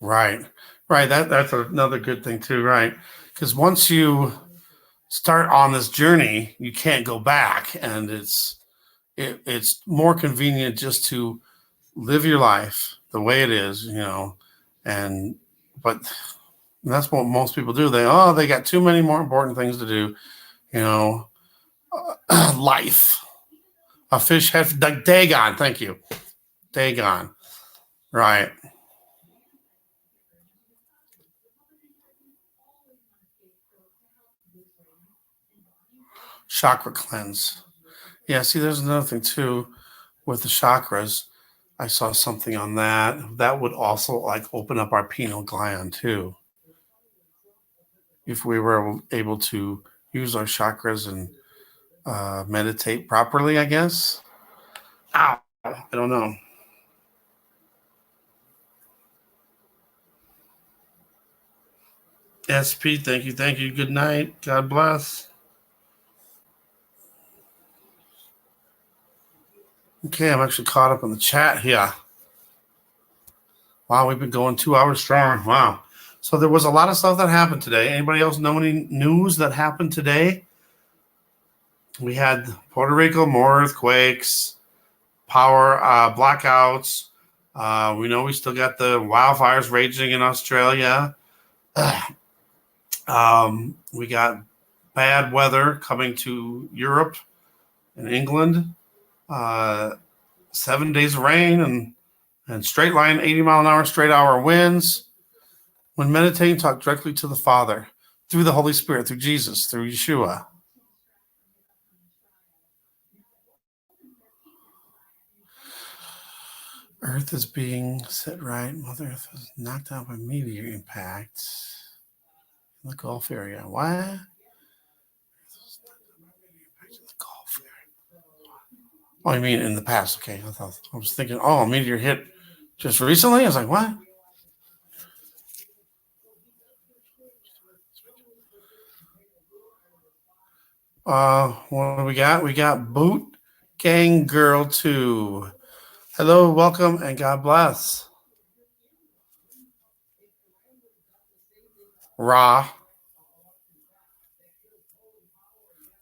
Right. That's another good thing too, right? Because once you start on this journey, you can't go back, and it's more convenient just to live your life the way it is, and but that's what most people do. They got too many more important things to do, life. A fish head, Dagon. Thank you, Dagon. Right. Chakra cleanse. Yeah. See, there's another thing too with the chakras. I saw something on that. That would also like open up our pineal gland too, if we were able to use our chakras and meditate properly, I guess. Ow. I don't know. SP, thank you. Thank you. Good night. God bless. Okay, I'm actually caught up in the chat here. Wow, we've been going 2 hours strong. Wow. So there was a lot of stuff that happened today. Anybody else know any news that happened today? We had Puerto Rico, more earthquakes, power blackouts. We know we still got the wildfires raging in Australia. We got bad weather coming to Europe and England. 7 days of rain and straight line 80-mile-an-hour straight hour winds. When meditating, talk directly to the Father through the Holy Spirit, through Jesus, through Yeshua. Earth is being set right. Mother Earth was knocked out by meteor impact in the Gulf area. What? Oh, you mean in the past? Okay, I was thinking. Oh, a meteor hit just recently. I was like, what? What do we got? We got Boot Gang Girl 2. Hello, welcome, and God bless. Ra.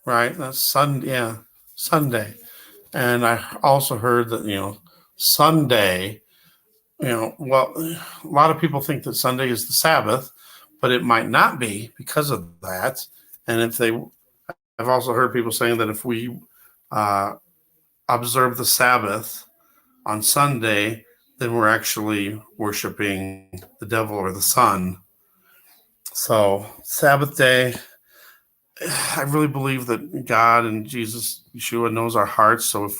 Right, that's Sunday. Yeah, Sunday. And I also heard that, Sunday, well, a lot of people think that Sunday is the Sabbath, but it might not be because of that. And I've also heard people saying that if we observe the Sabbath on Sunday, then we're actually worshiping the devil or the sun. So, Sabbath day, I really believe that God and Jesus, Yeshua, knows our hearts. So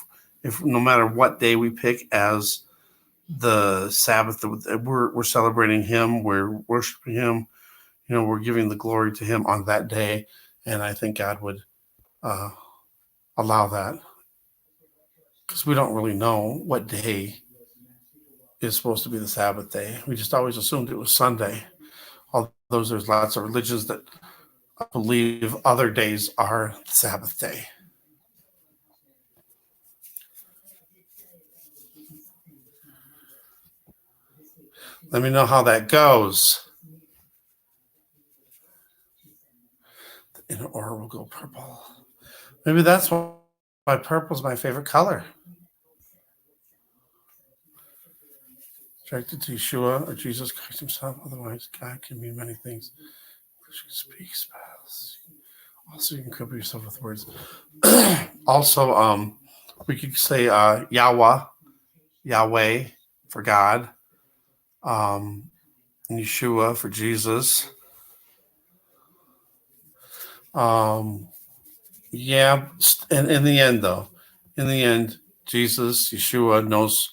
if no matter what day we pick as the Sabbath, we're celebrating Him, we're worshiping Him, we're giving the glory to Him on that day, and I think God would allow that, because we don't really know what day is supposed to be the Sabbath day. We just always assumed it was Sunday, although there's lots of religions that believe other days are the Sabbath day. Let me know how that goes. The inner aura will go purple. Maybe that's why purple is my favorite color. Directed to Yeshua or Jesus Christ Himself. Otherwise, God can mean many things. You speak spells. Also, you can cover yourself with words. Also, we could say Yahweh for God, and Yeshua for Jesus. Yeah, and in the end, Jesus, Yeshua, knows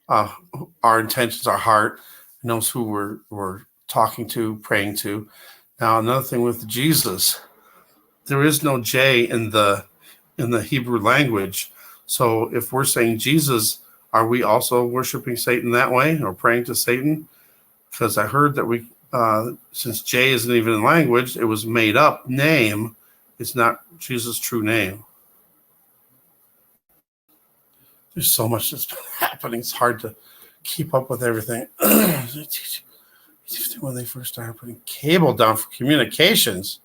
our intentions, our heart, knows who we're talking to, praying to. Now, another thing with Jesus, there is no J in the Hebrew language. So if we're saying Jesus, are we also worshiping Satan that way or praying to Satan? Because I heard that we, since J isn't even in language, it was made up name. It's not Jesus' true name. There's so much that's been happening. It's hard to keep up with everything. When they first started putting cable down for communications.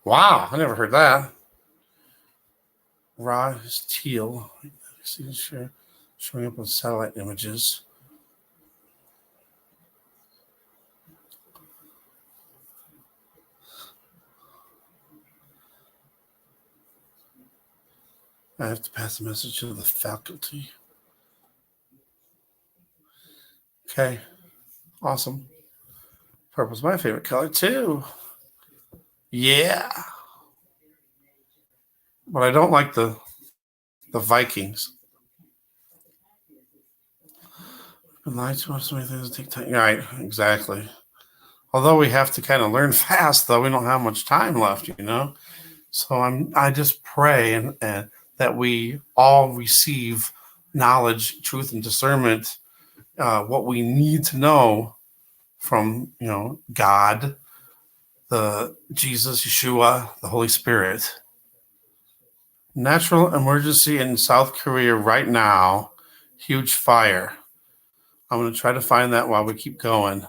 Wow, I never heard that. Raw is teal. Showing up on satellite images. I have to pass a message to the faculty. Okay, awesome. Purple's my favorite color too. Yeah, but I don't like the Vikings. Been lied to us, so many things take time. Right, exactly. Although we have to kind of learn fast, though we don't have much time left, So I just pray and that we all receive knowledge, truth, and discernment, what we need to know from God, the Jesus, Yeshua, the Holy Spirit. Natural emergency in South Korea right now. Huge fire. I'm going to try to find that while we keep going.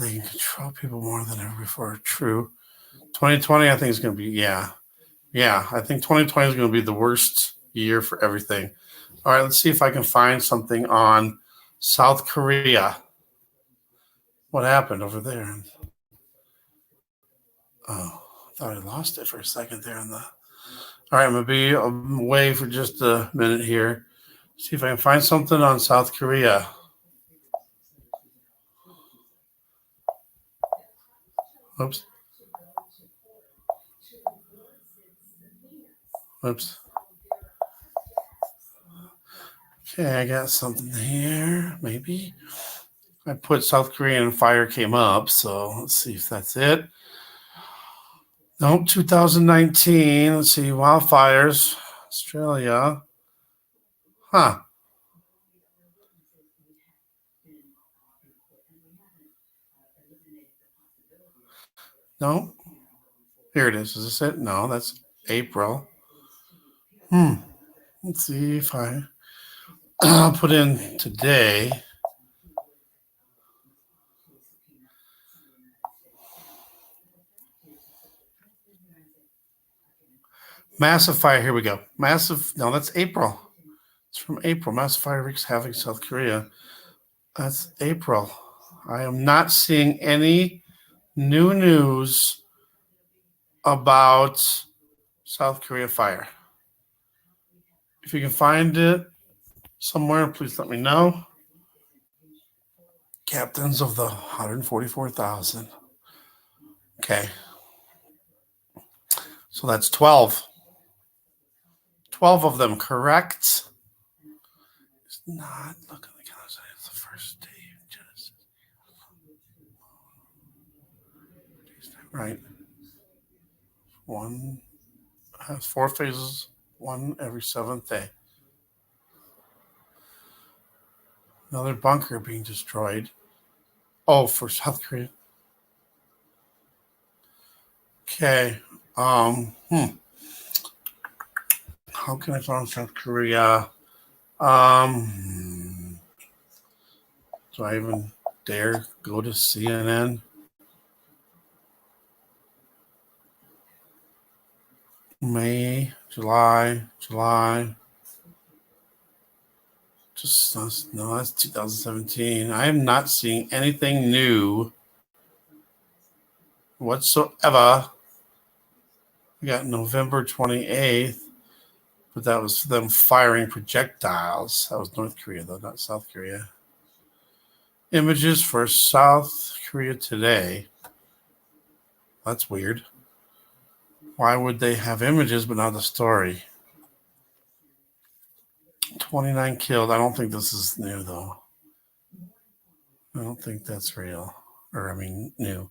They can control people more than ever before. True. 2020, I think is going to be, yeah. I think 2020 is going to be the worst year for everything. All right, let's see if I can find something on South Korea. What happened over there? Oh, I thought I lost it for a second there on the. All right, I'm going to be away for just a minute here. See if I can find something on South Korea. Oops. Okay, I got something here. Maybe I put South Korea and fire came up. So let's see if that's it. Nope, 2019. Let's see, wildfires, Australia. Huh. No. Here it is. Is this it? No, that's April. Let's see if I'll put in today. Massive fire. Here we go. Massive. No, that's April. It's from April. Massive fire wreaks havoc in South Korea. That's April. I am not seeing any new news about South Korea fire. If you can find it somewhere, please let me know. Captains of the 144,000. Okay. So that's 12. 12 of them, correct? It's not. Look at the calendar. It's the first day of Genesis. Right. One has 4 phases, one every 7th day. Another bunker being destroyed. Oh, for South Korea. Okay. How can I find South Korea? Do I even dare go to CNN? May, July. No, that's 2017. I am not seeing anything new whatsoever. We got November 28th, but that was them firing projectiles. That was North Korea, though, not South Korea. Images for South Korea today. That's weird. Why would they have images but not the story? 29 killed. I don't think this is new, though. I don't think that's real. Or, I mean, new.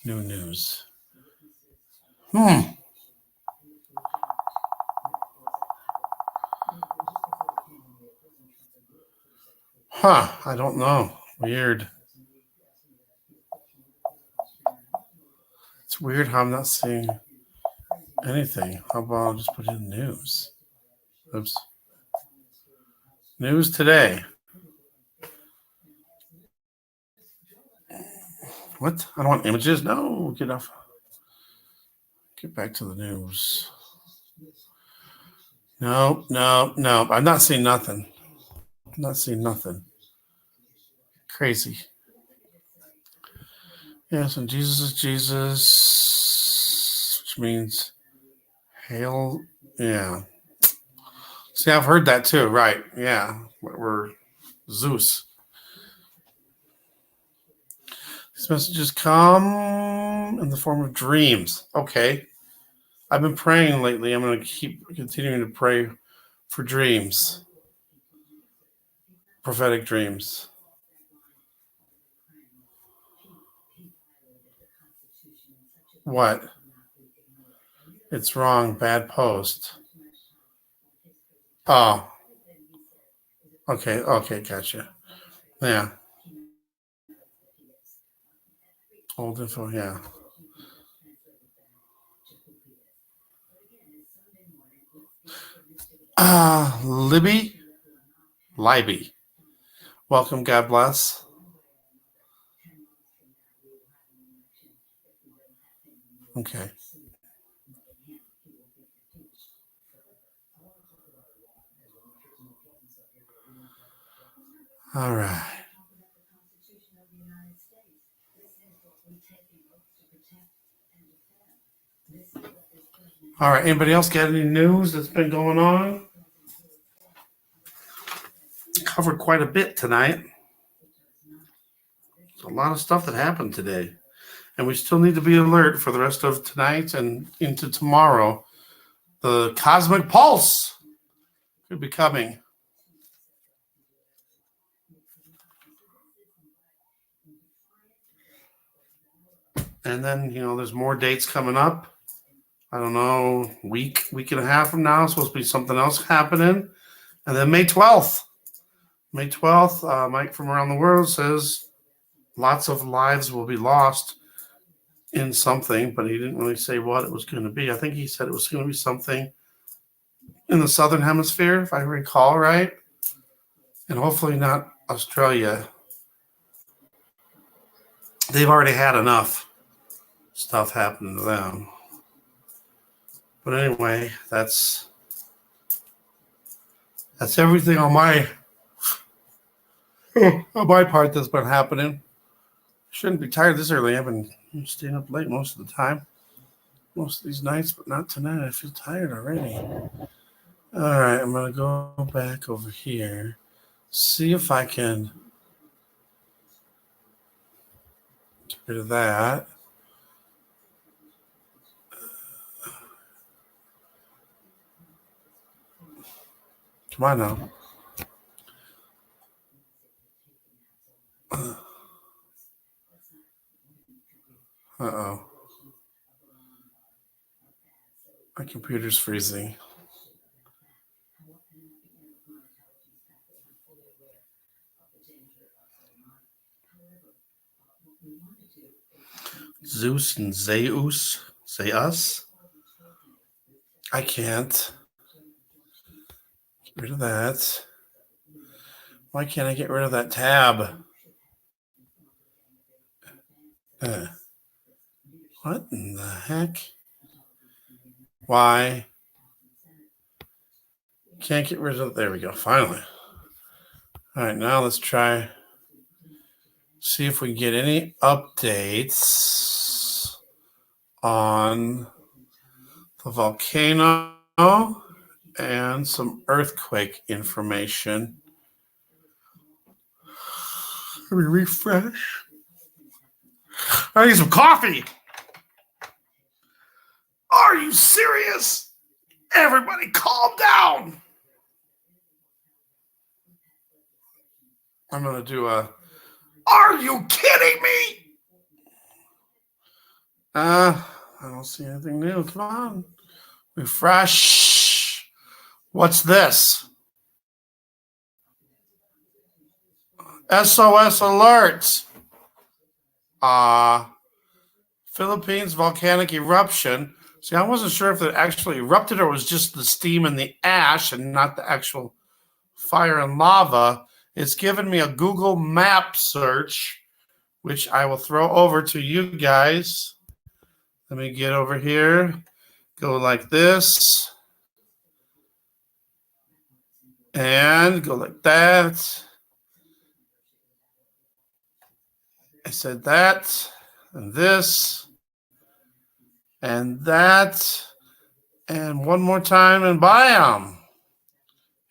New news. I don't know. Weird. It's weird how I'm not seeing anything. How about I'll just put in news? Oops. News today. What? I don't want images. No, get off. Get back to the news. No. I'm not seeing nothing. I'm not seeing nothing. Crazy. Yes, and Jesus is Jesus, which means hail. Yeah. See, I've heard that too. Right. Yeah. We're Zeus. These messages come in the form of dreams. Okay. I've been praying lately. I'm going to keep continuing to pray for dreams, prophetic dreams. What? It's wrong. Bad post. Oh. Okay. Gotcha. Yeah. Old info. Yeah. Libby. Welcome. God bless. Okay. All right. All right. Anybody else got any news that's been going on? Covered quite a bit tonight. There's a lot of stuff that happened today. And we still need to be alert for the rest of tonight and into tomorrow. The cosmic pulse could be coming. And then, there's more dates coming up. I don't know, week and a half from now, supposed to be something else happening. And then May 12th, Mike from around the world says lots of lives will be lost in something, but he didn't really say what it was going to be. I think he said it was going to be something in the southern hemisphere, if I recall right, and hopefully not Australia. They've already had enough stuff happen to them. But anyway, that's everything on my part that's been happening. Shouldn't be tired this early. I've been staying up late most of the time, most of these nights, but not tonight. I feel tired already. All right, I'm going to go back over here, see if I can get rid of that. Come on now. Uh-oh. My computer's freezing. Zeus and Zeus? I can't. Get rid of that. Why can't I get rid of that tab? What in the heck? Why? Can't get rid of it. There we go. Finally. All right, now let's try. See if we can get any updates on the volcano and some earthquake information. Let me refresh. I need some coffee. Oh, Are you serious? Everybody calm down. I'm going to do a, are you kidding me? I don't see anything new. Come on. Refresh. What's this? SOS alerts. Philippines volcanic eruption. See, I wasn't sure if it actually erupted or it was just the steam and the ash and not the actual fire and lava. It's given me a Google map search, which I will throw over to you guys. Let me get over here. Go like this. And go like that. I said that. And this. And that. And one more time and biome.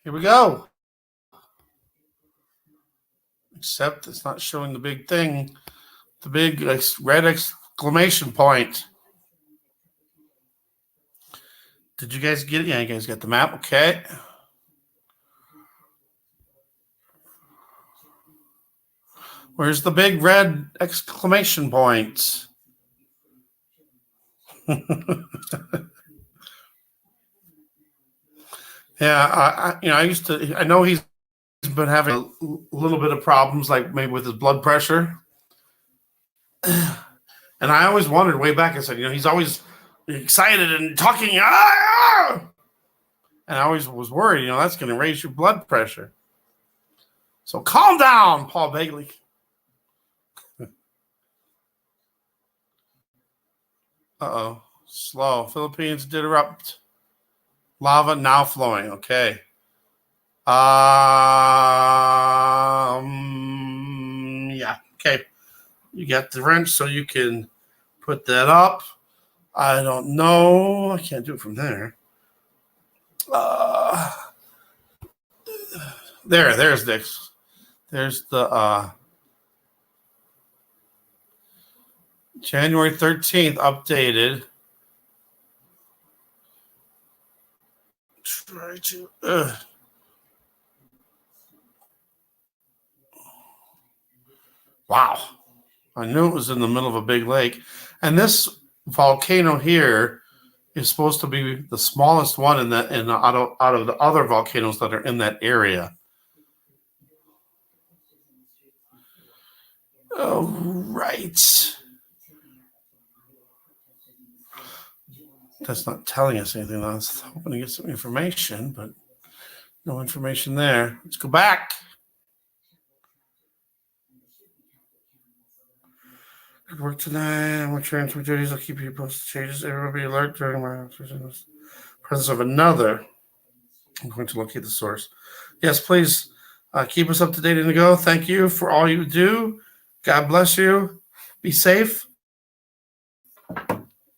Here we go. Except it's not showing the big thing. The big red exclamation point. Did you guys get it? Yeah, you guys got the map. Okay. Where's the big red exclamation point? Yeah, I know he's been having a little bit of problems, like maybe with his blood pressure. And I always wondered way back, I said, he's always excited and talking. And I always was worried, that's going to raise your blood pressure. So calm down, Paul Begley. Uh-oh. Slow. Philippines did erupt. Lava now flowing. Okay. Yeah. Okay. You got the wrench, so you can put that up. I don't know. I can't do it from there. There's Dix. There's the January 13th updated. Try to. Wow. I knew it was in the middle of a big lake. And this volcano here is supposed to be the smallest one out of the other volcanoes that are in that area. Oh, right. That's not telling us anything. I was hoping to get some information, but no information there. Let's go back. Good work tonight. I'm going to transfer duties. I'll keep you posted. Changes. Everybody be alert during my presence of another. I'm going to locate the source. Yes, please keep us up to date, Indigo. Thank you for all you do. God bless you. Be safe.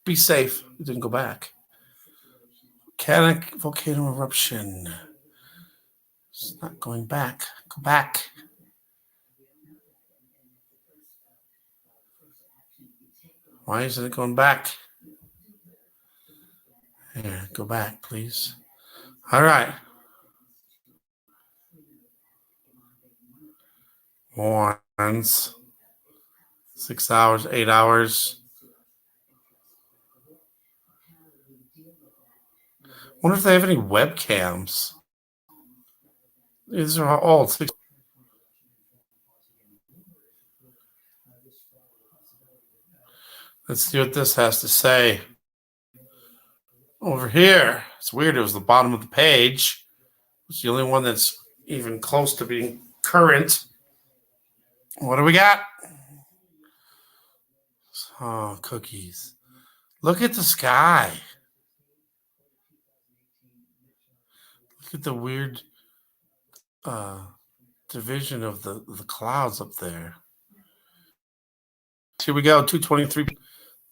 Be safe. It didn't go back. Volcanic volcano eruption. It's not going back. Go back. Why isn't it going back? Here, go back, please. All right. Once. 6 hours, 8 hours. Wonder if they have any webcams. These are all old. Let's see what this has to say. Over here. It's weird. It was the bottom of the page. It's the only one that's even close to being current. What do we got? Oh, cookies. Look at the sky. Look at the weird division of the clouds up there. Here we go, 2:23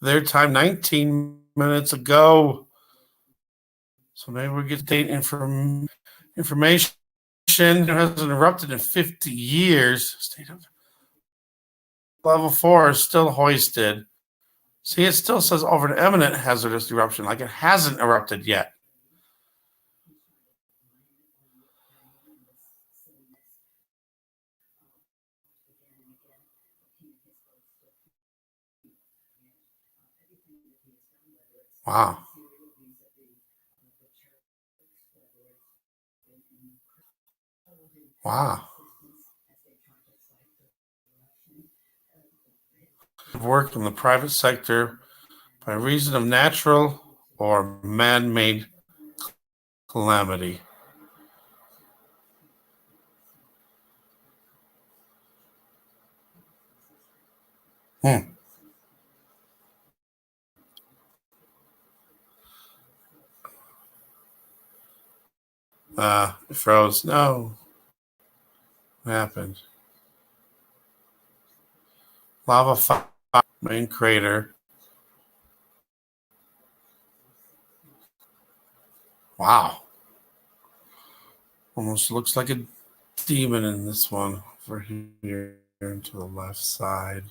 their time, 19 minutes ago. So maybe we get date information. It hasn't erupted in 50 years. State of level 4 is still hoisted. See, it still says over an imminent hazardous eruption, like it hasn't erupted yet. Wow. Wow. Work in the private sector by reason of natural or man-made calamity. It froze. No. What happened? Lava fire, main crater. Wow. Almost looks like a demon in this one over here to the left side.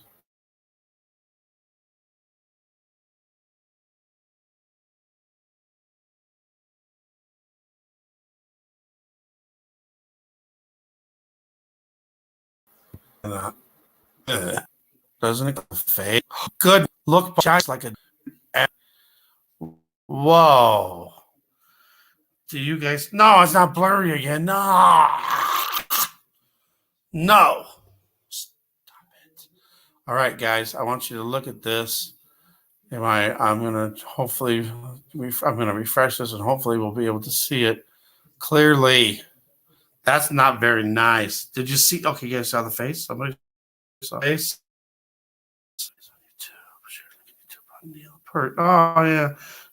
Doesn't it fade? Good. Look, just like a. Whoa. Do you guys? No, it's not blurry again. No. No. Stop it. All right, guys. I want you to look at this. I'm gonna hopefully. I'm gonna refresh this, and hopefully, we'll be able to see it clearly. That's not very nice. Did you see? Okay, you guys saw the face. Somebody saw the face. Neil Peart. Oh yeah,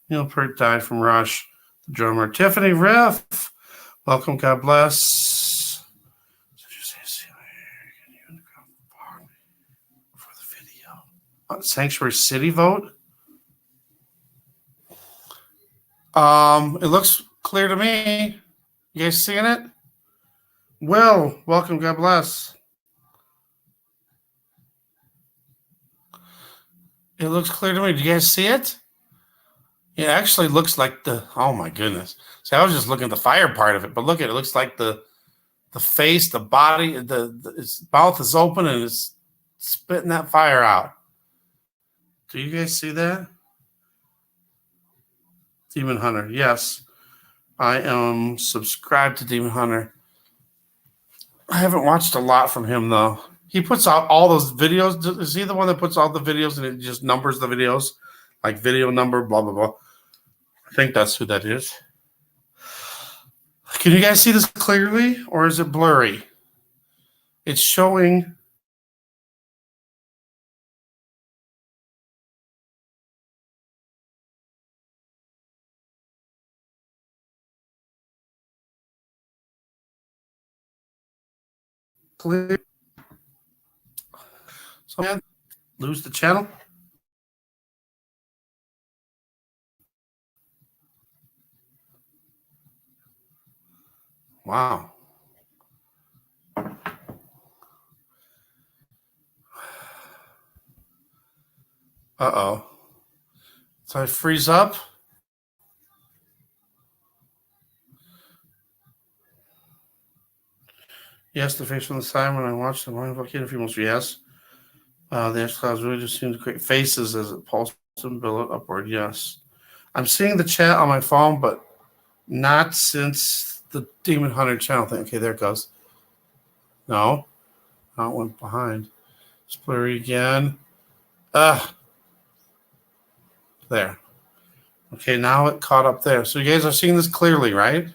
Neil Peart died from Rush. The drummer Tiffany Riff. Welcome. God bless. For the video. Sanctuary City vote. It looks clear to me. You guys seeing it? Will, welcome. God bless. It looks clear to me. Do you guys see it? It actually looks like the. Oh my goodness! See, I was just looking at the fire part of it, but look at it. It looks like the face, the body, its mouth is open and it's spitting that fire out. Do you guys see that? Demon Hunter. Yes, I am subscribed to Demon Hunter. I haven't watched a lot from him though. He puts out all those videos. Is he the one that puts all the videos and it just numbers the videos, like video number, blah blah blah? I think that's who that is. Can you guys see this clearly, or is it blurry? It's showing. Clear. So man, lose the channel. Wow. Uh-oh. So I freeze up. Yes, the face from the side when I watched the Lion Volcano a few months ago. Yes. The X clouds really just seem to create faces as it pulses and billow upward. Yes. I'm seeing the chat on my phone, but not since the Demon Hunter channel thing. Okay, there it goes. No. Not went behind. It's blurry again. There. Okay, now it caught up there. So you guys are seeing this clearly, right?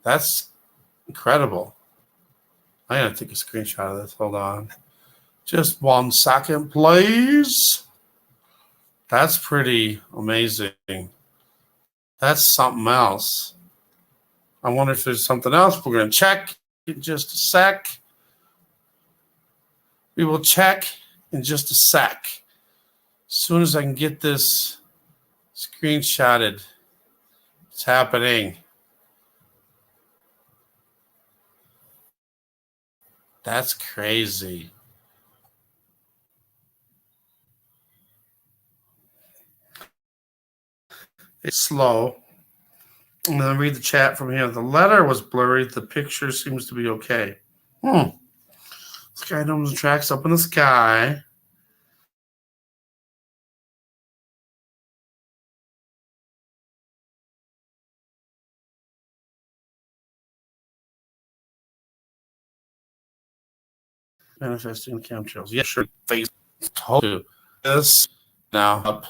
That's incredible. I gotta take a screenshot of this. Hold on. Just 1 second, please. That's pretty amazing. That's something else. I wonder if there's something else. We're gonna check in just a sec. We will check in just a sec. As soon as I can get this screenshotted, it's happening. That's crazy. It's slow. And then read the chat from here. The letter was blurry. The picture seems to be okay. Sky domes and tracks up in the sky. Manifesting chemtrails. Yeah, sure. Face told you this now up.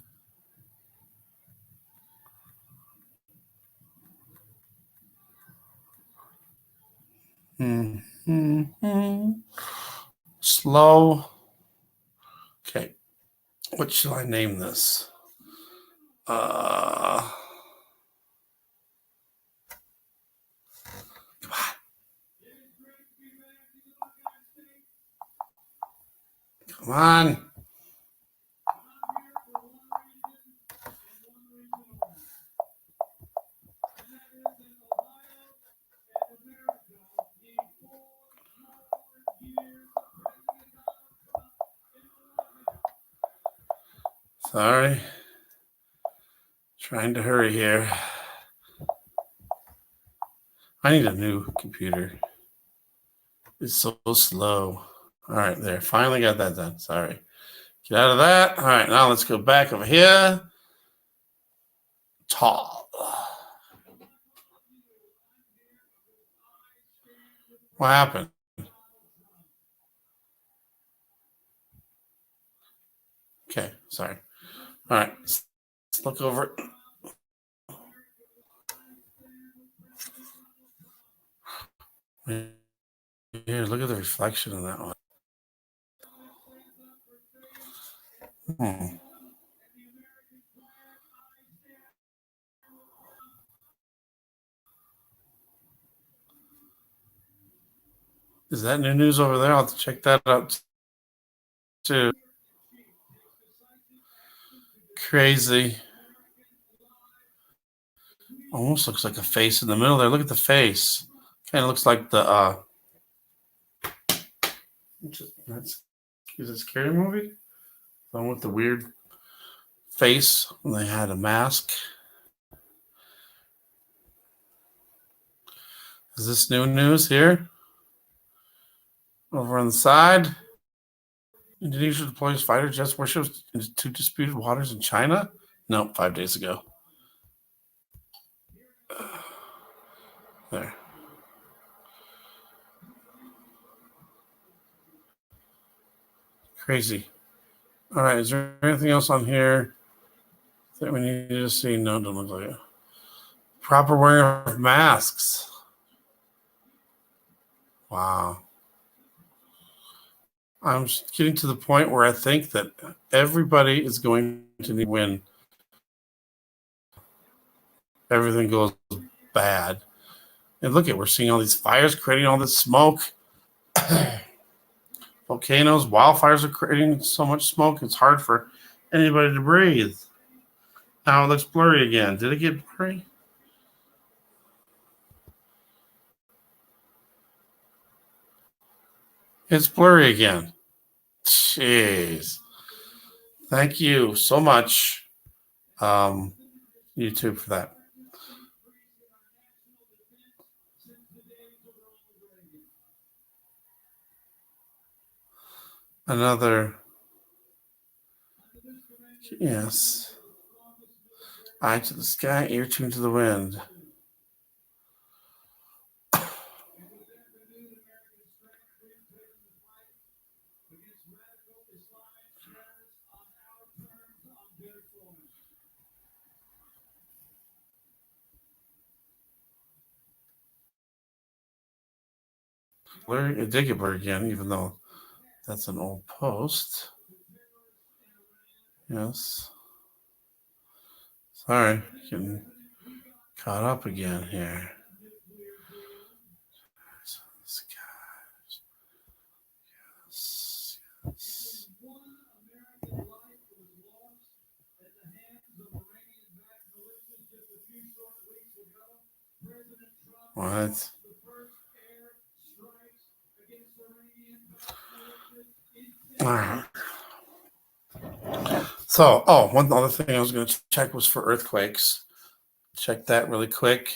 Slow. Okay. What should I name this? Come on. Come on. Sorry. Trying to hurry here. I need a new computer. It's so slow. All right, there. Finally got that done. Sorry. Get out of that. All right, now let's go back over here. Tall. What happened? Okay, sorry. All right, let's look over. Here, look at the reflection in that one. Is that new news over there? I'll have to check that out too. Crazy. Almost looks like a face in the middle there. Look at the face. Kind of looks like the is it a scary movie? The one with the weird face when they had a mask. Is this new news here? Over on the side. Indonesia deploys fighter jets warships into disputed waters in China? No, 5 days ago. There. Crazy. All right, is there anything else on here that we need to see? No, don't look like it. Proper wearing of masks. Wow. I'm getting to the point where I think that everybody is going to need to win. Everything goes bad. And look at, we're seeing all these fires creating all this smoke. Volcanoes, wildfires are creating so much smoke, it's hard for anybody to breathe. Now it looks blurry again. Did it get blurry? It's blurry again. Jeez. Thank you so much, YouTube, for that. Another. Yes. Eye to the sky, ear tuned to the wind. Blurry, it did get blurry again, even though that's an old post. Yes. Sorry, getting caught up again here. Yes. What? All right. So, one other thing I was going to check was for earthquakes. check that really quick.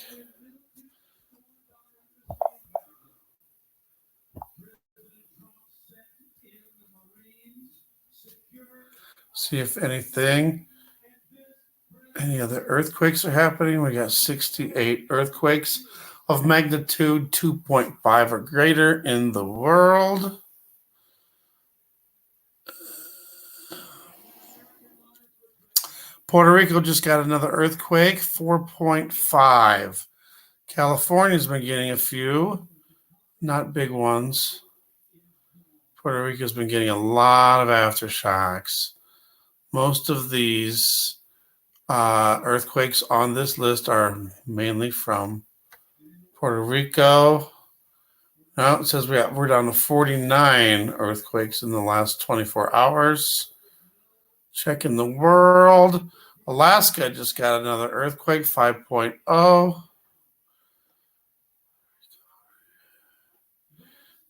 See if any other earthquakes are happening. We got 68 earthquakes of magnitude 2.5 or greater in the world. Puerto Rico just got another earthquake, 4.5. California's been getting a few, not big ones. Puerto Rico's been getting a lot of aftershocks. Most of these earthquakes on this list are mainly from Puerto Rico. Now it says we're down to 49 earthquakes in the last 24 hours. Checking the world. Alaska just got another earthquake, 5.0.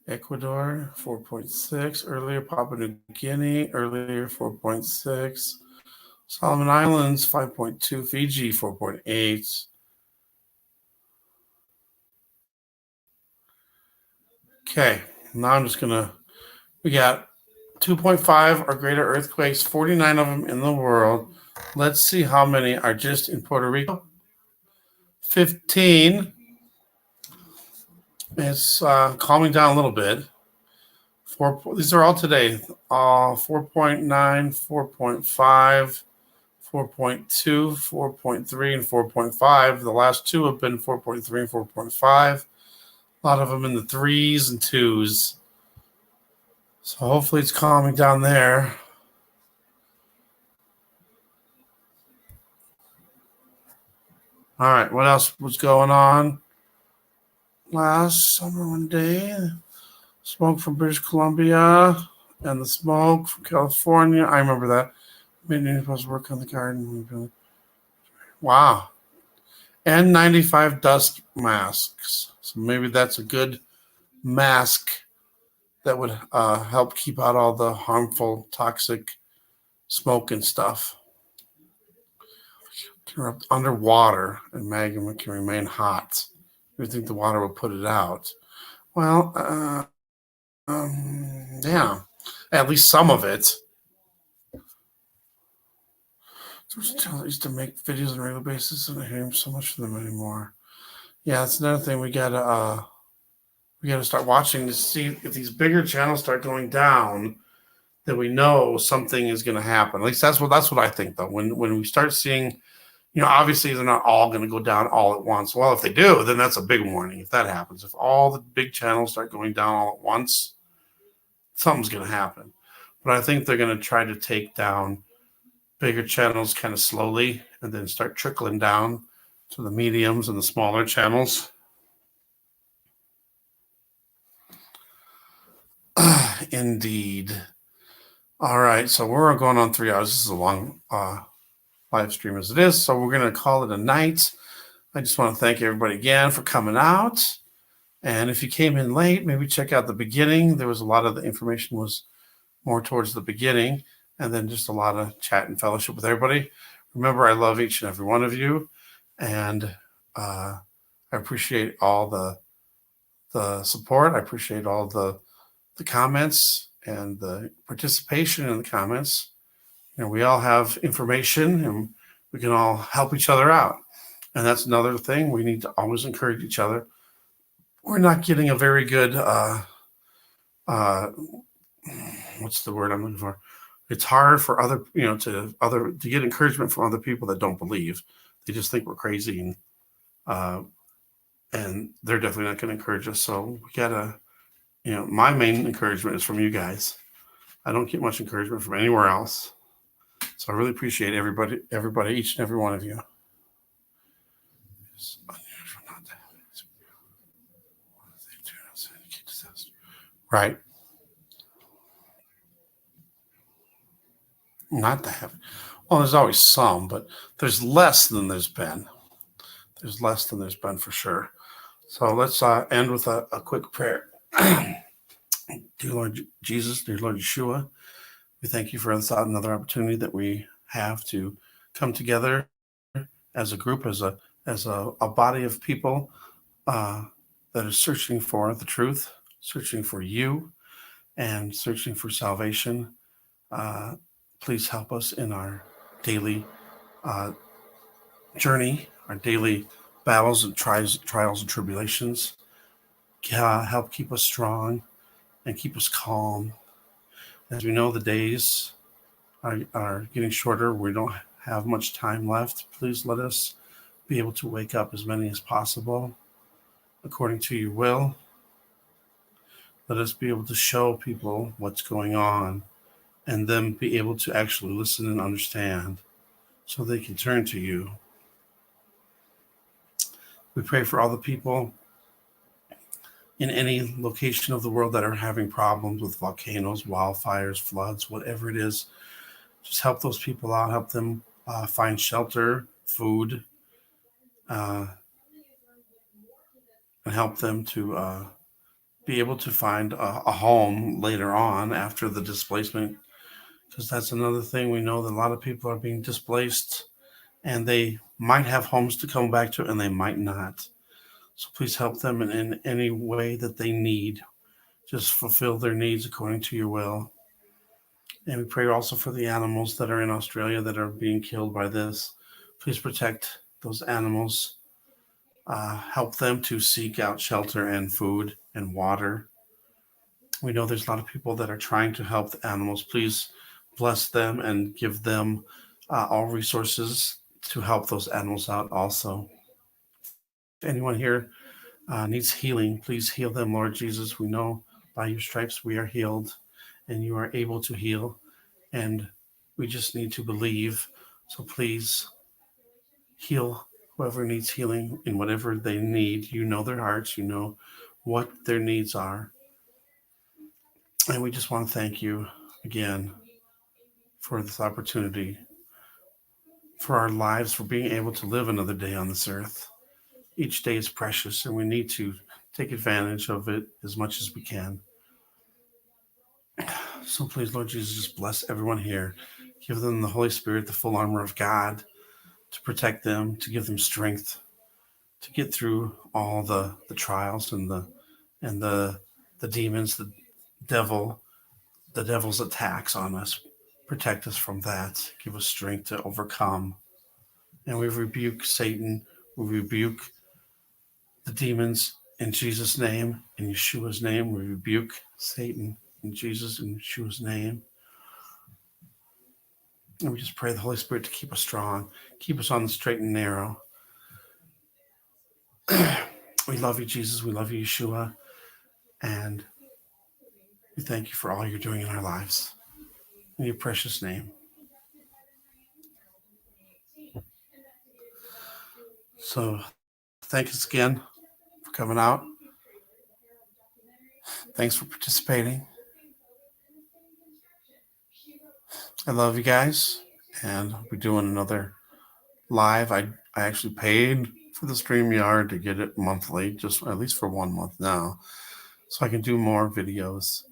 Ecuador, 4.6. Earlier, Papua New Guinea, earlier, 4.6. Solomon Islands, 5.2. Fiji, 4.8. Okay, now I'm just we got 2.5 or greater earthquakes, 49 of them in the world. Let's see how many are just in Puerto Rico. 15. It's calming down a little bit. These are all today. 4.9, 4.5, 4.2, 4.3, and 4.5. The last two have been 4.3 and 4.5. A lot of them in the 3s and 2s. So hopefully it's calming down there. All right, what else was going on? Last summer one day, smoke from British Columbia and the smoke from California. I remember that. Made any supposed to work on the garden. Wow. N95 dust masks. So maybe that's a good mask that would help keep out all the harmful, toxic smoke and stuff. Underwater and magma can remain hot. You think the water will put it out? Well, yeah, at least some of it. I used to make videos on a regular basis, and I hear so much from them anymore. Yeah, that's another thing we gotta start watching to see if these bigger channels start going down. That we know something is going to happen. At least that's what I think, though. When we start seeing, obviously they're not all going to go down all at once. Well, if they do, then that's a big warning. If that happens, if all the big channels start going down all at once, something's going to happen. But I think they're going to try to take down bigger channels kind of slowly and then start trickling down to the mediums and the smaller channels. Indeed. All right, so we're going on 3 hours. This is a long live stream as it is, so we're going to call it a night. I just want to thank everybody again for coming out. And if you came in late, maybe check out the beginning. There was a lot of the information was more towards the beginning, and then just a lot of chat and fellowship with everybody. Remember, I love each and every one of you, and I appreciate all the support. I appreciate all the comments and the participation in the comments. We all have information, and we can all help each other out. And that's another thing. We need to always encourage each other. We're not getting a very good, what's the word I'm looking for? It's hard for other, to get encouragement from other people that don't believe. They just think we're crazy, and they're definitely not going to encourage us. So we gotta, my main encouragement is from you guys. I don't get much encouragement from anywhere else. So I really appreciate everybody, each and every one of you. It's unusual not to have it. Right. Not to have it. Well, there's always some, but there's less than there's been. There's less than there's been for sure. So let's end with a quick prayer. Dear Lord Jesus, dear Lord Yeshua, we thank you for another opportunity that we have to come together as a group, as a as a body of people that are searching for the truth, searching for you, and searching for salvation. Please help us in our daily journey, our daily battles and trials and tribulations. Help keep us strong and keep us calm. As we know, the days are getting shorter. We don't have much time left. Please let us be able to wake up as many as possible according to your will. Let us be able to show people what's going on and them be able to actually listen and understand so they can turn to you. We pray for all the people in any location of the world that are having problems with volcanoes, wildfires, floods, whatever it is. Just help those people out, help them find shelter, food, and help them to be able to find a home later on after the displacement. Because that's another thing. We know that a lot of people are being displaced and they might have homes to come back to and they might not. So please help them in any way that they need. Just fulfill their needs according to your will. And we pray also for the animals that are in Australia that are being killed by this. Please protect those animals. Help them to seek out shelter and food and water. We know there's a lot of people that are trying to help the animals. Please bless them and give them all resources to help those animals out also. If anyone here needs healing, please heal them, Lord Jesus. We know by your stripes we are healed and you are able to heal, and we just need to believe. So please heal whoever needs healing in whatever they need. You know their hearts, you know what their needs are. And we just want to thank you again for this opportunity, for our lives, for being able to live another day on this earth. Each day is precious, and we need to take advantage of it as much as we can. So please, Lord Jesus, just bless everyone here. Give them the Holy Spirit, the full armor of God, to protect them, to give them strength, to get through all the trials and the demons, the devil's attacks on us. Protect us from that. Give us strength to overcome. And we rebuke Satan. We rebuke the demons in Jesus' name, in Yeshua's name. We rebuke Satan in Jesus and Yeshua's name. And we just pray the Holy Spirit to keep us strong, keep us on the straight and narrow. We love you, Jesus. We love you, Yeshua. And we thank you for all you're doing in our lives. In your precious name. So thanks again for coming out. Thanks for participating. I love you guys. And we're doing another live. I actually paid for the StreamYard to get it monthly, just at least for 1 month now. So I can do more videos,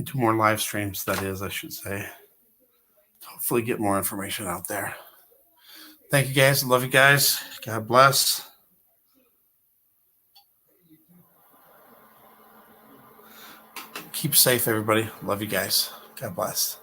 do more live streams, that is, I should say. Hopefully get more information out there. Thank you guys. I love you guys. God bless. Keep safe, everybody. Love you guys. God bless.